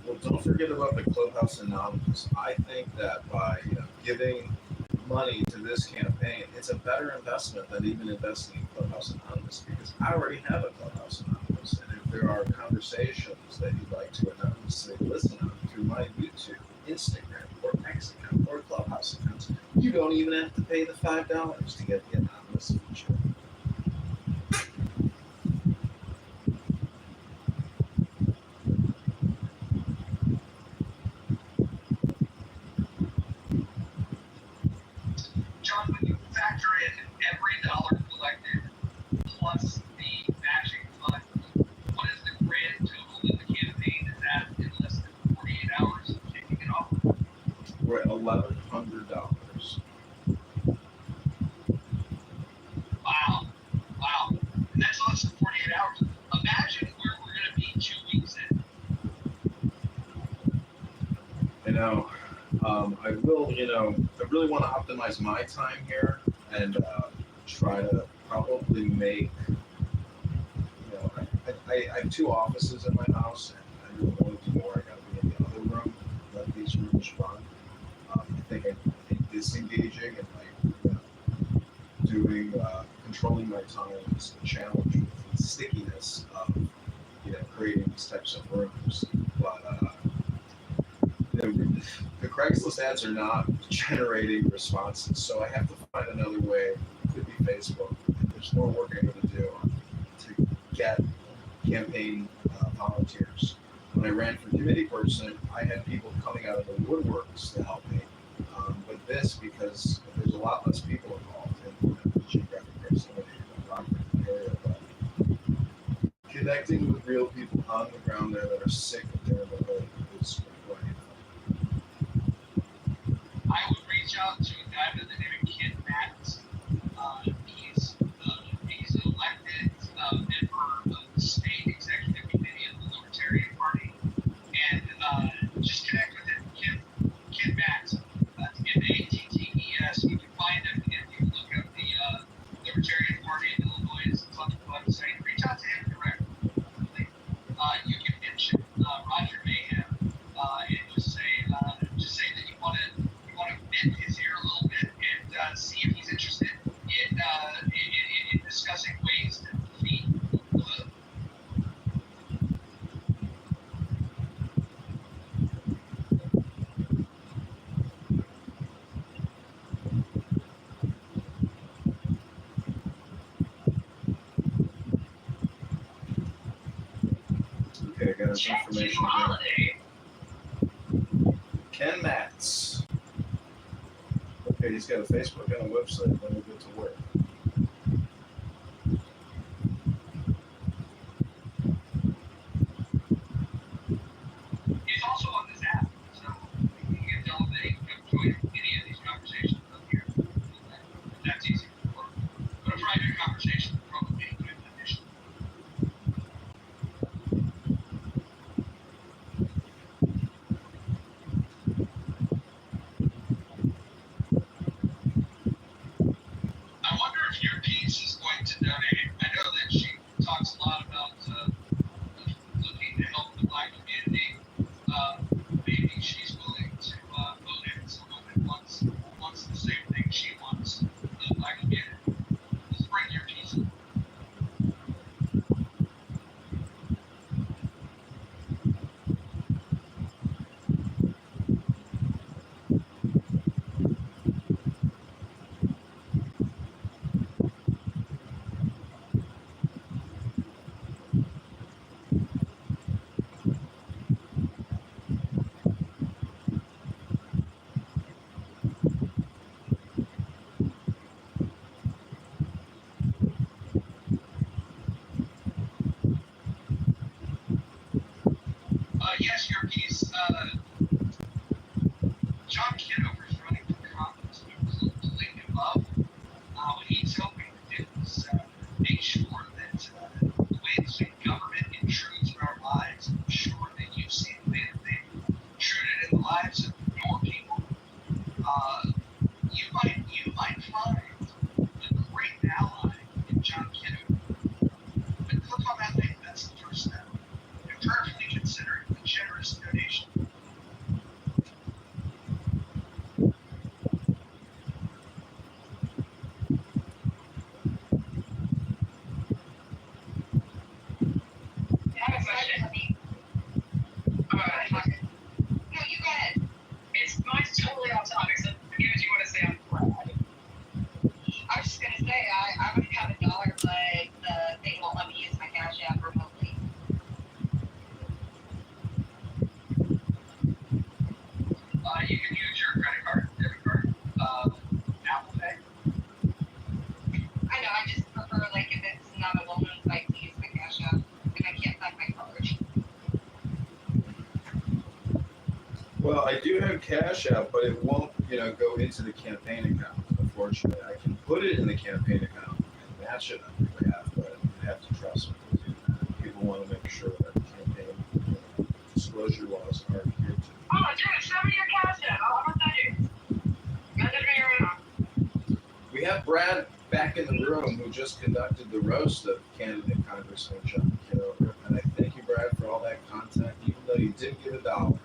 Well, don't forget about the Clubhouse Anonymous. I think that by giving money to this campaign, it's a better investment than even investing in Clubhouse Anonymous, because I already have a Clubhouse Anonymous. And if there are conversations that you'd like to anonymously listen on through my YouTube, Instagram, or X account, or Clubhouse accounts, you don't even have to pay the $5 to get the anonymous feature. John, when you factor in every dollar collected plus the matching fund. What is the grand total that the campaign is at in less than 48 hours of kicking it off? We're at $1,100. Wow. Wow. And that's less than 48 hours. Imagine where we're going to be 2 weeks in. I will, I really want to optimize my time here and try to probably make, I have 2 offices in my house, and I really want to do more. I got to be in the other room, let these rooms run. I think disengaging and controlling my time is a challenge with the stickiness of, creating these types of rooms. But the Craigslist ads are not generating responses, so I have to find another way. It could be Facebook. There's more work I'm going to do to get campaign volunteers. When I ran for committee person, I had people coming out of the woodworks to help me. But this, because there's a lot less people involved in the geographic proximity of the area, but connecting with real people on the ground there that are sick of their ability is what I would reach out to a guy by the name of Kit Mattis. He's elected member of the state executive committee of the Libertarian Party, and just connect with him. Kit Mattis. M-A-T-T-E-S. You can find him if you look up the Libertarian Party in Illinois. It's on the website. Reach out to him directly. You can mention Roger Mayhem and just say that you want to bend his ear a little bit and see if he's interested in discussing ways to defeat blue. Okay, I got his Check to information here. holiday. Ken Matz. Okay, he's got a Facebook and a website. Then we'll get to work. He's also on this app, so you can tell him that he can come join any of these conversations up here. That's easy to work. But a private conversation would probably be a good initiative. I wonder if your piece is going to donate. I know that she talks a lot about looking to help the Black community. Maybe she's willing to vote in someone that wants the same thing she wants for the Black community. Let's bring your piece in. Yes, your piece. John Kitover is running for Congress. The link above. What he's hoping to do is make sure that the way the state government intrudes in our lives, ensure that you see the way that they've intruded in the lives of your people. You might find a great ally in John Kitover. But click on that link. That's the first step. And prayerfully consider a generous donation. I have a question. No, you go ahead. Mine's totally off topic, so forget what you want to say on the fly. I was just gonna say I would have $1, but I do have Cash App, but it won't, go into the campaign account. Unfortunately, I can put it in the campaign account and match it on your behalf, but you have to trust me to do that. People want to make sure that campaign disclosure laws are adhered to. Oh, dude, show me your Cash App. I'll put that in. Message me around. We have Brad back in the room who just conducted the roast of candidate Congressman John Kitover. And I thank you, Brad, for all that content, even though you didn't get $1.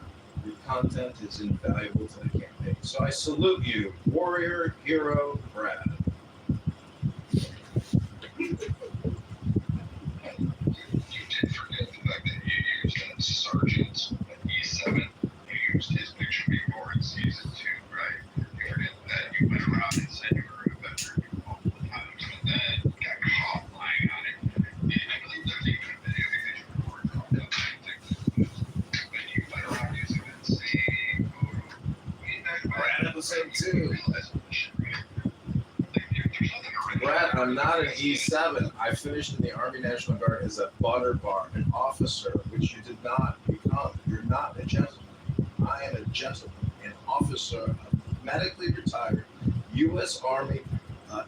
Your content is invaluable to the campaign. So I salute you, warrior, hero, Brad. You did forget the fact that you used that sergeant at E7. You used his picture before in season 2, right? You forget that you went around and said you were a veteran multiple times, and then got caught lying on it. And I believe there's even a video that you recorded on that. I think when you went around using that same photo. Brad episode 2. Brad, I'm not an E7. I finished in the Army National Guard as a butter bar, an officer, which you did not become. You're not a gentleman. I am a gentleman, an officer, a medically retired U.S. Army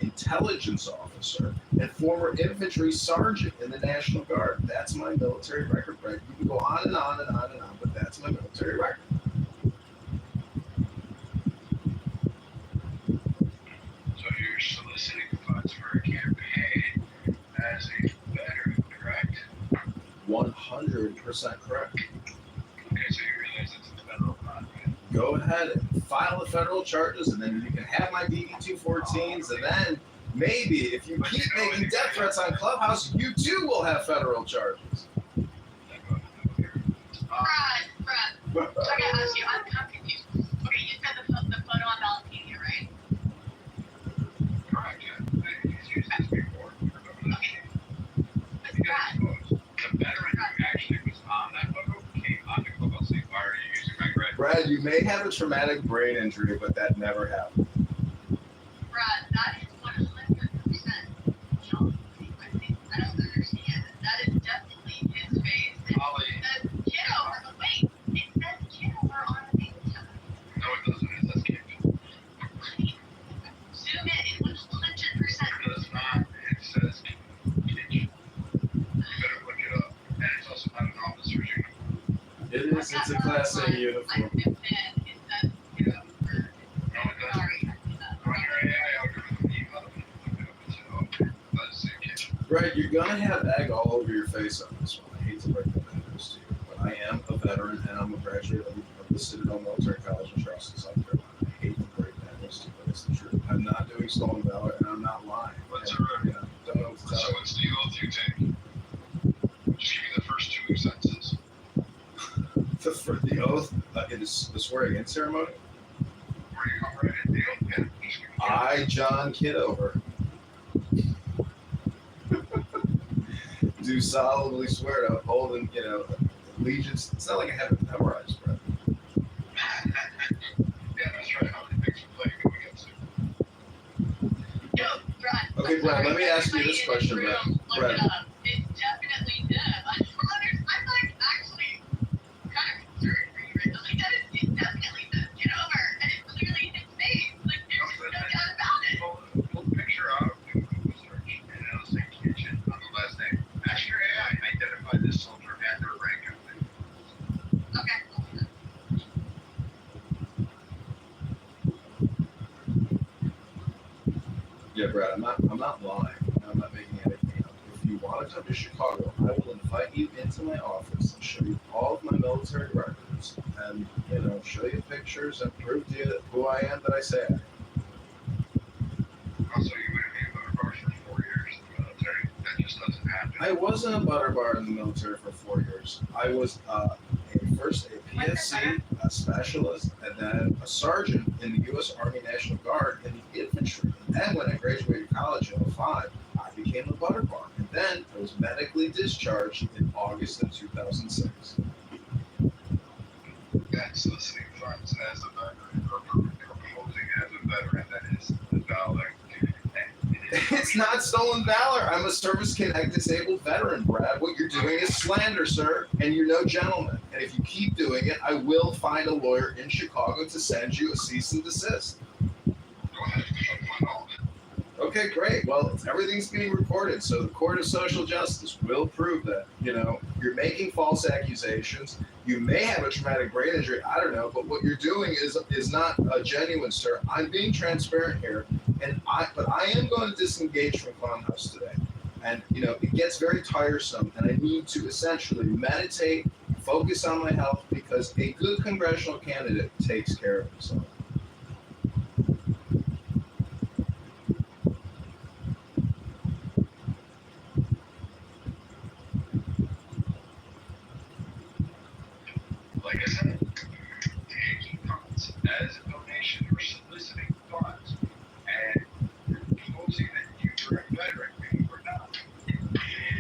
intelligence officer, and former infantry sergeant in the National Guard. That's my military record, Brad. You can go on and on and on and on, but that's my military record. So you're soliciting funds for a campaign as a veteran, correct? 100% correct. Okay, so you realize it's a federal crime, right? Go ahead and file the federal charges, and then you can have my DD-214s, and then maybe if you keep making death threats on Clubhouse, you too will have federal charges. Brad, I gotta ask you, I'm confused. Okay, you said the photo on Valentina, right? Correct, yeah. He's used this before. Okay. That's Brad. The veteran who actually was on that photo came on the Clubhouse saying, why are you using my red? Brad, you may have a traumatic brain injury, but that never happened. Brad, that is 100% John. I don't understand. That is definitely his face. It Ollie. says Kitover, but wait, it says Kitover on the page. No, it doesn't. It says Kitchen. Zoom in, it was 100%. It does not. It says Kitchen. You better look it up. And it's also not an officer's uniform. It is. It's a Class A uniform. I zoomed in, it says Kitover. No, it doesn't. Sorry. Run your AI algorithm, email them, and look it up and say, okay, let's say Kitchen. Brad, you're going to have egg all over your face on this one. I hate to break the news to you, but I am a veteran, and I'm a graduate of the Citadel Military College in Charleston, South Carolina. I hate to break that news to you, but it's the truth. I'm not doing stolen valor, and I'm not lying. What's And, don't know what to tell So you. what's the oath you take? Just give me the first 2 sentences. For the oath, it is the swearing-in ceremony. Where you come right in the oath, yeah. Just give me the I, John Kitover, do solemnly swear to uphold and, allegiance. It's not like I have it memorized, Brad. Yeah, that's right. How many things you play go against it? Yo, Brad. Okay, Brad, let me ask you this question, Brad. Look Brad. it up. It's definitely him. I'm like actually kind of concerned for you right now. Like that is it's definitely him. Get over. And it's clearly his face. Like there's no doubt about it. Pull the picture out of the Google search, and it'll say Kitchen on the last name. Ask your AI, identify this soldier and their rank of it. Okay. Yeah, Brad, I'm not lying. I'm not making anything up. If you want to come to Chicago, I will invite you into my office and show you all of my military records and, show you pictures and prove to you who I am that I say I am. Also, you wouldn't be a voter bar for 4 years in the military. That just doesn't happen. I wasn't a butter bar in the military for 4 years. I was first a PFC, a specialist, and then a sergeant in the U.S. Army National Guard in the infantry. And then when I graduated college in 2005, I became a butter bar. And then I was medically discharged in August of 2006. That's soliciting funds as a veteran or proposing as a veteran that is valid. And it It's not stolen valor. I'm a Service Connect disabled veteran, Brad. What you're doing is slander, sir, and you're no gentleman. And if you keep doing it, I will find a lawyer in Chicago to send you a cease and desist. Go ahead, find all of it. Okay, great. Well, everything's being recorded, so the Court of Social Justice will prove that, you're making false accusations. You may have a traumatic brain injury, I don't know, but what you're doing is not genuine, sir. I'm being transparent here, but I am going to disengage from Clubhouse today. And, it gets very tiresome, and I need to essentially meditate, focus on my health, because a good congressional candidate takes care of himself. Like I said, taking funds as a donation or soliciting funds and proposing that you are a veteran and you are not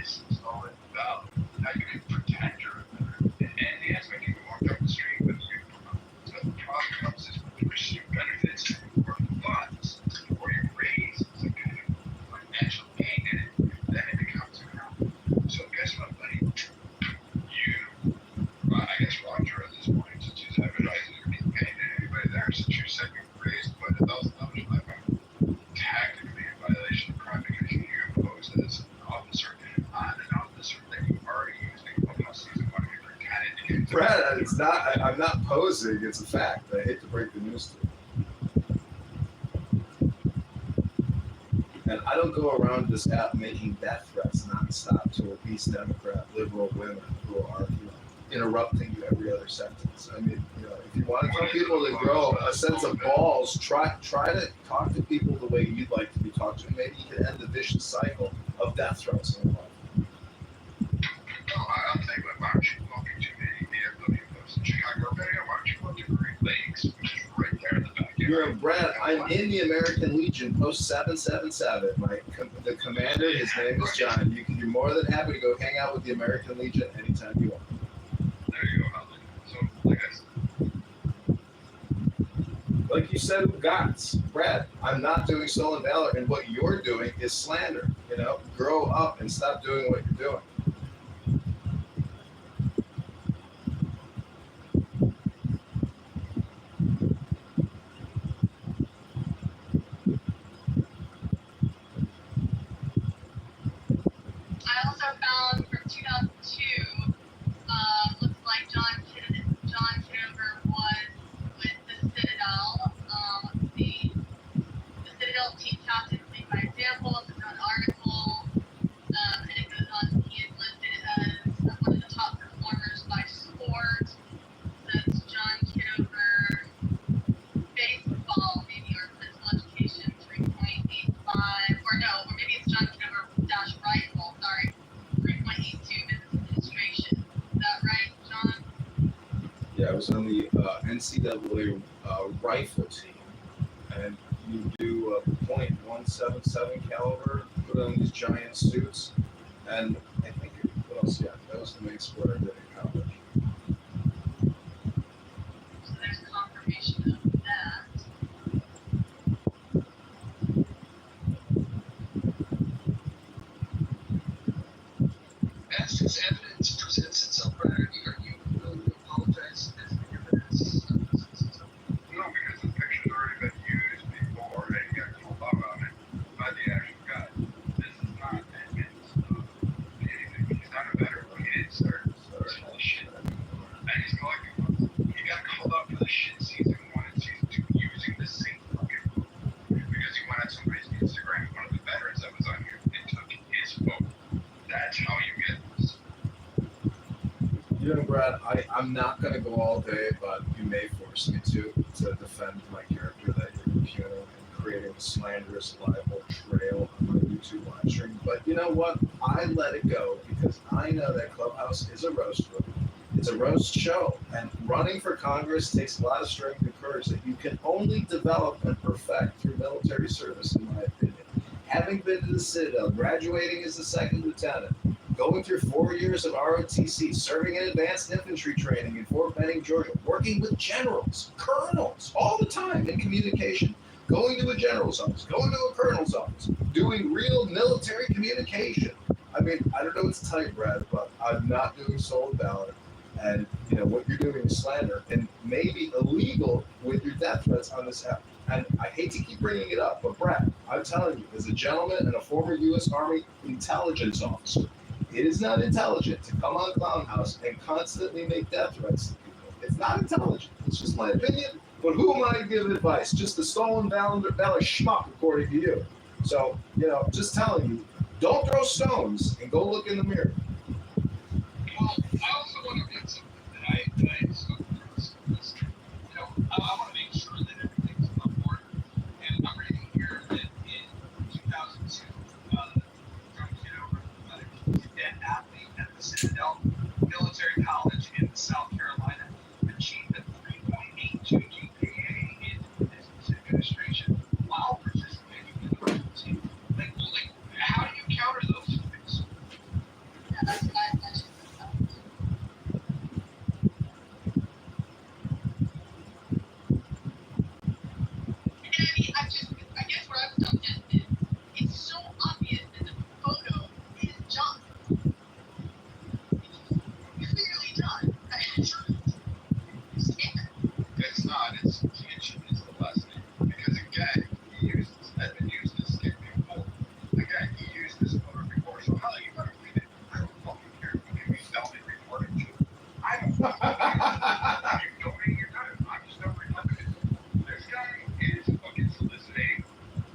is stolen valor. Now you can pretend you're a veteran, and yes, I can walk down the street with you. But the problem comes is when you receive benefits or funds or you raise some kind of financial gain in it, then it becomes a problem. So guess what, buddy? I guess Roger at this point, since he's advertising you're being paid to anybody there, since you said you raised quite $1,000 by tactically in violation of crime because you imposed as an officer on an officer that you already using Clubhouse season money for pretended to get. Brad, it's not. I'm not posing. It's a fact. I hate to break the news to you. And I don't go around this app making death threats nonstop to obese Democrat liberal women who are, interrupting you every other sentence. I mean, if you want to tell people to grow a sense of balls, try to talk to people the way you'd like to be talked to. Maybe you can end the vicious cycle of death threats in life. No, I'm thinking, why aren't you walking to the DFW post in Chicago area? Why aren't you going to Great Lakes, which is right there in the backyard? Brad, I'm in the American Legion, post 777. The commander, his name is John. You're more than happy to go hang out with the American Legion anytime you want. There you go, Holly. So, like I said. Like you said, gots. Brad, I'm not doing stolen valor, and what you're doing is slander. Grow up and stop doing what you're doing. I also found from 2002, looks like John Kitover was with the Citadel. The Citadel team captain lead by example. It's an article, and it goes on. He is listed as one of the top performers by sport. Says John Kitover, baseball maybe, or physical education 3.85, or maybe it's John Kitover dash rifle. Sorry, 3.82 business administration. Is that right, John? Yeah, I was on the NCAA rifle team, and you do .177 caliber, put on these giant suits, and I think what else? Yeah, that was the main sport I did in college. So there's confirmation of that. As this evidence presents itself, Brad, are you willing to apologize as the evidence presents itself? No, because the picture's already been used before and you got called out on it by the actual guy. This is not evidence of anything. He's not a veteran. He is, sir. He's full of shit. And he's collecting funds. He got called out for the shit season 1 and season 2 using the same fucking book. Because he went on somebody's Instagram, one of the veterans that was on here, and took his photo. That's how you get this. Brad, I'm not going to go all day, but you may force me to defend my character that you're impugning and creating a slanderous libel trail on my YouTube live stream. But you know what? I let it go because I know that Clubhouse is a roast room. It's a roast show, and running for Congress takes a lot of strength and courage that you can only develop and perfect through military service, in my opinion. Having been to the Citadel, graduating as a second lieutenant, going through 4 years of ROTC, serving in advanced infantry training in Fort Benning, Georgia, working with generals, colonels, all the time in communication, going to a general's office, going to a colonel's office, doing real military communication. I mean, I don't know what to tell you, Brad, but I'm not doing stolen valor. And, you know, what you're doing is slander and maybe illegal with your death threats on this app. And I hate to keep bringing it up, but Brad, I'm telling you, as a gentleman and a former U.S. Army intelligence officer, it is not intelligent to come on Clown House and constantly make death threats to people. It's not intelligent. It's just my opinion. But who am I to give advice? Just a stolen valor schmuck, according to you. So, you know, just telling you, don't throw stones and go look in the mirror. Well, I also want to read something that I discovered from this. You know, I want to make sure that everything's above board. And I'm reading here that in 2002, John Kitover, an athlete at the Citadel Military College in South Carolina, achieved a 3.82 GPA in business administration while participating in the Red Team. Like, how do you counter those things? Yeah, that's what I mentioned. And I mean, I guess what I'm stuck is it's so obvious that the photo is John. It's clearly John. It's not. It's Kitchen is the last name. Because again, has been used this stick before. Again, he used this photo before. So how are you gonna read it? I don't fucking care. You can tell me report it. I don't fucking care. You donating your time. I'm just not reporting it. This guy is fucking soliciting,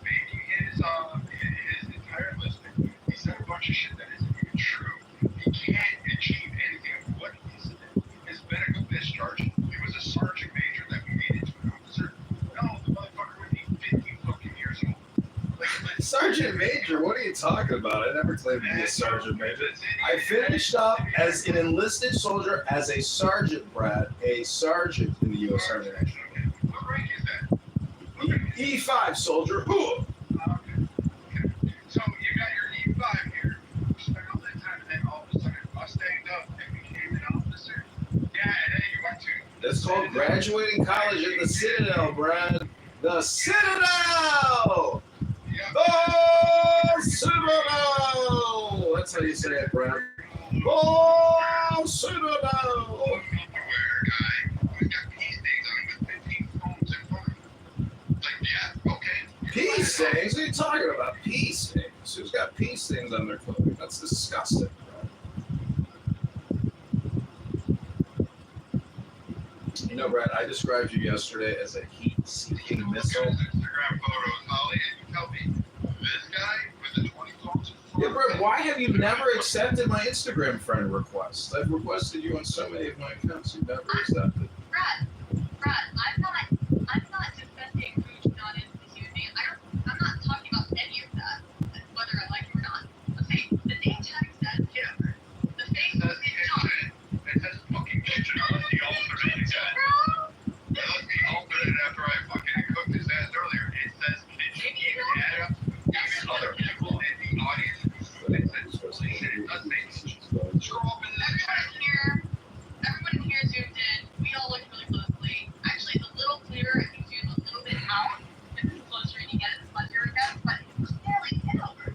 making his entire listing. He said a bunch of shit that isn't even true. He can't achieve anything of what he said. His medical discharge, he was a sergeant major that we made into an officer. No, the motherfucker would be 50 fucking years old. Like, Sergeant Major, what are you talking about? I never claimed to be a sergeant major. I finished up as an enlisted soldier, as a sergeant, Brad, a sergeant in the U.S. Army. What rank is that? E5 soldier. Who? Okay. So you got your E5 here. You spent all that time, and then all of a sudden Mustanged up and became an officer. Yeah, and then you went to. That's called graduating college at the Citadel, Brad. The Citadel! The Citadel! That's how you say it, Brad. The Citadel! Aware guy who's got pea stains on him with 15 phones in front of him. Like, yeah, okay. Pea stains? What are you talking about? Pea stains? Who's got pea stains on their clothing? That's disgusting, Brad. You know, Brad, I described you yesterday as a heat-seeking missile. Instagram photos, Holly, and you tell me this guy with the 20 phones. Yeah, Brad, why have you never accepted my Instagram friend requests? I've requested you on so many of my accounts. You've never accepted. Brad, I'm not defending who John is as a human being. I'm not talking about any of that, whether I like it or not. I'm saying the name tag says Kitover. The Facebook is John. It says fucking Kitchen on the alternate guy. Let me open it after I fucking cooked his ass earlier. It says Kitchen. Even other people in the audience who it says bullshit. It does say Kitchen. You're open to that. Everyone here zoomed in. We all looked really closely. Actually, it's a little clearer if you zoom a little bit out. If it's closer and you get it, fuzzier it gets, but it's clearly Kitover.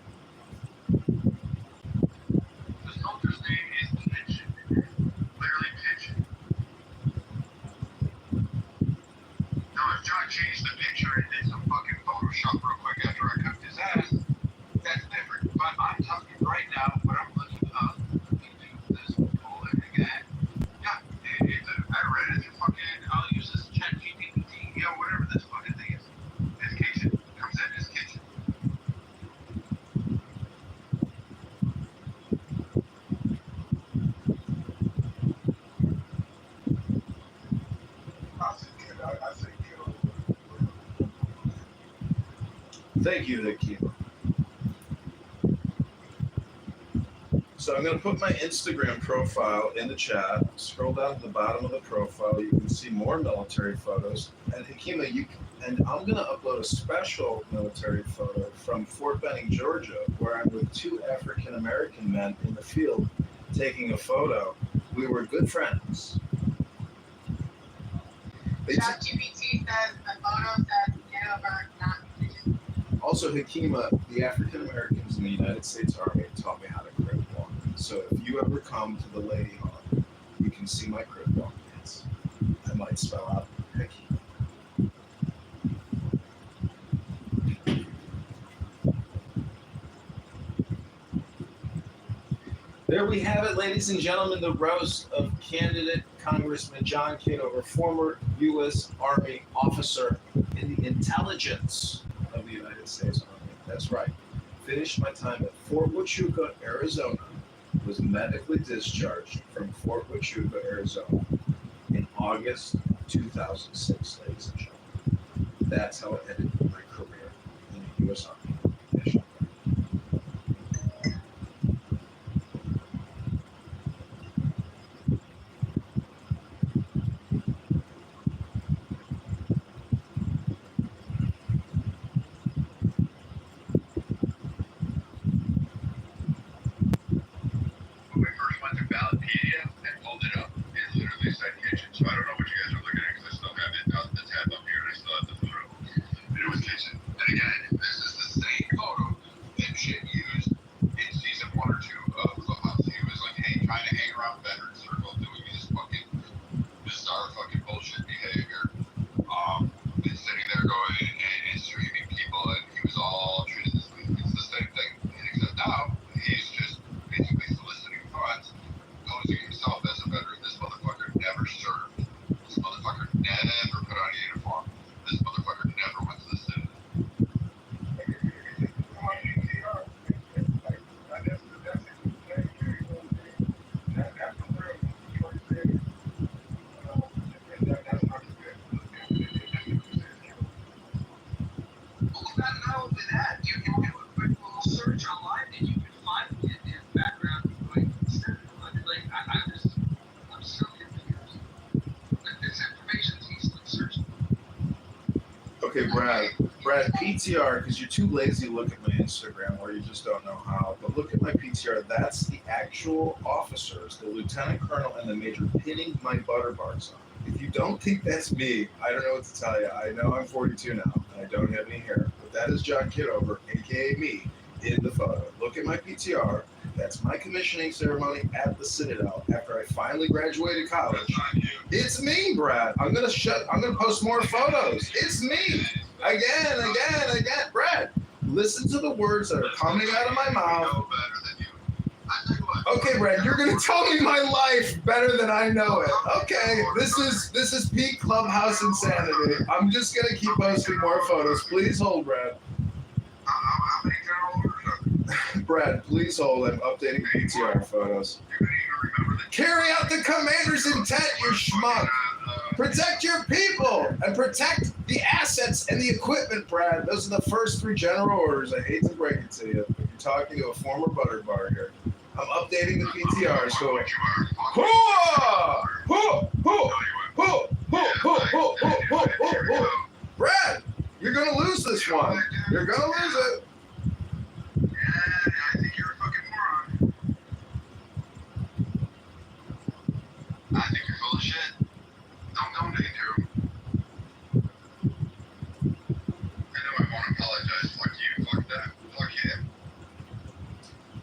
The soldier's name is Kitchen. Clearly Kitchen. Now, if John changed the picture and did some fucking Photoshop real quick after I cooked his ass, that's different. But I'm talking right now, what I'm looking up into this whole thing again. Yeah, I read it. It's fucking, I'll use this chat GPT, whatever this fucking thing is. His kitchen. Comes in his kitchen. I think Thank you, Akiva. So I'm going to put my Instagram profile in the chat. Scroll down to the bottom of the profile. You can see more military photos. And Hakima, and I'm going to upload a special military photo from Fort Benning, Georgia, where I'm with 2 African-American men in the field taking a photo. We were good friends. ChatGPT says the photo says Kitover, not condition. Also, Hakima, the African Americans in the United States Army taught me how to crib walk. So if you ever come to the Lady Hawk, you can see my crib walk dance. I might spell out Hakima. There we have it, ladies and gentlemen, the roast of candidate Congressman John Kitover, former U.S. Army officer in the intelligence of the United States Army. That's right. Finished my time at Fort Huachuca, Arizona. Was medically discharged from Fort Huachuca, Arizona in August 2006, ladies and gentlemen. That's how it ended my career in the U.S. Army. National Guard. When we first went to Ballotpedia and pulled it up, it literally said kitchen. So I don't know what you guys are looking at because I still have it, the tab up here and I still have the photo. And it was kitchen. And again, this is the same photo that shit used in season 1 or 2 of Clubhouse. He was like, hey, trying to hang around Veteran Circle doing this fucking bizarre fucking bullshit behavior. And sitting there going and streaming people and he was all treated this way. It's the same thing. Except now he's just basically soliciting funds, posing himself as a veteran. This motherfucker never served. This motherfucker never put on a uniform. This motherfucker never went to the Senate. Well, not only that, you can do a quick little search online and you can find the Indian background of going Senate. I mean, like, I'm so confused. Like, this information's easily searchable. Okay, Brad, PTR, because you're too lazy to look at my Instagram or you just don't know how, but look at my PTR. That's the actual officers, the lieutenant colonel and the major pinning my butter bars on. If you don't think that's me, I don't know what to tell you. I know I'm 42 now and I don't have any hair, but that is John Kitover, aka me, in the photo. Look at my PTR. That's my commissioning ceremony at the Citadel after I finally graduated college. It's me, Brad. I'm gonna post more photos. It's me. Again. Brad, listen to the words that are coming out of my mouth. Okay, Brad, you're gonna tell me my life better than I know it. Okay, this is peak Clubhouse insanity. I'm just gonna keep posting more photos. Please hold, Brad. How many general orders? Brad, please hold. I'm updating PTR photos. Carry out the commander's intent, you schmuck. Protect your people and protect the assets and the equipment, Brad. Those are the first 3 general orders. I hate to break it to you, but you're talking to a former butter bar here. I'm updating the PTR, so Brad, you're gonna lose this one. You're gonna lose it. Yeah, I think you're a fucking moron. I think you're full of shit. Don't dig into him. I know I won't apologize. Fuck you. Fuck that. Fuck him.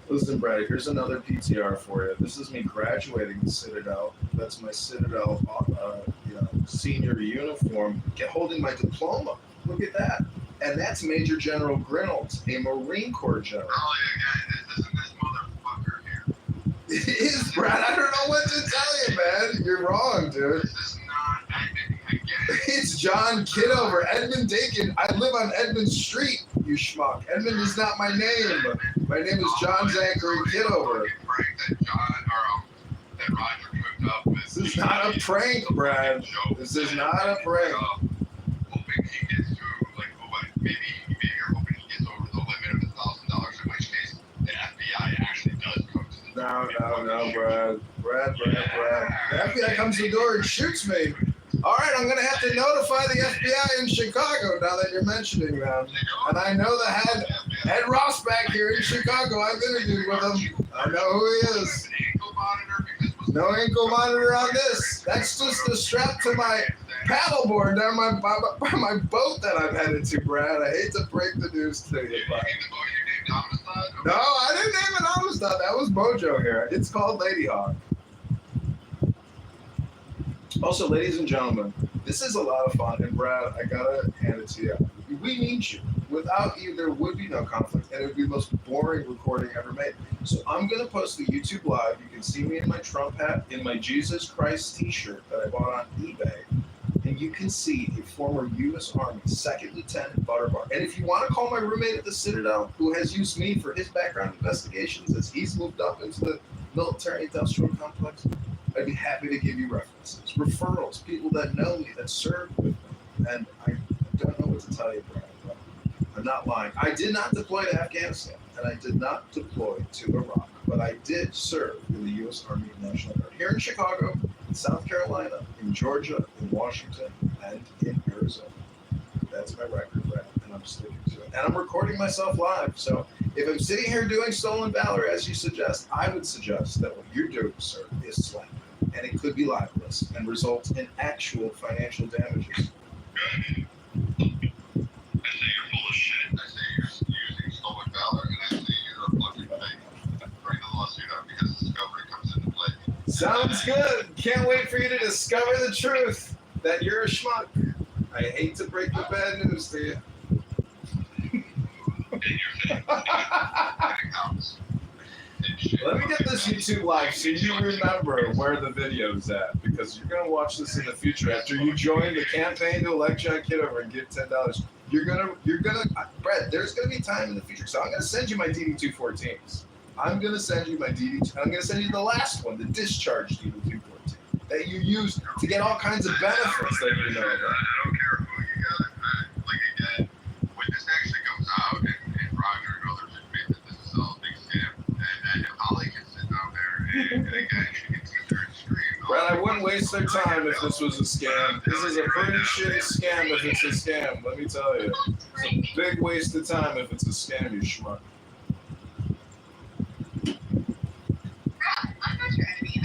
Listen, Brad, here's another PTR for you. This is me graduating the Citadel. That's my Citadel, senior uniform, holding my diploma. Look at that. And that's Major General Grinolds, a Marine Corps general. Oh, yeah, isn't this motherfucker here? It is, Brad. I don't know what to tell you, man. You're wrong, dude. This is not, I get it. It's John Kitover, Edmund Dakin. I live on Edmund Street, you schmuck. Edmund is not my name. My name is John Zachary Kitover. That Roger cooked up with. This is not a prank, Brad. This is not a prank. Hoping he gets to, maybe you're hoping he gets over the limit of $1,000, in which case the FBI actually does come to the door. No, Brad. The FBI comes to the door and shoots me. All right, I'm going to have to notify the FBI in Chicago now that you're mentioning them. And I know the head Ross back here in Chicago. I've interviewed with him. I know who he is. No ankle monitor on this. That's just a strap to my paddleboard down by my boat that I'm headed to, Brad. I hate to break the news to you, but no, I didn't name it Amistad. That was Mojo here. It's called Lady Hawk. Also, ladies and gentlemen, this is a lot of fun, and Brad, I gotta hand it to you. We need you. Without you, there would be no conflict, and it would be the most boring recording ever made. So I'm gonna post the YouTube live. You can see me in my Trump hat, in my Jesus Christ T-shirt that I bought on eBay, and you can see a former U.S. Army Second Lieutenant Butterbar. And if you want to call my roommate at the Citadel, who has used me for his background investigations as he's moved up into the military-industrial complex, I'd be happy to give you references, referrals, people that know me, that served with me. And I don't know what to tell you, Brian, but I'm not lying. I did not deploy to Afghanistan, and I did not deploy to Iraq, but I did serve in the U.S. Army National Guard here in Chicago, in South Carolina, in Georgia, in Washington, and in Arizona. That's my record, Brad, and I'm sticking to it. And I'm recording myself live, so if I'm sitting here doing stolen valor, as you suggest, I would suggest that what you're doing, sir, is slander. And it could be libelous and result in actual financial damages. I say you're full of shit. I say you're using stolen valor, and I say you're a fucking fake. Bring the lawsuit up because discovery comes into play. Sounds good. Can't wait for you to discover the truth that you're a schmuck. I hate to break the bad news to you. Let me get this YouTube live so you remember where the video's at, because you're going to watch this in the future. After you join the campaign to elect John Kitover and give $10, you're gonna, Brett, there's going to be time in the future. So I'm going to send you my DD-214s. I'm going to send you my DD, I'm going to send you the last one, the discharge DD-214, that you use to get all kinds of benefits that you know about. I don't care who you got. Like, again, when this actually comes out, and Roger and others admit that this is all a big scam, and Holly can sit down there and again, she can sit there and scream. Brad, I wouldn't waste their time if this was a scam. This is a pretty shitty scam if it's a scam, let me tell you. It's a big waste of time if it's a scam, you schmuck. I'm not your enemy.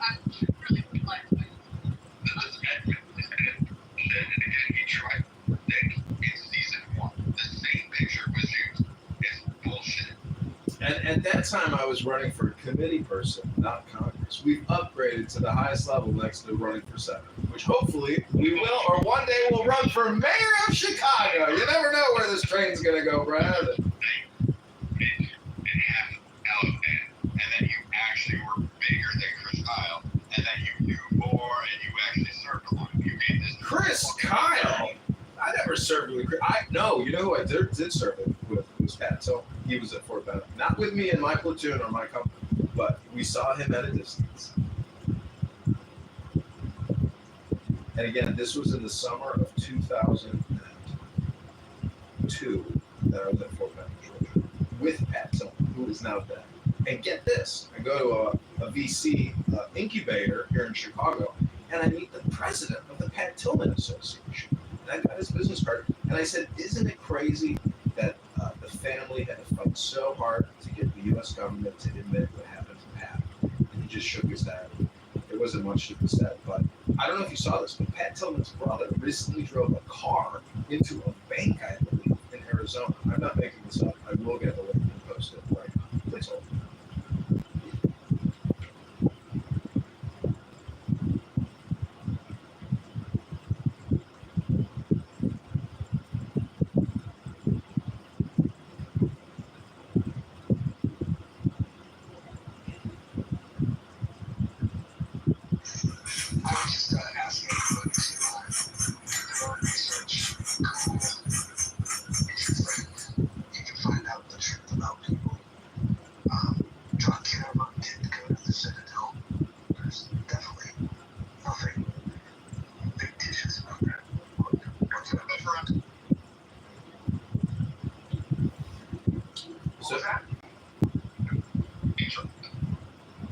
I'm really like. He tried to predict in season 1. The same picture was used. It's bullshit. And at that time, I was running for committee person, not Congress. We've upgraded to the highest level next to running for Senate, which hopefully we will, or one day we'll run for mayor of Chicago. You never know where this train's going to go, Brad. And then you actually were bigger than Chris Kyle, and then you knew more, and you actually served a lot. You made this. Chris Kyle? I never served with Chris. No, you know who I did serve with was Pat Tillman. He was at Fort Benning. Not with me in my platoon or my company, but we saw him at a distance. And again, this was in the summer of 2002 that I was at Fort Benning, Georgia, with Pat Tillman, who is now dead. And get this, I go to a VC incubator here in Chicago, and I meet the president of the Pat Tillman Association. And I got his business card, and I said, isn't it crazy that the family had to fight so hard to get the U.S. government to admit what happened to Pat? And he just shook his head. There wasn't much to be said, but I don't know if you saw this, but Pat Tillman's brother recently drove a car into a bank, I believe, in Arizona. I'm not making this up. I will get the link and post it right now. Please hold. I was just asking everybody to do our research. It's just like you can find out the truth about people. John Kitover did go to the Citadel. There's definitely nothing fictitious about that. What's in the front? So that?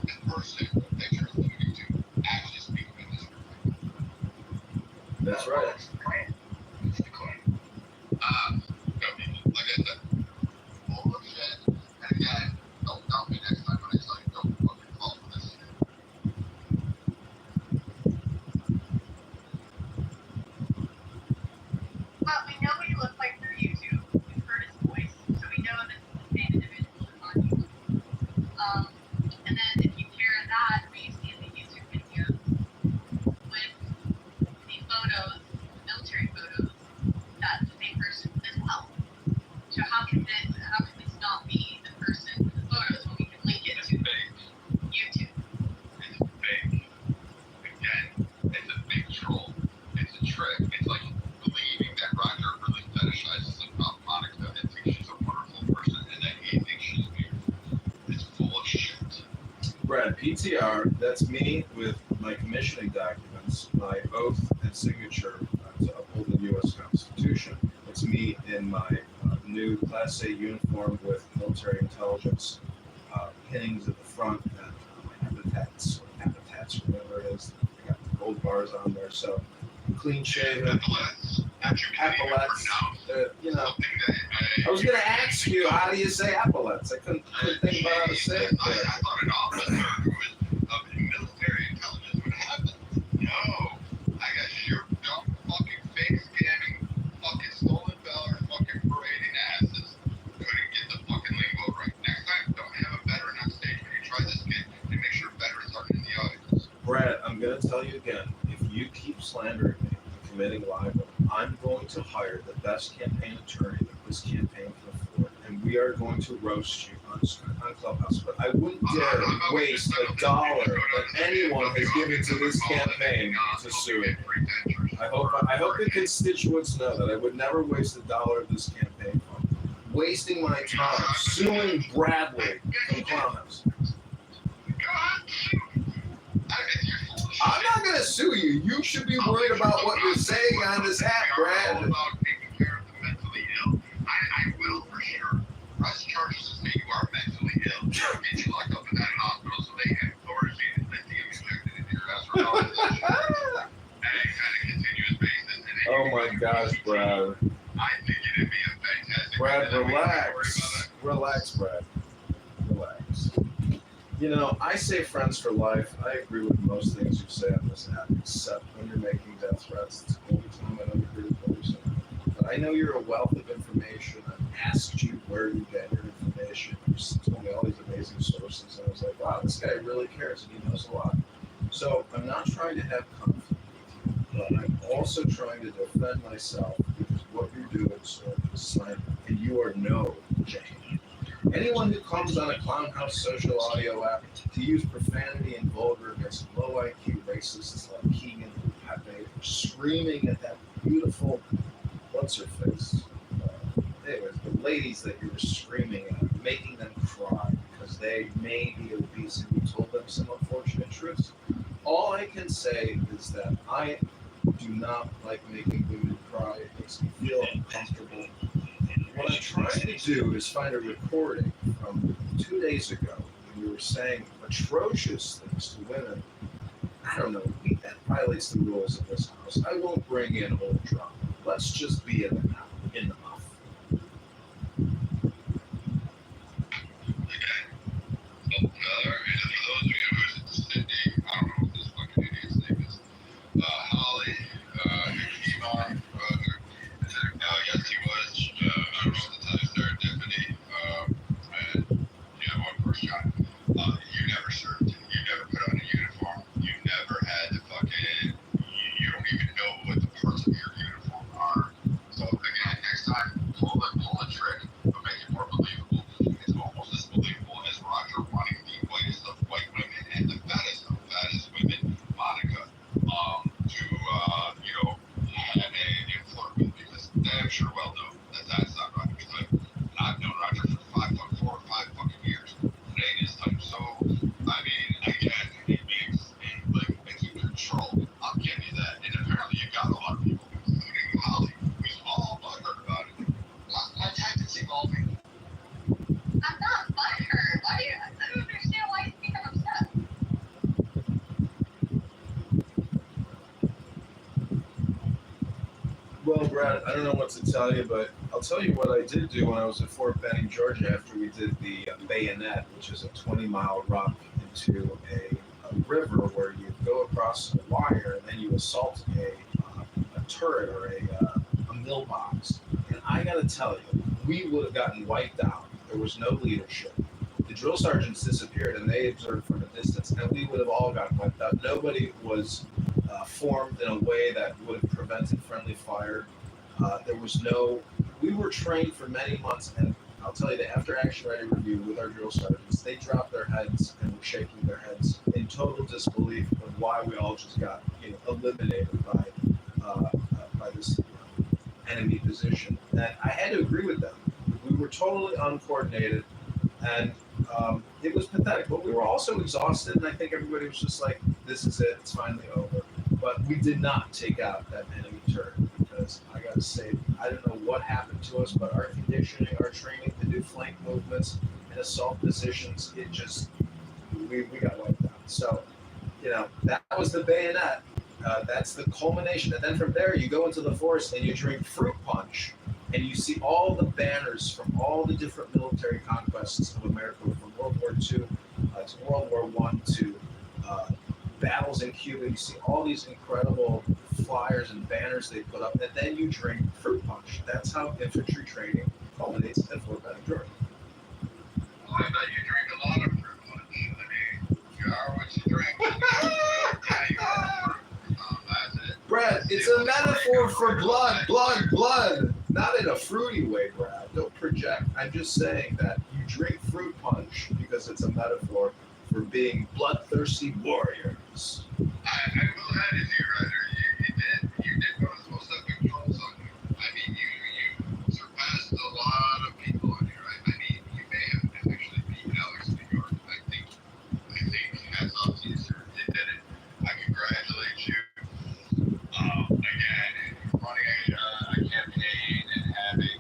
The person that you're alluding to actually speak with this. That's right. It's the claim. Like I said, full of shit. And again, don't doubt me next time when I tell you don't fucking fall for this shit. Brad, PTR, that's me with my commissioning documents, my oath and signature to uphold the U.S. Constitution. It's me in my new Class A uniform with military intelligence pinnings at the front and my habitats, whatever it is. I got the gold bars on there, so clean shaven. Epaulets. You know, I was going to ask you, how do you say epaulets? I couldn't think about how to say it. I thought an officer who was of military intelligence would have that. No, I guess you're dumb, fucking fake scamming, fucking stolen valor, fucking parading asses. Couldn't get the fucking lingo right. Next time, don't have a veteran on stage when you try this kid and make sure veterans aren't in the audience. Brad, I'm going to tell you again, if you keep slandering me and committing libel, I'm going to hire the best campaign attorney that this campaign can afford, and we are going to roast you on Clubhouse. But I wouldn't dare waste $1 that anyone has given to this campaign to sue it. I hope the constituents know that I would never waste $1 of this campaign fund. Wasting my time suing Bradley from Clubhouse. I'm not going to sue you. You should be worried about what you're saying on this app, Brad. About taking care of the mentally ill. I will for sure. Press charges as me, you are mentally ill. Get you locked up in that hospital so they can authority and lithium injected into your ass for all this. And kind of continuous basis. Oh my gosh, Brad. I think it'd be a fantastic. Brad, relax. Relax, Brad. Relax. You know, I say friends for life. I agree with most things you say on this app, except when you're making death threats. It's the only time I don't agree with what you're saying. But I know you're a wealth of information. I asked you where you get your information. You told me all these amazing sources, and I was like, wow, this guy really cares, and he knows a lot. So I'm not trying to have conflict with you, but I'm also trying to defend myself because what you're doing, sir, is slander, and you are no Jane. Anyone who comes on a Clownhouse social audio app to use profanity and vulgar against low IQ racists like Keegan and Pepe, screaming at that beautiful, what's her face? Anyways, the ladies that you were screaming at, making them cry because they may be obese and you told them some unfortunate truths. All I can say is that I do not like making women cry. It makes me feel uncomfortable. What I'm trying to do is find a recording from 2 days ago when you were saying atrocious things to women. I don't know, that violates the rules of this house. I won't bring in old drama. Let's just be in the mouth. For those of you who are Sydney, I don't know what this fucking idiot's name is. Holly, Kimon, yes, he was, I don't know at the time, serendipity, and, one first shot. You never served, you never put on a uniform, you never had to fucking, you don't even know what the parts of your uniform are. So, again, next time, pull a trick, but make it more believable. It's almost as believable as Roger wanting the whitest of white women and the fattest of fattest women, Monica, to, have a flirt with, because damn sure well know that that's not Roger's type. And I've known Roger for 4 or 5 fucking years. It ain't his type. So, I mean, again, it means, it's in control. I'll give you that. And apparently you got a lot of people, including Holly, who's all butthurt about it. My tactics evolving. I'm not butthurt. I don't understand why you think I'm upset. Well, Brad, I don't know what to tell you, but I'll tell you what I did do when I was at Fort Benning, Georgia, after we did the bayonet, which is a 20-mile rock into a river where you go across a wire and then you assault a turret or a mill box. And I got to tell you, we would have gotten wiped out. There was no leadership. The drill sergeants disappeared and they observed from a distance, and we would have all gotten wiped out. Nobody was formed in a way that would have prevented friendly fire. There was no, we were trained for many months, and I'll tell you that after action ready review with our drill sergeants, they dropped their heads and were shaking their heads in total disbelief of why we all just got eliminated by this enemy position. And I had to agree with them. We were totally uncoordinated, and it was pathetic. But we were also exhausted, and I think everybody was just like, "This is it. It's finally over." But we did not take out that enemy turret because I got to say, I don't know what happened to us, but our conditioning, our training to do flank movements and assault positions, it just we got wiped out. So, that was the bayonet. That's the culmination. And then from there, you go into the forest and you drink fruit punch, and you see all the banners from all the different military conquests of America, from World War II to World War I to battles in Cuba. You see all these incredible flyers and banners they put up, and then you drink fruit punch. That's how infantry training culminates at Fort Benning, Georgia. Well, I bet you drink a lot of fruit punch. I mean, you are what you drink. Yeah, you are. That's it. Brad, it's a metaphor for blood. Not in a fruity way, Brad. Don't project. I'm just saying that you drink fruit punch because it's a metaphor for being bloodthirsty warriors. I will add it here, Ryder. You did one of the most epic calls on you. I mean, you surpassed a lot of people on here. I mean, you may have actually beat Alex New York. I think hats off to you, sir. You did it. I congratulate you. Again, running a campaign and having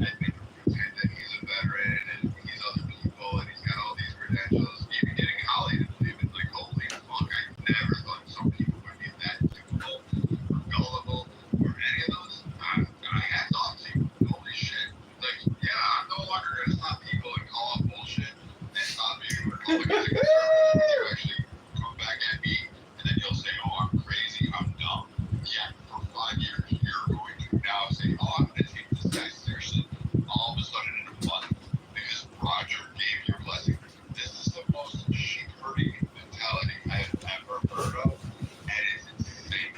Edmund pretend that he's a veteran and he's other people and he's got all these credentials, even getting Holly to believe it. Like, holy fuck, I never thought some people would be that difficult or gullible or any of those. I hats off to you. Holy shit. Like, yeah, I'm no longer going to stop people and call out bullshit and stop you and call it a conservative. You actually come back at me and then you'll say, oh, I'm crazy, I'm dumb. Yeah, for 5 years, you're going to now say, oh, I'm going to take this guy seriously. All of a sudden in a month, because Roger gave your blessing. This is the most sheep herding mentality I have ever heard of, and it's insane.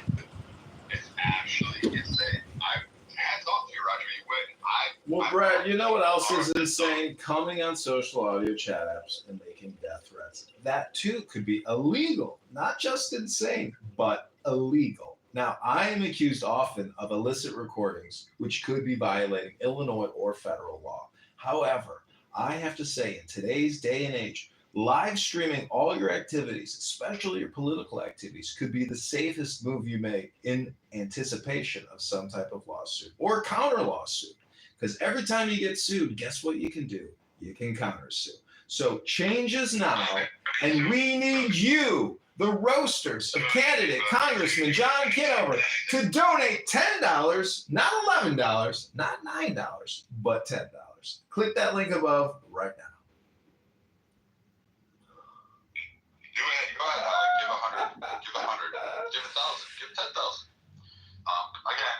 It's actually insane. Hats off to you, Roger. You win. Well, Brad, you know what else is insane? Coming on social audio chat apps and making death threats. That too could be illegal. Not just insane, but illegal. Now, I am accused often of illicit recordings, which could be violating Illinois or federal law. However, I have to say, in today's day and age, live streaming all your activities, especially your political activities, could be the safest move you make in anticipation of some type of lawsuit or counter lawsuit. Because every time you get sued, guess what you can do? You can counter sue. So change is now, and we need you, the roasters of candidate Congressman John Kitover, to donate $10, not $11, not $9, but $10. Click that link above right now. Do it. Go ahead, give 100, give 100, give 1,000, give 10,000. Again,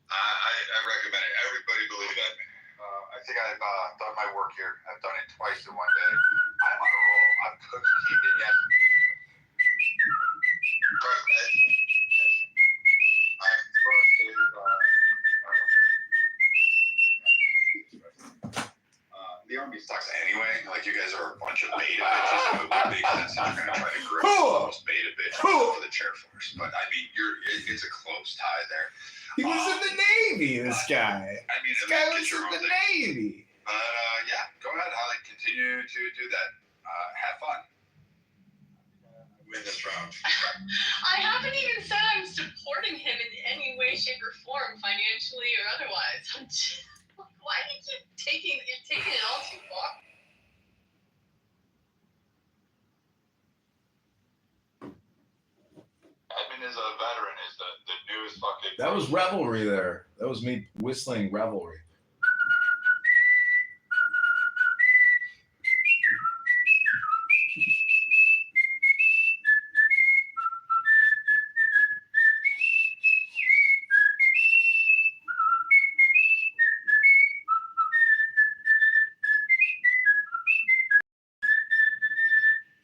I recommend it. Everybody believe that. I think I've done my work here. I've done it twice in one day. I'm on a roll. I'm cooked, keeping yesterday. The Army sucks anyway. Like, you guys are a bunch of beta bitches who have big sense and you're going to try to grow those beta bitches for the chair force. But, I mean, it's a close tie there. He was in the Navy, this guy. I mean, This guy was in the Navy. But, yeah, go ahead, Holly. Continue to do that. Have fun. Win this round. I haven't even said I'm supporting him in any way, shape, or form, financially or otherwise. I'm just, why do you keep taking it all too far? Edmund is a veteran, is the newest fucking... That was revelry there. That was me whistling revelry.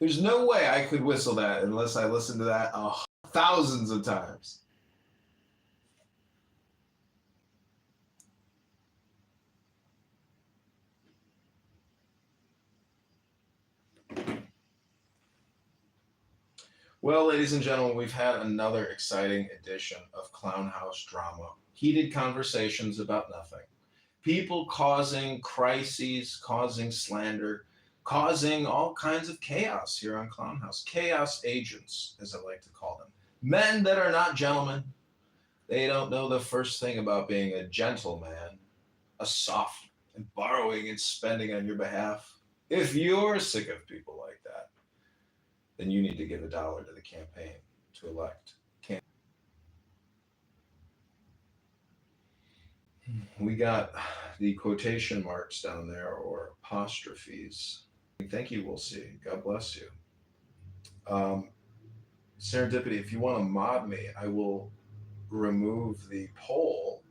There's no way I could whistle that unless I listened to that thousands of times. Well, ladies and gentlemen, we've had another exciting edition of Clown House Drama. Heated conversations about nothing. People causing crises, causing slander, causing all kinds of chaos here on Clown House. Chaos agents, as I like to call them. Men that are not gentlemen. They don't know the first thing about being a gentleman, a soft, and borrowing and spending on your behalf. If you're sick of people like that, then you need to give $1 to the campaign to elect. We got the quotation marks down there, or apostrophes. Thank you, we'll see. God bless you. Serendipity, if you want to mod me, I will remove the poll,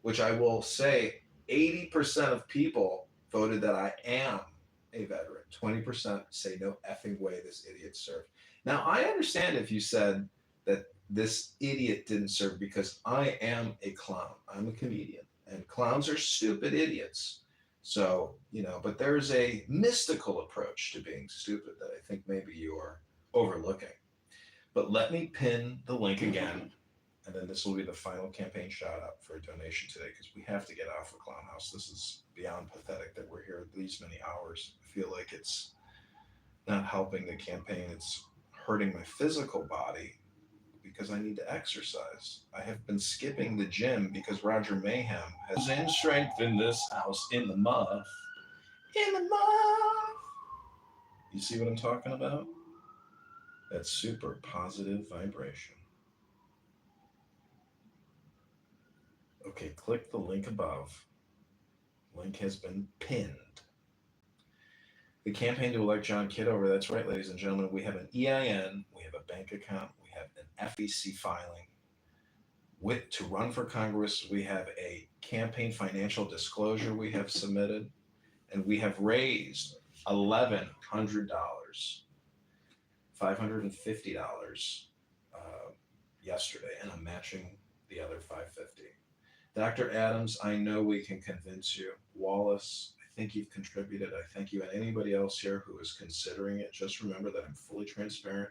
which I will say 80% of people voted that I am a veteran. 20% say no effing way this idiot served. Now, I understand if you said that this idiot didn't serve because I am a clown. I'm a comedian, and clowns are stupid idiots. So, but there's a mystical approach to being stupid that I think maybe you're overlooking. But let me pin the link again, and then this will be the final campaign shout out for a donation today, because we have to get off the Clown House. This is beyond pathetic that we're here these many hours. I feel like it's not helping the campaign. It's hurting my physical body because I need to exercise. I have been skipping the gym because Roger Mayhem has in strength in this house, in the muff. In the muff. You see what I'm talking about? That super positive vibration. Okay, click the link above. Link has been pinned. The campaign to elect John Kitover, that's right, ladies and gentlemen, we have an EIN, we have a bank account, we have an FEC filing. To run for Congress, we have a campaign financial disclosure we have submitted, and we have raised $1,100, $550 yesterday, and I'm matching the other $550. Dr. Adams, I know we can convince you. Wallace, I think you've contributed. I thank you, and anybody else here who is considering it. Just remember that I'm fully transparent.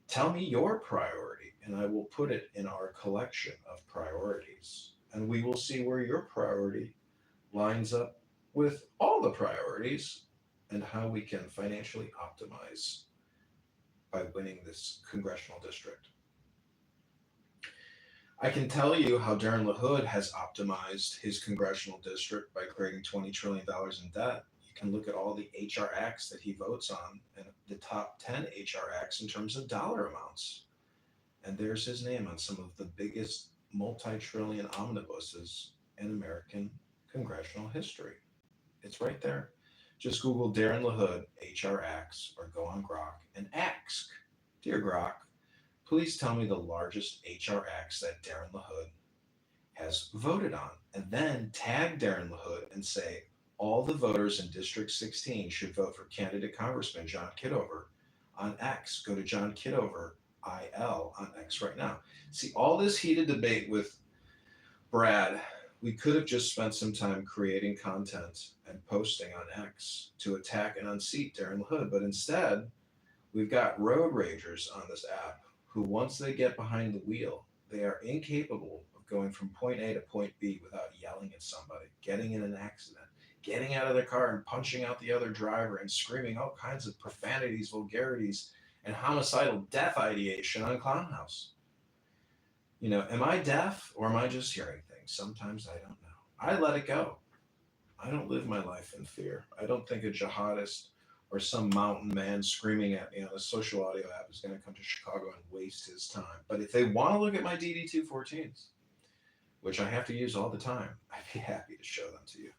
Tell me your priority, and I will put it in our collection of priorities, and we will see where your priority lines up with all the priorities and how we can financially optimize by winning this congressional district. I can tell you how Darren LaHood has optimized his congressional district by creating $20 trillion in debt. You can look at all the HR acts that he votes on and the top 10 HR acts in terms of dollar amounts. And there's his name on some of the biggest multi-trillion omnibuses in American congressional history. It's right there. Just Google Darren LaHood HR acts or go on Grok and ask, dear Grok, please tell me the largest HR acts that Darren LaHood has voted on, and then tag Darren LaHood and say, all the voters in District 16 should vote for candidate Congressman John Kitover on X. Go to John Kitover IL on X right now. See, all this heated debate with Brad, we could have just spent some time creating content and posting on X to attack and unseat Darren LaHood, but instead, we've got road ragers on this app who, once they get behind the wheel, they are incapable of going from point A to point B without yelling at somebody, getting in an accident, getting out of their car and punching out the other driver and screaming all kinds of profanities, vulgarities, and homicidal death ideation on Clown House. Am I deaf or am I just hearing things? Sometimes I don't know. I let it go. I don't live my life in fear. I don't think a jihadist or some mountain man screaming at me on a social audio app is going to come to Chicago and waste his time. But if they want to look at my DD214s, which I have to use all the time, I'd be happy to show them to you.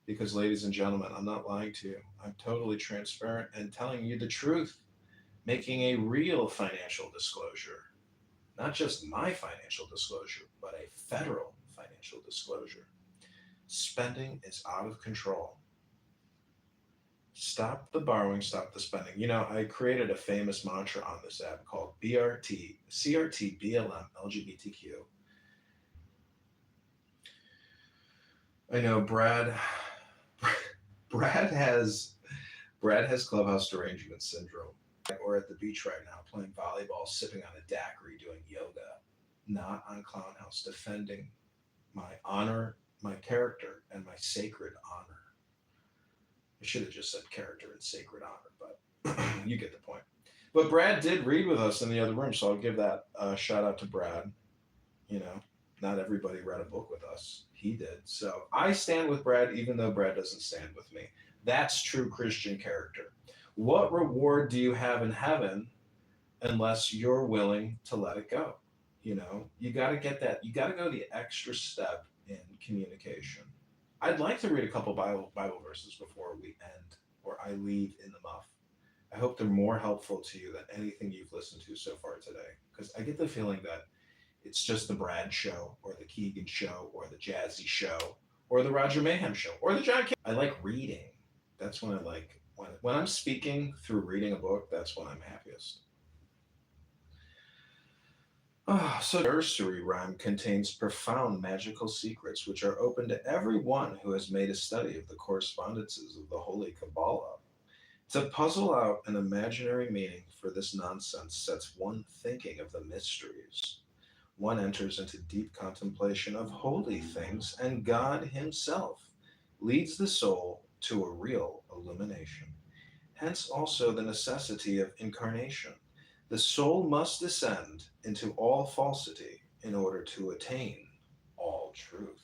Because, ladies and gentlemen, I'm not lying to you. I'm totally transparent and telling you the truth, making a real financial disclosure. Not just my financial disclosure, but a federal financial disclosure. Spending is out of control. Stop the borrowing, stop the spending. I created a famous mantra on this app called BRT, CRT, BLM, LGBTQ. I know Brad has clubhouse derangement syndrome. Or at the beach right now playing volleyball, sipping on a daiquiri, doing yoga, not on Clown House, defending my honor, my character, and my sacred honor. I should have just said character and sacred honor, but you get the point. But Brad did read with us in the other room, so I'll give that shout out to Brad. You know, not everybody read a book with us. He did. So I stand with Brad, even though Brad doesn't stand with me. That's true Christian character. What reward do you have in heaven unless you're willing to let it go? You know, you got to get that. You got to go the extra step in communication. I'd like to read a couple Bible verses before we end, or I leave in the muff. I hope they're more helpful to you than anything you've listened to so far today, because I get the feeling that it's just the Brad show, or the Keegan show, or the Jazzy show, or the Roger Mayhem show, or the John. I like reading. That's when I like when I'm speaking through reading a book. That's when I'm happiest. So, the nursery rhyme contains profound magical secrets which are open to everyone who has made a study of the correspondences of the Holy Kabbalah. To puzzle out an imaginary meaning for this nonsense sets one thinking of the mysteries. One enters into deep contemplation of holy things, and God Himself leads the soul to a real illumination. Hence also the necessity of incarnation. The soul must descend into all falsity in order to attain all truth.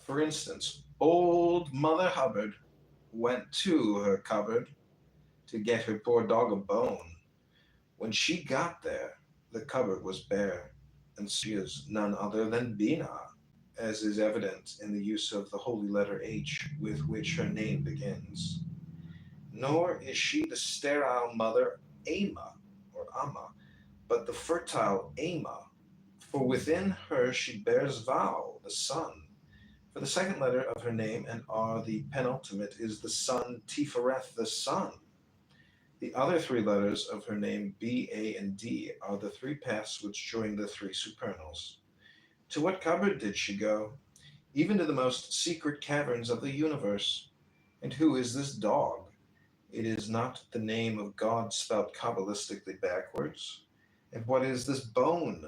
For instance, old Mother Hubbard went to her cupboard to get her poor dog a bone. When she got there, the cupboard was bare, and she is none other than Bina, as is evident in the use of the holy letter H with which her name begins. Nor is she the sterile mother Ama, or Amma, but the fertile Ama, for within her she bears Vau, the sun. For the second letter of her name and R, the penultimate, is the sun Tifereth, the sun. The other three letters of her name, B, A, and D, are the three paths which join the three supernals. To what cupboard did she go? Even to the most secret caverns of the universe. And who is this dog? It is not the name of God spelt Kabbalistically backwards. And what is this bone?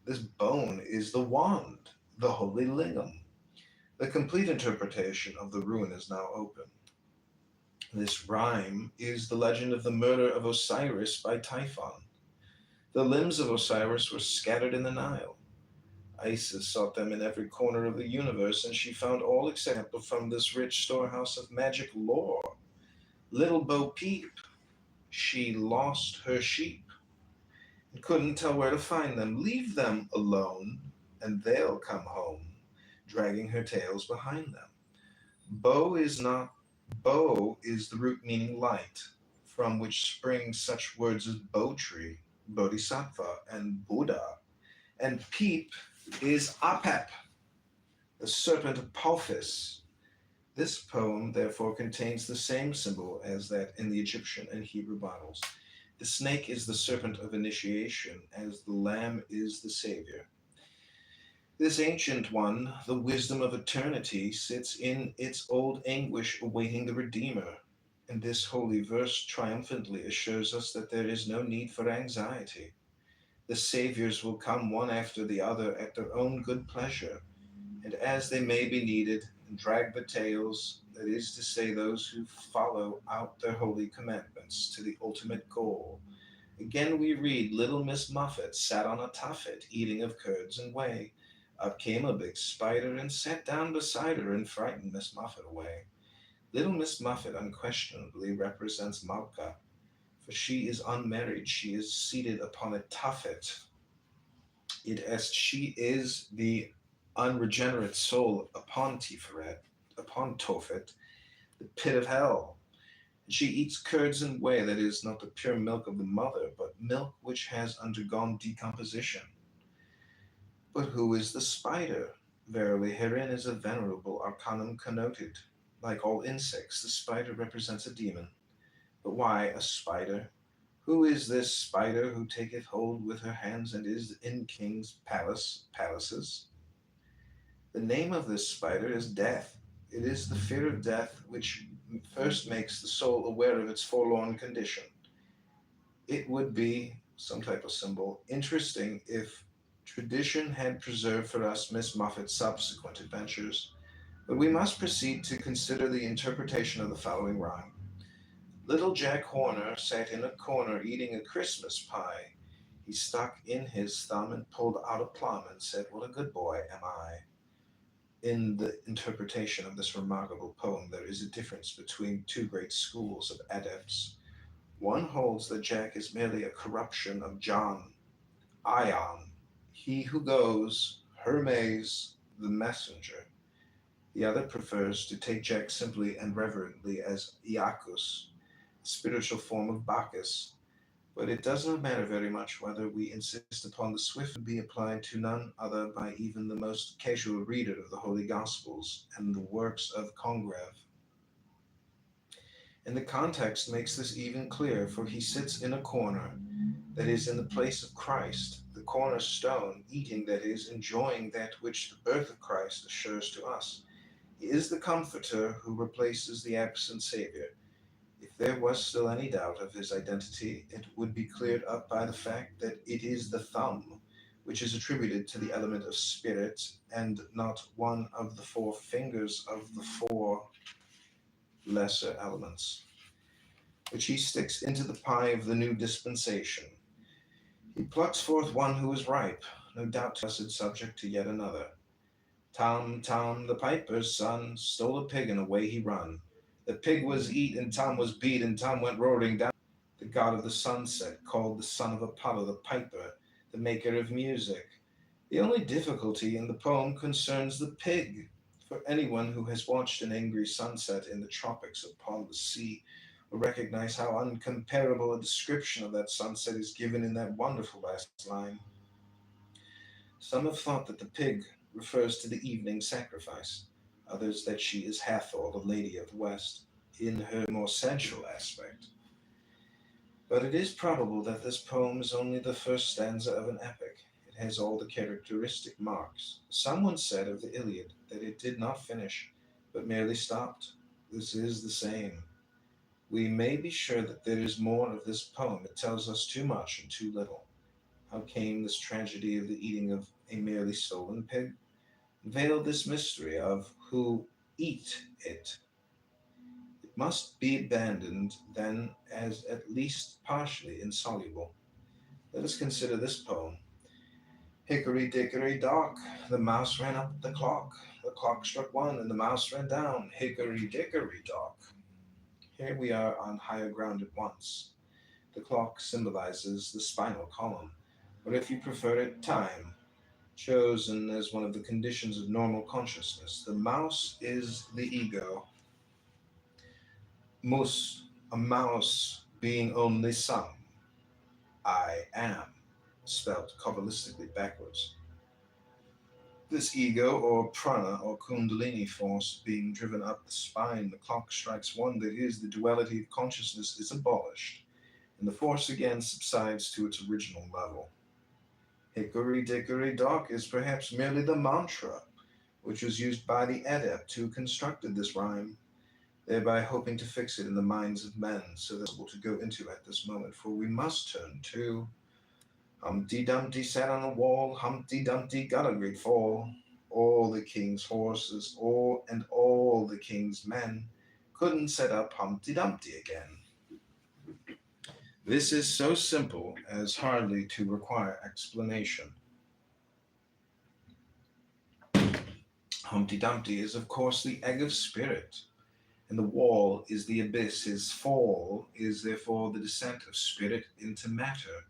This bone is the wand, the holy lingam. The complete interpretation of the rune is now open. This rhyme is the legend of the murder of Osiris by Typhon. The limbs of Osiris were scattered in the Nile. Isis sought them in every corner of the universe, and she found all except from this rich storehouse of magic lore. Little Bo Peep, she lost her sheep and couldn't tell where to find them. Leave them alone, and they'll come home, dragging her tails behind them. Bo is not Bo is the root meaning light, from which spring such words as Bo tree, Bodhisattva, and Buddha. And Peep is Apep, the serpent Apophis. This poem therefore contains the same symbol as that in the Egyptian and Hebrew Bibles. The snake is the serpent of initiation, as the lamb is the savior. This ancient one, the wisdom of eternity, sits in its old anguish awaiting the Redeemer. And this holy verse triumphantly assures us that there is no need for anxiety. The Saviors will come one after the other at their own good pleasure, and as they may be needed, and drag the tails, that is to say, those who follow out their holy commandments to the ultimate goal. Again we read, little Miss Muffet sat on a tuffet, eating of curds and whey. Up came a big spider and sat down beside her and frightened Miss Muffet away. Little Miss Muffet unquestionably represents Malka, for she is unmarried, she is seated upon a tuffet. It as she is the unregenerate soul upon Tiferet, upon Tophet, the pit of hell. She eats curds and whey, that is, not the pure milk of the mother, but milk which has undergone decomposition. But who is the spider? Verily, herein is a venerable arcanum connoted. Like all insects, the spider represents a demon. But why a spider? Who is this spider who taketh hold with her hands and is in king's palaces? The name of this spider is death. It is the fear of death which first makes the soul aware of its forlorn condition. It would be some type of symbol interesting if tradition had preserved for us Miss Muffet's subsequent adventures, But we must proceed to consider the interpretation of the following rhyme. Little Jack Horner sat in a corner eating a Christmas pie. He stuck in his thumb and pulled out a plum and said, "What a good boy am I." In the interpretation of this remarkable poem, there is a difference between two great schools of adepts. One holds that Jack is merely a corruption of John, Ion, he who goes, Hermes, the messenger. The other prefers to take Jack simply and reverently as Iacchus, a spiritual form of Bacchus. But it does not matter very much whether we insist upon the swift be applied to none other by even the most casual reader of the Holy Gospels and the works of Congreve. And the context makes this even clearer, for he sits in a corner, that is, in the place of Christ, the cornerstone, eating, that is, enjoying that which the birth of Christ assures to us. He is the Comforter who replaces the absent Savior. If there was still any doubt of his identity, it would be cleared up by the fact that it is the thumb, which is attributed to the element of spirit, and not one of the four fingers of the four lesser elements, which he sticks into the pie of the new dispensation. He plucks forth one who is ripe, no doubt blessed subject to yet another. Tom, Tom, the piper's son, stole a pig and away he run. The pig was eat and Tom was beat and Tom went roaring down. The god of the sunset, called the son of Apollo, the piper, the maker of music. The only difficulty in the poem concerns the pig. For anyone who has watched an angry sunset in the tropics upon the sea will recognize how uncomparable a description of that sunset is given in that wonderful last line. Some have thought that the pig refers to the evening sacrifice, others that she is Hathor, the lady of the West, in her more sensual aspect. But it is probable that this poem is only the first stanza of an epic. It has all the characteristic marks. Someone said of the Iliad that it did not finish, but merely stopped. This is the same. We may be sure that there is more of this poem. It tells us too much and too little. How came this tragedy of the eating of a merely stolen pig? Veil this mystery of who eat it. It must be abandoned then as at least partially insoluble. Let us consider this poem. Hickory dickory dock, the mouse ran up the clock. The clock struck one and the mouse ran down. Hickory dickory dock. Here we are on higher ground at once. The clock symbolizes the spinal column, or if you prefer it, time, chosen as one of the conditions of normal consciousness. The mouse is the ego. Mus, a mouse being only some. I am, spelled Kabbalistically backwards. This ego, or prana, or kundalini force, being driven up the spine, the clock strikes one, that is, the duality of consciousness is abolished, and the force again subsides to its original level. Hickory dickory dock is perhaps merely the mantra which was used by the adept who constructed this rhyme, thereby hoping to fix it in the minds of men, so that's what to go into at this moment, for we must turn to Humpty Dumpty sat on a wall, Humpty Dumpty got a great fall. All the king's horses, all the king's men couldn't set up Humpty Dumpty again. This is so simple as hardly to require explanation. Humpty Dumpty is, of course, the egg of spirit, and the wall is the abyss. His fall is therefore the descent of spirit into matter.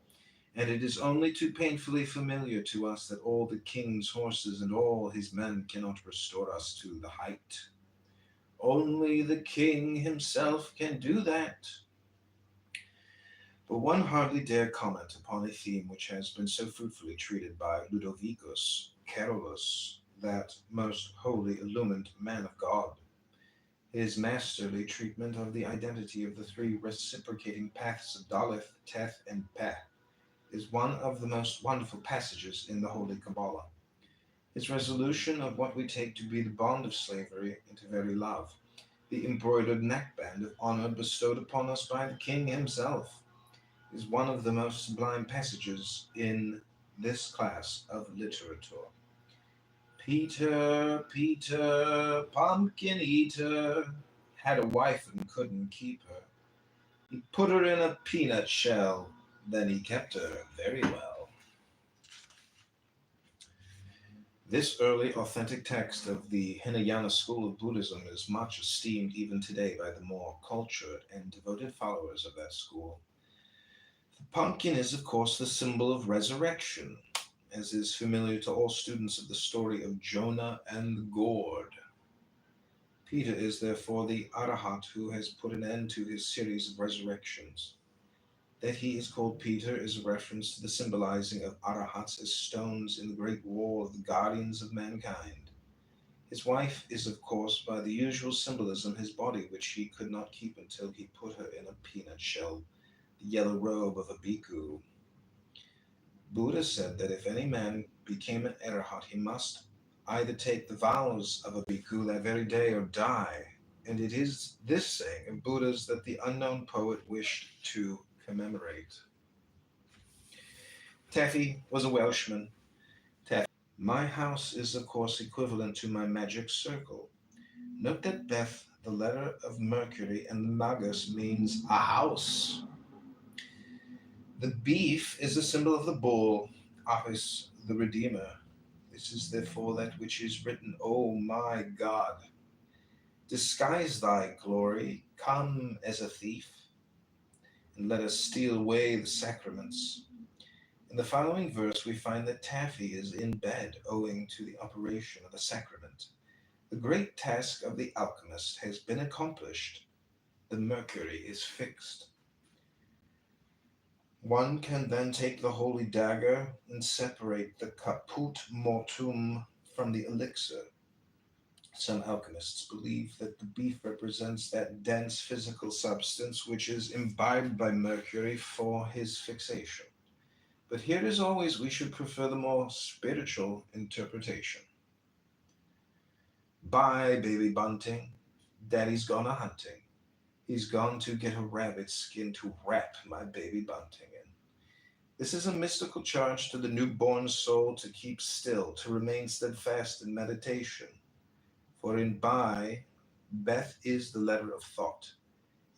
And it is only too painfully familiar to us that all the king's horses and all his men cannot restore us to the height. Only the king himself can do that. But one hardly dare comment upon a theme which has been so fruitfully treated by Ludovicus Carolus, that most holy illumined man of God. His masterly treatment of the identity of the three reciprocating paths of Daleth, Teth, and Peh is one of the most wonderful passages in the Holy Kabbalah. His resolution of what we take to be the bond of slavery into very love, the embroidered neckband of honor bestowed upon us by the king himself, is one of the most sublime passages in this class of literature. Peter, Peter, pumpkin eater, had a wife and couldn't keep her. He put her in a peanut shell, then he kept her very well. This early authentic text of the Hinayana school of Buddhism is much esteemed even today by the more cultured and devoted followers of that school. The pumpkin is, of course, the symbol of resurrection, as is familiar to all students of the story of Jonah and the gourd. Peter is therefore the Arahat who has put an end to his series of resurrections. That he is called Peter is a reference to the symbolizing of Arahats as stones in the great wall of the guardians of mankind. His wife is, of course, by the usual symbolism, his body, which he could not keep until he put her in a peanut shell, the yellow robe of a bhikkhu. Buddha said that if any man became an Arahat, he must either take the vows of a bhikkhu that very day or die. And it is this saying of Buddha's that the unknown poet wished to commemorate. Taffy was a Welshman. Taffy. My house is, of course, equivalent to my magic circle. Note that Beth, the letter of Mercury, and Magus means a house. The beef is a symbol of the bull, Apis, the Redeemer. This is therefore that which is written, O my God, disguise thy glory, come as a thief, and let us steal away the sacraments. In the following verse, we find that Taffy is in bed owing to the operation of the sacrament. The great task of the alchemist has been accomplished. The mercury is fixed. One can then take the holy dagger and separate the caput mortuum from the elixir. Some alchemists believe that the beef represents that dense physical substance which is imbibed by mercury for his fixation. But here, as always, we should prefer the more spiritual interpretation. Bye, baby bunting. Daddy's gone a hunting. He's gone to get a rabbit skin to wrap my baby bunting in. This is a mystical charge to the newborn soul to keep still, to remain steadfast in meditation. For in Bai, Beth is the letter of thought,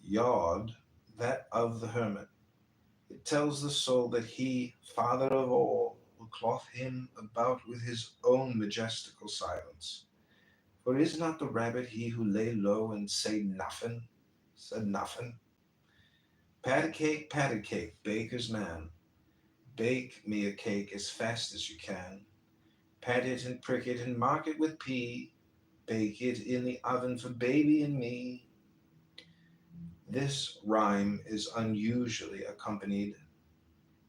Yod, that of the hermit. It tells the soul that he, father of all, will cloth him about with his own majestical silence. For is not the rabbit he who lay low and said nothing? Patty cake, baker's man. Bake me a cake as fast as you can. Pat it and prick it and mark it with P. Bake it in the oven for baby and me. This rhyme is unusually accompanied,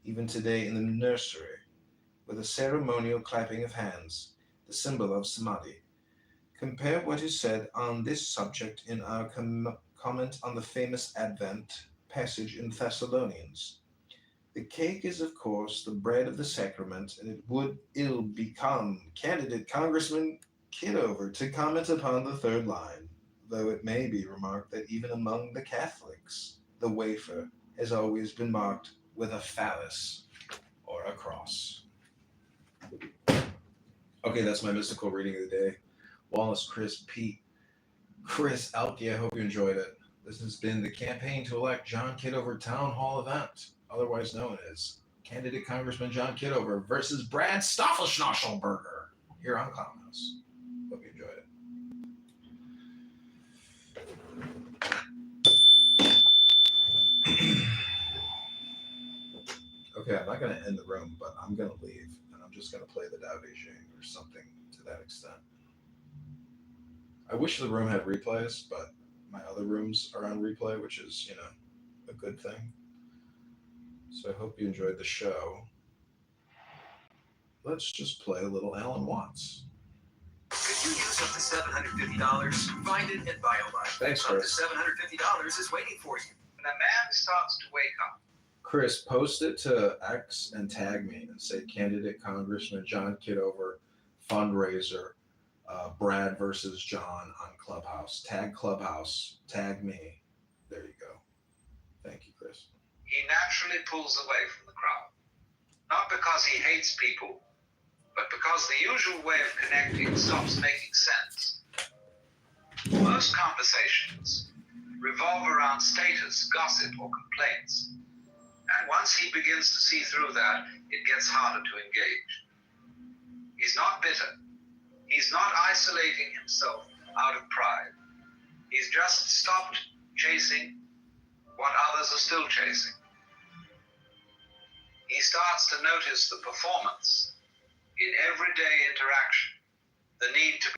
even today in the nursery, with a ceremonial clapping of hands, the symbol of samadhi. Compare what is said on this subject in our comment on the famous Advent passage in Thessalonians. The cake is, of course, the bread of the sacrament, and it would ill become candidate Congressman Kitover to comment upon the third line, though it may be remarked that even among the Catholics, the wafer has always been marked with a phallus or a cross. Okay, that's my mystical reading of the day. Wallace, Chris, Pete, Chris, Elke, I hope you enjoyed it. This has been the campaign to elect John Kitover Town Hall event, otherwise known as candidate Congressman John Kitover versus Brad Stoffelschnauschelberger here on Clubhouse. Hope you enjoyed it. Okay, I'm not going to end the room, but I'm going to leave, and I'm just going to play the Tao Te Ching or something to that extent. I wish the room had replays, but my other rooms are on replay, which is, a good thing. So I hope you enjoyed the show. Let's just play a little Alan Watts. Could you use up to $750? Find it at BioLife. Thanks, Chris. Up to $750 is waiting for you. When a man starts to wake up, Chris, post it to X and tag me and say candidate Congressman John Kitover fundraiser, Brad versus John on Clubhouse. Tag Clubhouse. Tag me. There you go. Thank you, Chris. he naturally pulls away from the crowd. Not because he hates people, But because the usual way of connecting stops making sense, most conversations revolve around status, gossip, or complaints. And once he begins to see through that, it gets harder to engage. He's not bitter. He's not isolating himself out of pride. He's just stopped chasing what others are still chasing. He starts to notice the performance in everyday interaction. The need to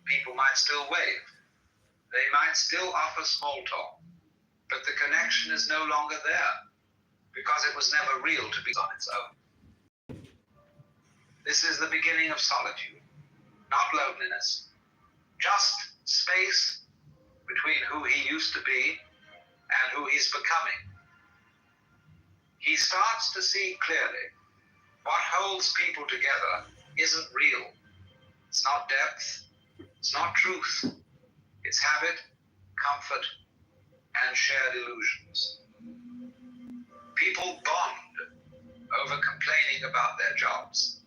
people might still wave. They might still offer small talk, but the connection is no longer there because it was never real to be on its own. This is the beginning of solitude, not loneliness, just space between who he used to be and who he's becoming. He starts to see clearly what holds people together isn't real. It's not depth, it's not truth. It's habit, comfort, and shared illusions. People bond over complaining about their jobs,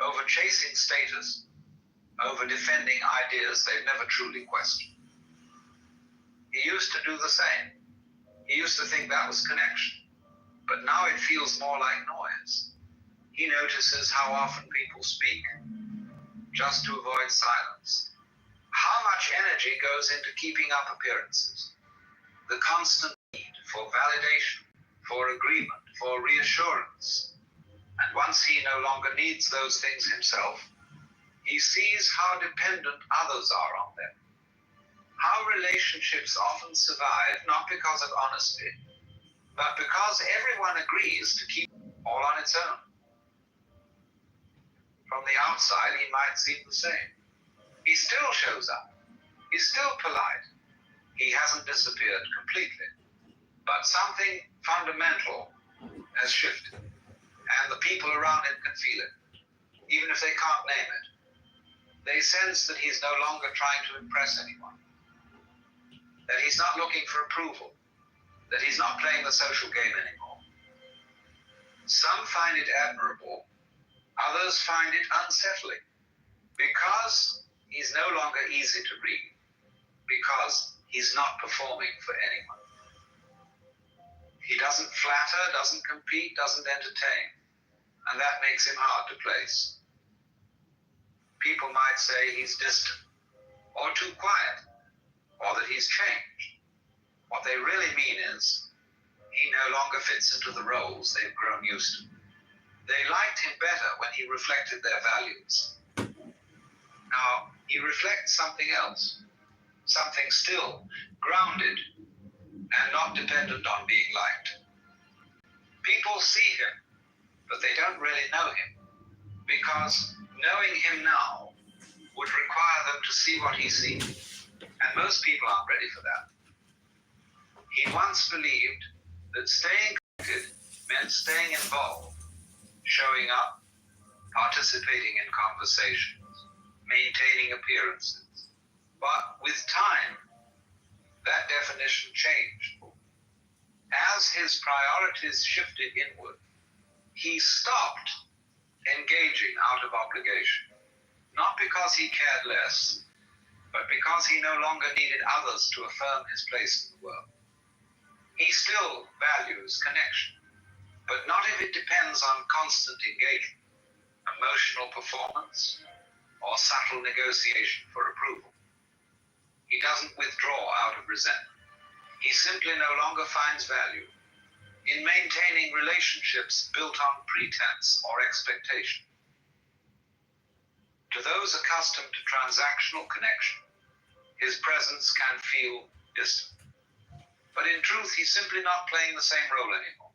over chasing status, over defending ideas they've never truly questioned. He used to do the same. He used to think that was connection, but now it feels more like noise. He notices how often people speak just to avoid silence. How much energy goes into keeping up appearances? The constant need for validation, for agreement, for reassurance. And once he no longer needs those things himself, he sees how dependent others are on them. How relationships often survive not because of honesty, but because everyone agrees to keep all on its own. From the outside, he might seem the same. He still shows up. He's still polite. He hasn't disappeared completely. But something fundamental has shifted. And the people around him can feel it, even if they can't name it. They sense that he's no longer trying to impress anyone. That he's not looking for approval. That he's not playing the social game anymore. Some find it admirable. Others find it unsettling. Because he's no longer easy to read. Because he's not performing for anyone. He doesn't flatter, doesn't compete, doesn't entertain. And that makes him hard to place. People might say he's distant, or too quiet, or that he's changed. What they really mean is, he no longer fits into the roles they've grown used to. They liked him better when he reflected their values. Now, he reflects something else, something still, grounded, and not dependent on being liked. People see him, but they don't really know him, because knowing him now would require them to see what he sees, and most people aren't ready for that. He once believed that staying connected meant staying involved, showing up, participating in conversations, maintaining appearances. But with time, that definition changed. As his priorities shifted inward, he stopped engaging out of obligation, not because he cared less, but because he no longer needed others to affirm his place in the world. He still values connection, but not if it depends on constant engagement, emotional performance, or subtle negotiation for approval. He doesn't withdraw out of resentment. He simply no longer finds value in maintaining relationships built on pretense or expectation. To those accustomed to transactional connection, his presence can feel distant. But in truth, he's simply not playing the same role anymore.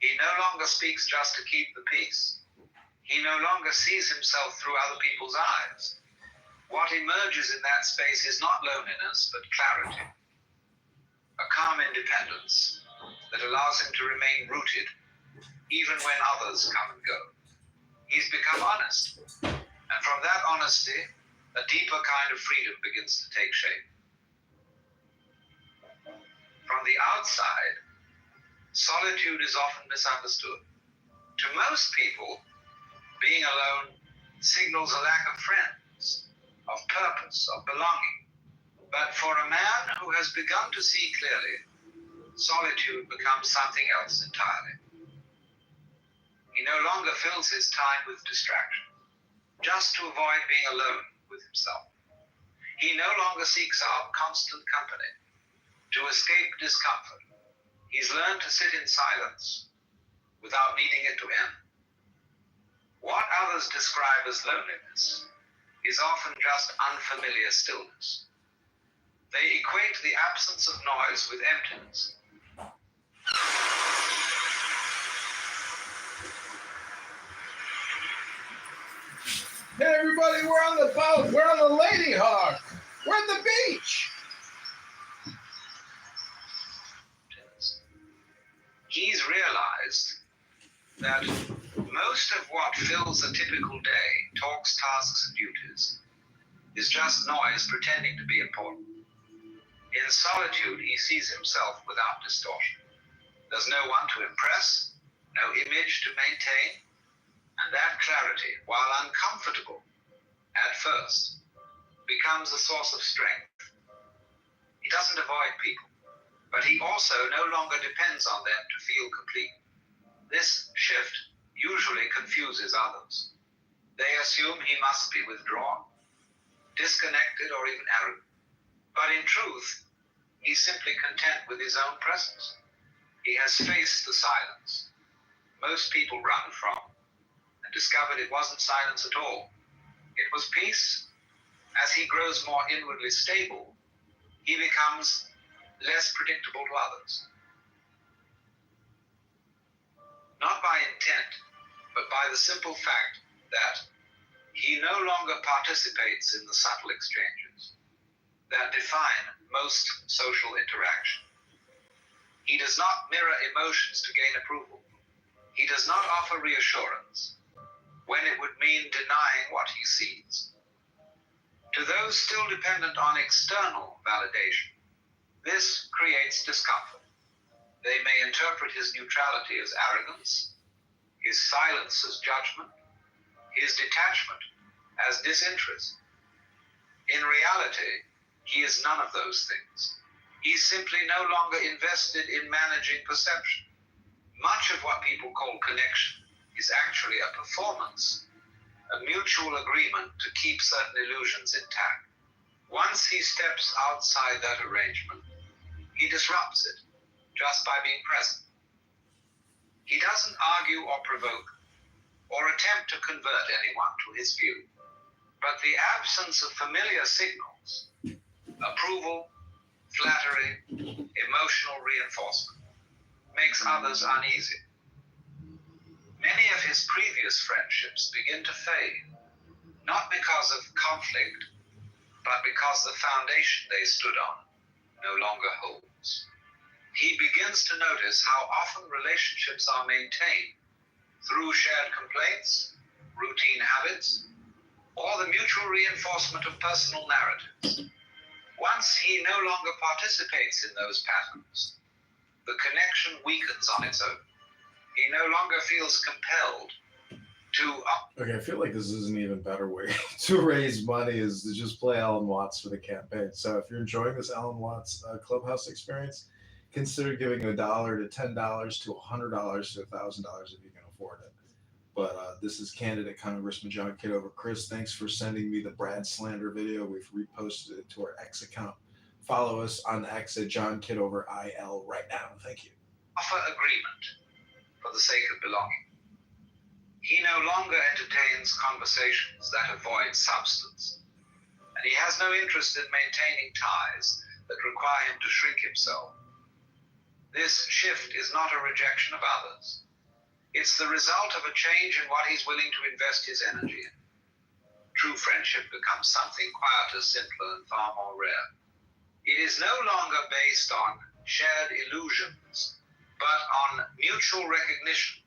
He no longer speaks just to keep the peace. He no longer sees himself through other people's eyes. What emerges in that space is not loneliness, but clarity. A calm independence that allows him to remain rooted, even when others come and go. He's become honest. And from that honesty, a deeper kind of freedom begins to take shape. From the outside, solitude is often misunderstood. To most people, being alone signals a lack of friends, of purpose, of belonging. But for a man who has begun to see clearly, solitude becomes something else entirely. He no longer fills his time with distraction, just to avoid being alone with himself. He no longer seeks out constant company, to escape discomfort. He's learned to sit in silence without needing it to end. What others describe as loneliness is often just unfamiliar stillness. They equate the absence of noise with emptiness. Hey everybody, we're on the boat. We're on the Lady Hawk. We're at the beach. He's realized that most of what fills a typical day, talks, tasks, and duties, is just noise pretending to be important. In solitude, he sees himself without distortion. There's no one to impress, no image to maintain, and that clarity, while uncomfortable at first, becomes a source of strength. He doesn't avoid people, but he also no longer depends on them to feel complete. This shift usually confuses others. They assume he must be withdrawn, disconnected, or even arrogant. But in truth, he's simply content with his own presence. He has faced the silence most people run from and discovered it wasn't silence at all. It was peace. As he grows more inwardly stable, he becomes less predictable to others. Not by intent, but by the simple fact that he no longer participates in the subtle exchanges that define most social interaction. He does not mirror emotions to gain approval. He does not offer reassurance when it would mean denying what he sees. To those still dependent on external validation, this creates discomfort. They may interpret his neutrality as arrogance, his silence as judgment, his detachment as disinterest. In reality, he is none of those things. He's simply no longer invested in managing perception. Much of what people call connection is actually a performance, a mutual agreement to keep certain illusions intact. Once he steps outside that arrangement, he disrupts it just by being present. He doesn't argue or provoke or attempt to convert anyone to his view. But the absence of familiar signals, approval, flattery, emotional reinforcement, makes others uneasy. Many of his previous friendships begin to fade, not because of conflict, but because the foundation they stood on no longer holds. He begins to notice how often relationships are maintained through shared complaints, routine habits, or the mutual reinforcement of personal narratives. Once he no longer participates in those patterns, the connection weakens on its own. He no longer feels compelled to... Okay, I feel like this is an even better way to raise money is to just play Alan Watts for the campaign. So if you're enjoying this Alan Watts Clubhouse experience, consider giving $1 to $10 to $100 to $1,000 if you can afford it. But this is candidate Congressman John Kitover. Chris, thanks for sending me the Brad Slander video. We've reposted it to our X account. Follow us on X at John Kitover IL right now. Thank you. Offer agreement for the sake of belonging. He no longer entertains conversations that avoid substance, and he has no interest in maintaining ties that require him to shrink himself. This shift is not a rejection of others. It's the result of a change in what he's willing to invest his energy in. True friendship becomes something quieter, simpler, and far more rare. It is no longer based on shared illusions, but on mutual recognition.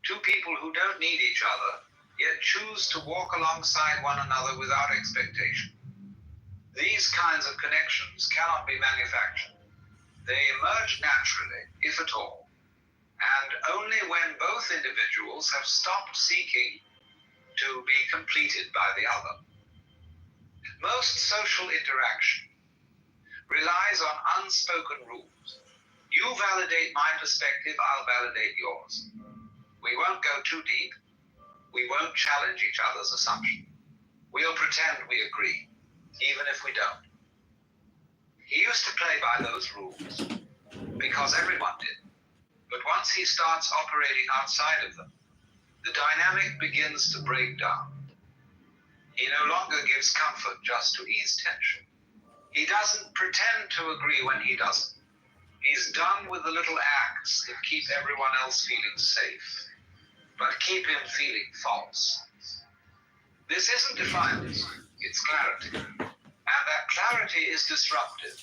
Two people who don't need each other, yet choose to walk alongside one another without expectation. These kinds of connections cannot be manufactured. They emerge naturally, if at all, and only when both individuals have stopped seeking to be completed by the other. Most social interaction relies on unspoken rules. You validate my perspective, I'll validate yours. We won't go too deep. We won't challenge each other's assumption. We'll pretend we agree, even if we don't. He used to play by those rules because everyone did. But once he starts operating outside of them, the dynamic begins to break down. He no longer gives comfort just to ease tension. He doesn't pretend to agree when he doesn't. He's done with the little acts that keep everyone else feeling safe, but keep him feeling false. This isn't defiance, it's clarity. And that clarity is disruptive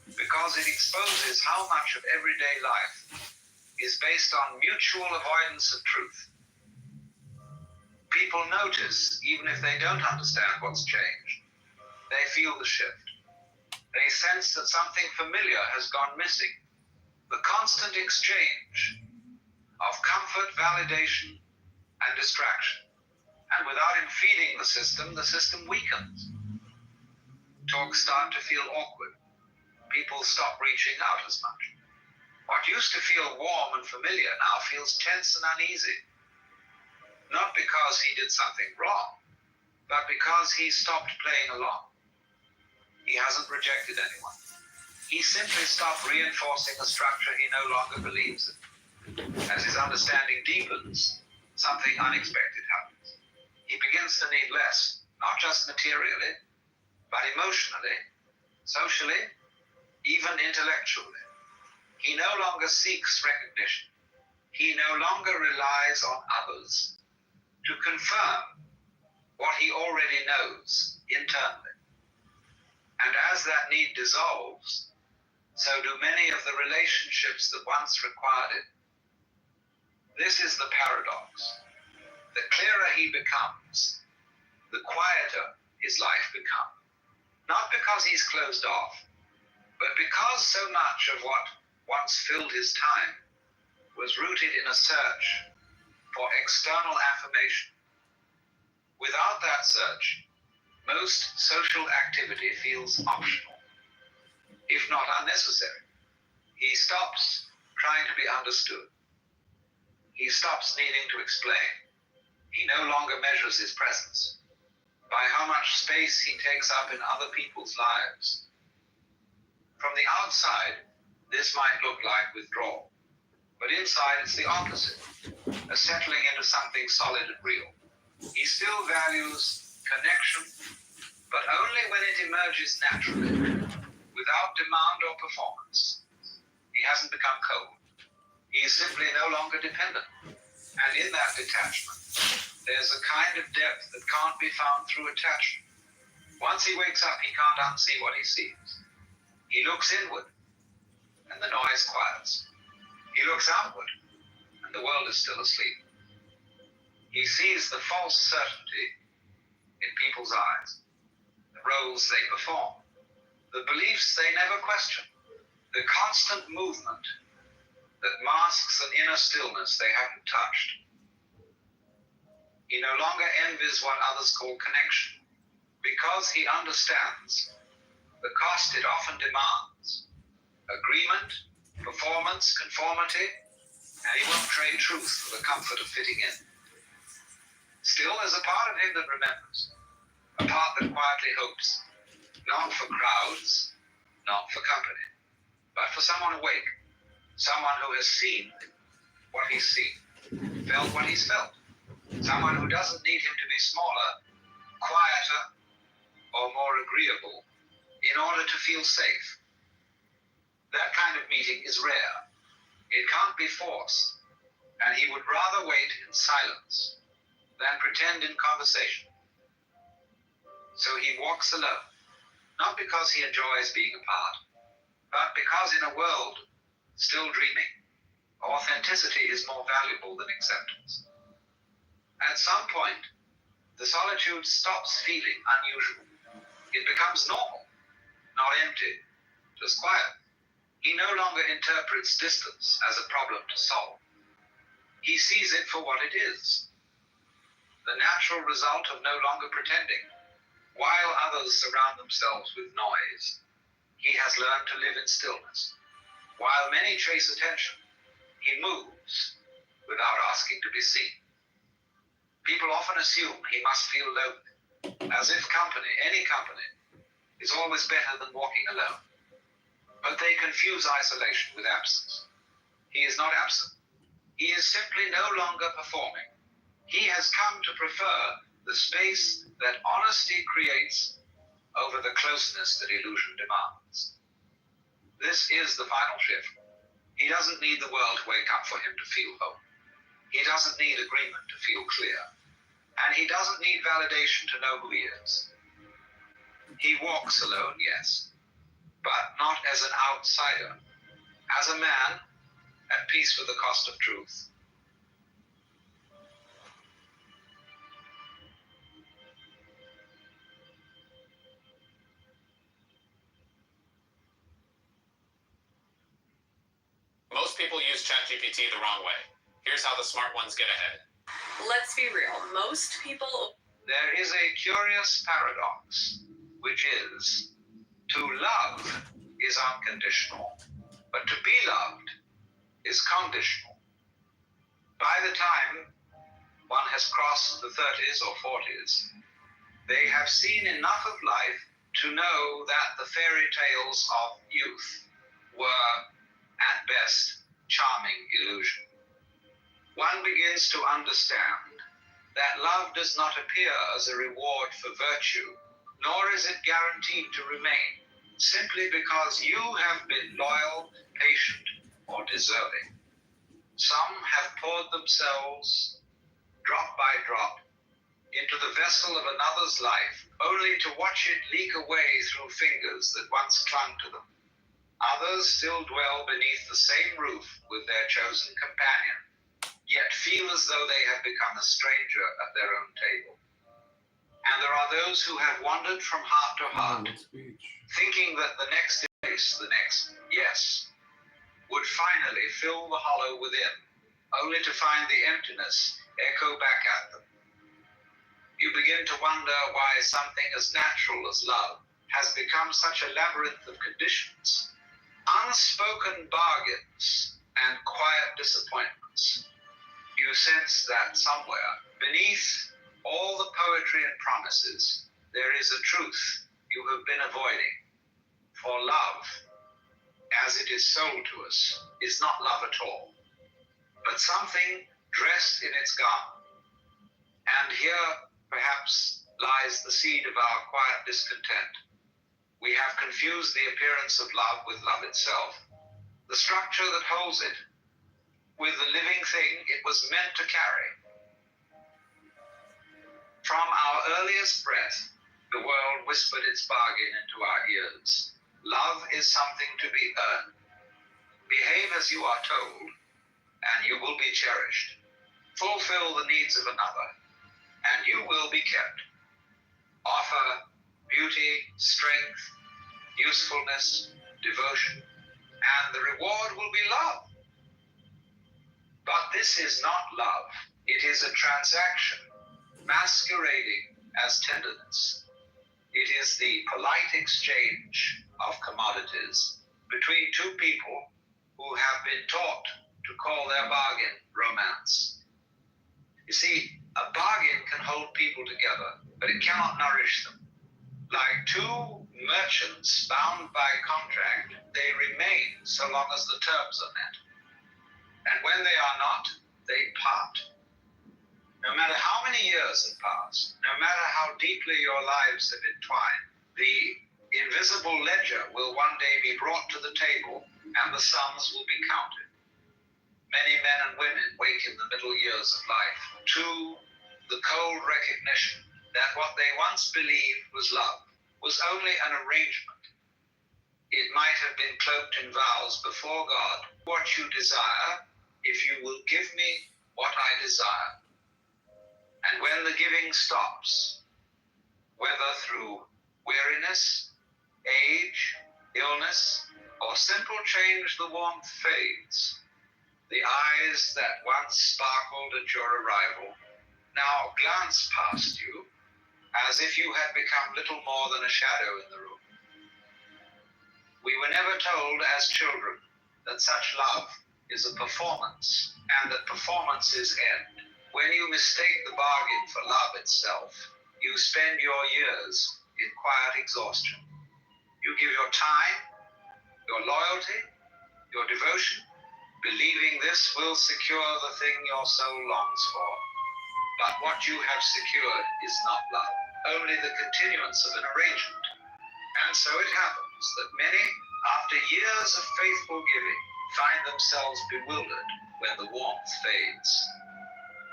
because it exposes how much of everyday life is based on mutual avoidance of truth. People notice, even if they don't understand what's changed. They feel the shift. They sense that something familiar has gone missing. The constant exchange of comfort, validation, and distraction. And without him feeding the system weakens. Talks start to feel awkward. People stop reaching out as much. What used to feel warm and familiar now feels tense and uneasy. Not because he did something wrong, but because he stopped playing along. He hasn't rejected anyone. He simply stopped reinforcing a structure he no longer believes in. As his understanding deepens, something unexpected happens. He begins to need less, not just materially, but emotionally, socially, even intellectually. He no longer seeks recognition. He no longer relies on others to confirm what he already knows internally. And as that need dissolves, so do many of the relationships that once required it. This is the paradox. The clearer he becomes, the quieter his life becomes. Not because he's closed off, but because so much of what once filled his time was rooted in a search for external affirmation. Without that search, most social activity feels optional, if not unnecessary. He stops trying to be understood. He stops needing to explain. He no longer measures his presence by how much space he takes up in other people's lives. From the outside, this might look like withdrawal, but inside it's the opposite, a settling into something solid and real. He still values connection, but only when it emerges naturally, without demand or performance. He hasn't become cold. He is simply no longer dependent. And in that detachment, there's a kind of depth that can't be found through attachment. Once he wakes up, he can't unsee what he sees. He looks inward, and the noise quiets. He looks outward, and the world is still asleep. He sees the false certainty in people's eyes, the roles they perform, the beliefs they never question, the constant movement that masks an inner stillness they haven't touched. He no longer envies what others call connection, because he understands the cost it often demands: agreement, performance, conformity, and he won't trade truth for the comfort of fitting in. Still, there's a part of him that remembers, a part that quietly hopes, not for crowds, not for company, but for someone awake, someone who has seen what he's seen, felt what he's felt, someone who doesn't need him to be smaller, quieter, or more agreeable in order to feel safe. That kind of meeting is rare. It can't be forced, and he would rather wait in silence than pretend in conversation. So he walks alone, not because he enjoys being apart, but because in a world still dreaming, authenticity is more valuable than acceptance. At some point, the solitude stops feeling unusual. It becomes normal, not empty, just quiet. He no longer interprets distance as a problem to solve. He sees it for what it is. the natural result of no longer pretending. While others surround themselves with noise, he has learned to live in stillness. While many chase attention, he moves without asking to be seen. People often assume he must feel lonely, as if company, any company, is always better than walking alone. But they confuse isolation with absence. He is not absent. He is simply no longer performing. He has come to prefer the space that honesty creates over the closeness that illusion demands. This is the final shift. He doesn't need the world to wake up for him to feel hope. He doesn't need agreement to feel clear. And he doesn't need validation to know who he is. He walks alone, yes, but not as an outsider, as a man at peace with the cost of truth. Most people use ChatGPT the wrong way. Here's how the smart ones get ahead. Let's be real. Most people... There is a curious paradox, which is to love is unconditional, but to be loved is conditional. By the time one has crossed the 30s or 40s, they have seen enough of life to know that the fairy tales of youth were, at best, charming illusion. One begins to understand that love does not appear as a reward for virtue, nor is it guaranteed to remain, simply because you have been loyal, patient, or deserving. Some have poured themselves, drop by drop, into the vessel of another's life, only to watch it leak away through fingers that once clung to them. Others still dwell beneath the same roof with their chosen companion, yet feel as though they have become a stranger at their own table. And there are those who have wandered from heart to heart, thinking that the next embrace, the next yes, would finally fill the hollow within, only to find the emptiness echo back at them. You begin to wonder why something as natural as love has become such a labyrinth of conditions, unspoken bargains, and quiet disappointments. You sense that somewhere, beneath all the poetry and promises, there is a truth you have been avoiding. For love, as it is sold to us, is not love at all, but something dressed in its garment. And here, perhaps, lies the seed of our quiet discontent. We have confused the appearance of love with love itself, the structure that holds it, with the living thing it was meant to carry. From our earliest breath, the world whispered its bargain into our ears. Love is something to be earned. Behave as you are told, and you will be cherished. Fulfill the needs of another, and you will be kept. Offer beauty, strength, usefulness, devotion, and the reward will be love. But this is not love. It is a transaction masquerading as tenderness. It is the polite exchange of commodities between two people who have been taught to call their bargain romance. You see, a bargain can hold people together, but it cannot nourish them. Like two merchants bound by contract, they remain so long as the terms are met. And when they are not, they part. No matter how many years have passed, no matter how deeply your lives have entwined, the invisible ledger will one day be brought to the table and the sums will be counted. Many men and women wake in the middle years of life to the cold recognition that what they once believed was love was only an arrangement. It might have been cloaked in vows before God. What you desire, if you will give me what I desire. And when the giving stops, whether through weariness, age, illness, or simple change, the warmth fades. The eyes that once sparkled at your arrival now glance past you as if you had become little more than a shadow in the room. We were never told as children that such love is a performance and that performances end. When you mistake the bargain for love itself, you spend your years in quiet exhaustion. You give your time, your loyalty, your devotion, believing this will secure the thing your soul longs for. But what you have secured is not love, only the continuance of an arrangement. And so it happens that many, after years of faithful giving, find themselves bewildered when the warmth fades.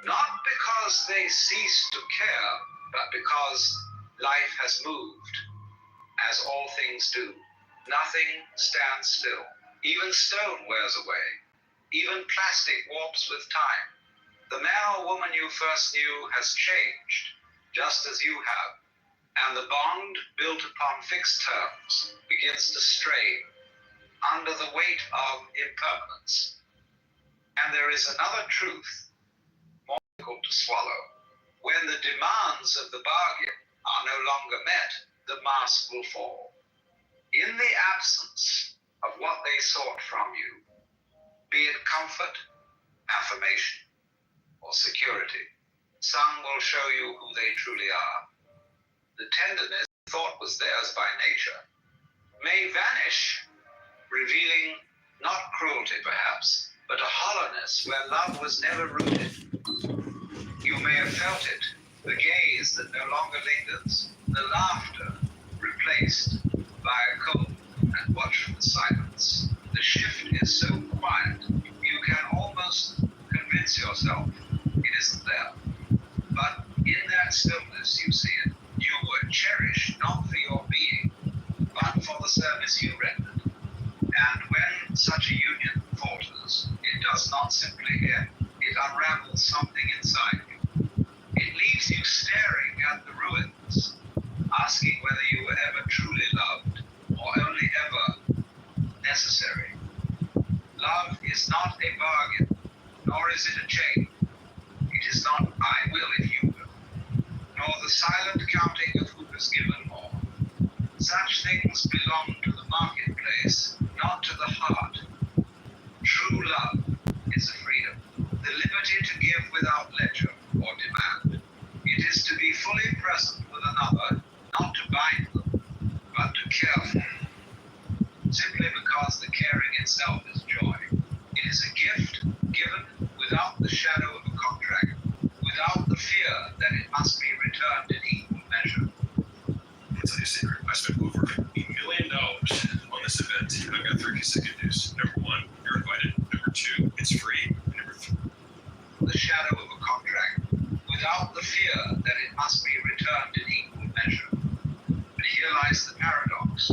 Not because they cease to care, but because life has moved, as all things do. Nothing stands still. Even stone wears away. Even plastic warps with time. The man or woman you first knew has changed, just as you have, and the bond built upon fixed terms begins to strain under the weight of impermanence. And there is another truth, more difficult to swallow. When the demands of the bargain are no longer met, the mask will fall. In the absence of what they sought from you, be it comfort, affirmation, or security, some will show you who they truly are. The tenderness thought was theirs by nature may vanish, revealing not cruelty perhaps, but a hollowness where love was never rooted. You may have felt it, the gaze that no longer lingers, the laughter replaced by a cold and watchful silence. The shift is so quiet, you can almost convince yourself it isn't there. But in that stillness you see it. You were cherished not for your being, but for the service you rendered. And when such a union falters, it does not simply end. It unravels something inside you. It leaves you staring at the ruins, asking whether you were ever truly loved or only ever necessary. Love is not a bargain, nor is it a chain. It is not I will if you will, nor the silent counting of who has given more. Such things belong to the marketplace, not to the heart. True love is a freedom, the liberty to give without ledger or demand. It is to be fully present with another, not to bind them, but to care for them, simply because the caring itself is joy. It is a gift given without the shadow of a contract, without the fear that it must be returned in equal measure. I'll tell you a secret. I spent over $1 million on this event. I've got 3 pieces of good news. Number 1, you're invited. Number 2, it's free. And number 3, the shadow of a contract, without the fear that it must be returned in equal measure. But here lies the paradox.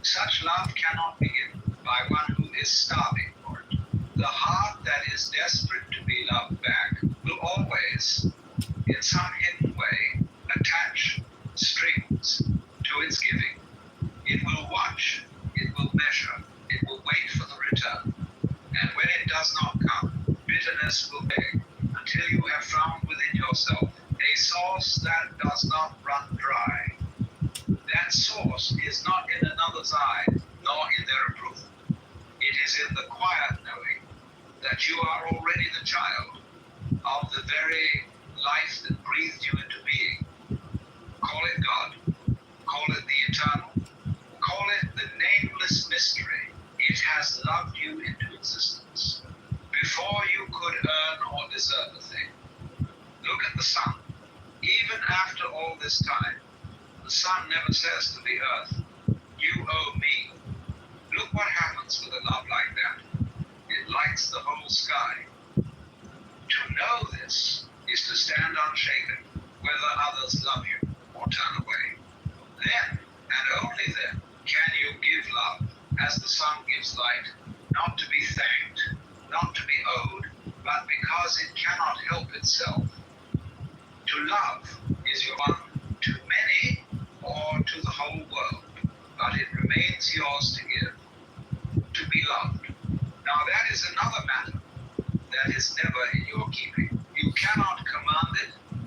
Such love cannot begin by one who is starving for it. The heart that is desperate to be loved back will always, in some hidden way, attach strings to its giving. It will watch, it will measure, it will wait for the return. And when it does not come, bitterness will beg until you have found within yourself a source that does not run dry. That source is not in another's eye, nor in their approval. It is in the quiet knowing that you are already the child of the very life that breathed you into being. Call it God, call it the eternal, call it the nameless mystery. It has loved you into existence before you could earn or deserve a thing. Look at the sun. Even after all this time, the sun never says to the earth, you owe me. Look what happens with a love like that. It lights the whole sky. To know this is to stand unshaken, whether others love you or turn away. Then, and only then, can you give love as the sun gives light, not to be thanked, not to be owed, but because it cannot help itself. To love is your one to many or to the whole world, but it remains yours to give, to be loved. Now that is another matter that is never in your keeping. You cannot command it,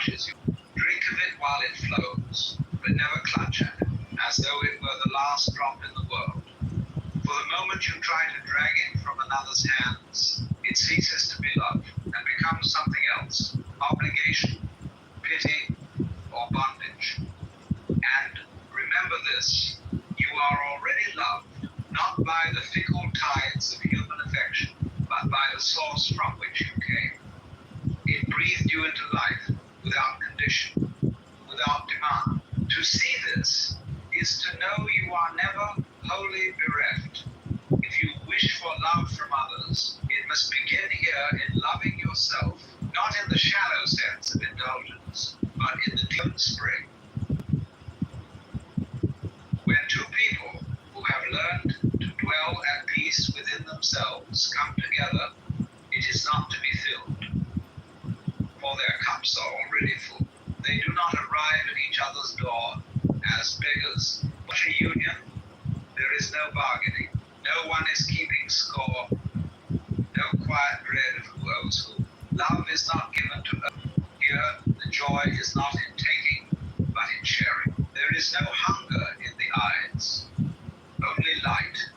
rushes you. Drink of it while it flows, but never clutch at it, as though it were the last drop in the world. For the moment you try to drag it from another's hands, it ceases to be love and becomes something else, obligation, pity, or bondage. And remember this, you are already loved, not by the fickle tides of human affection, but by the source from which you came. It breathed you into life without condition, without demand. To see this is to know you are never wholly bereft. If you wish for love from others, it must begin here in loving yourself, not in the shallow sense of indulgence, but in the deep spring. When two people who have learned to dwell at peace within themselves come together, it is not to be filled, for their cups are already full. They do not arrive at each other's door as beggars. Such a union, there is no bargaining. No one is keeping score. No quiet dread of who owes who. Love is not given to others. Here, the joy is not in taking, but in sharing. There is no hunger in the eyes, only light.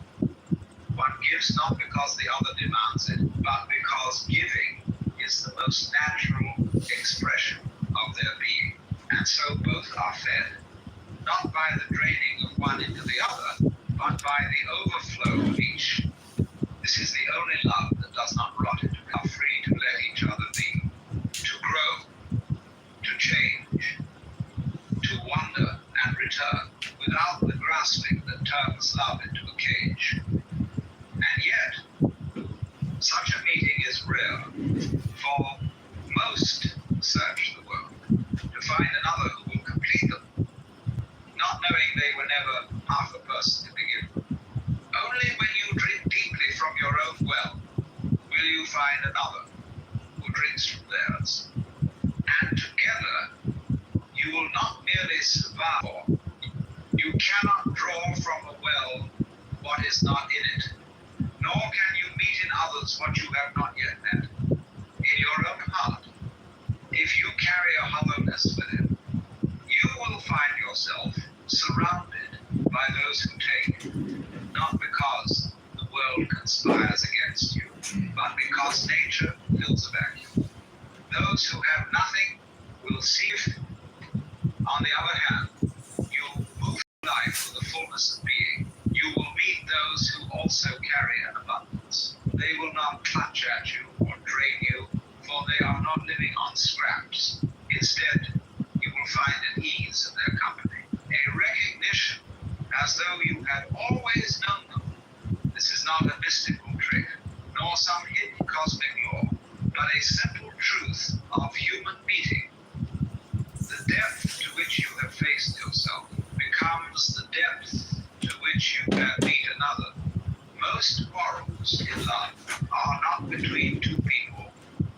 One gives not because the other demands it, but because giving is the most natural expression of their being. And so both are fed, not by the draining of one into the other, but by the overflow of each. This is the only love that does not rot into become free to let each other be, to grow, to change, to wander and return, without the grasping that turns love into a cage. And yet, such a meeting is rare, for most search the world to find another who will complete them, not knowing they were never half a person to begin with. Only when you drink deeply from your own well will you find another who drinks from theirs. And together, you will not merely survive. You cannot draw from a well what is not in it, nor can you meet in others what you have not yet met. In your own heart, if you carry a hollowness within, you will find yourself surrounded by those who take, not because the world conspires against you, but because nature fills a vacuum. Those who have nothing will see it. On the other hand, you move life with the fullness of being. You will meet those who also carry an abundance. They will not clutch at you or drain you, for they are not living on scraps. Instead, you will find an ease in their company, a recognition as though you had always known them. This is not a mystical trick, nor some hidden cosmic law, but a simple truth of human meeting. The depth to which you have faced yourself becomes the depth to which you can meet another. Most quarrels in love are not between two people,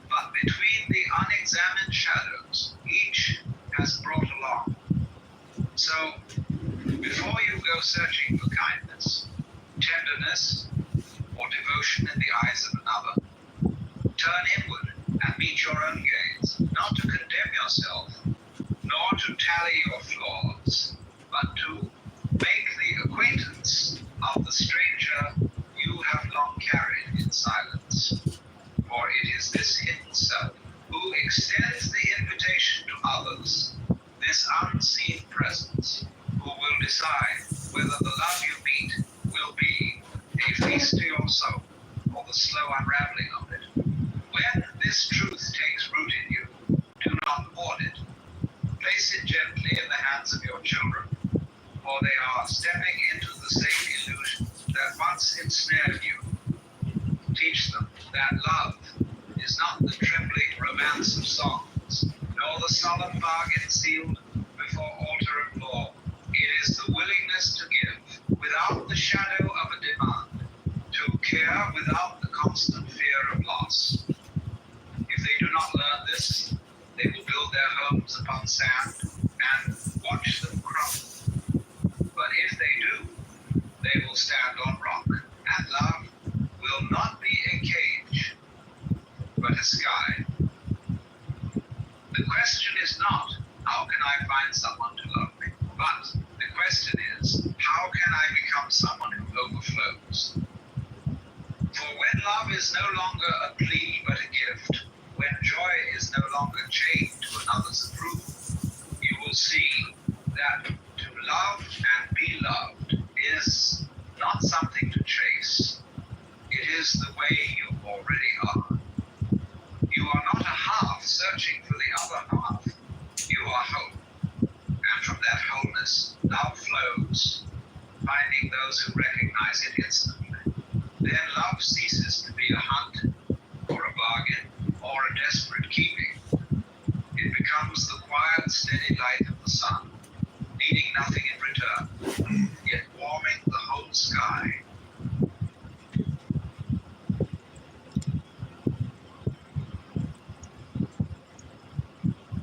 but between the unexamined shadows each has brought along. So, before you go searching for kindness, tenderness, or devotion in the eyes of another, turn inward and meet your own gaze, not to condemn yourself, nor to tally your flaws, but to make the acquaintance of the stranger you have long carried in silence. For it is this hidden self who extends the invitation to others, this unseen presence, who will decide whether the love you meet will be a feast to your soul or the slow unraveling of it. When this truth takes root in you, do not hoard it. Place it gently in the hands of your children, for they are stepping into the same illusion that once ensnared you. Teach them that love is not the trembling romance of songs, nor the solemn bargain sealed before altar of law. It is the willingness to give without the shadow of a demand, to care without the constant fear of loss. If they do not learn this, they will build their homes upon sand and watch them crumble. But if they do, they will stand on rock, and love will not be a cage, but a sky. The question is not, how can I find someone to love me? But the question is, how can I become someone who overflows? For when love is no longer a plea but a gift, when joy is no longer chained to another's approval, you will see that to love and be loved is not something to chase. It is the way you already are. You are not a half searching for the other half. You are whole. And from that wholeness, love flows, finding those who recognize it instantly. Then love ceases to be a hunt, or a bargain, or a desperate keeping. It becomes the quiet, steady light of the sun, needing nothing in return, yet warming the whole sky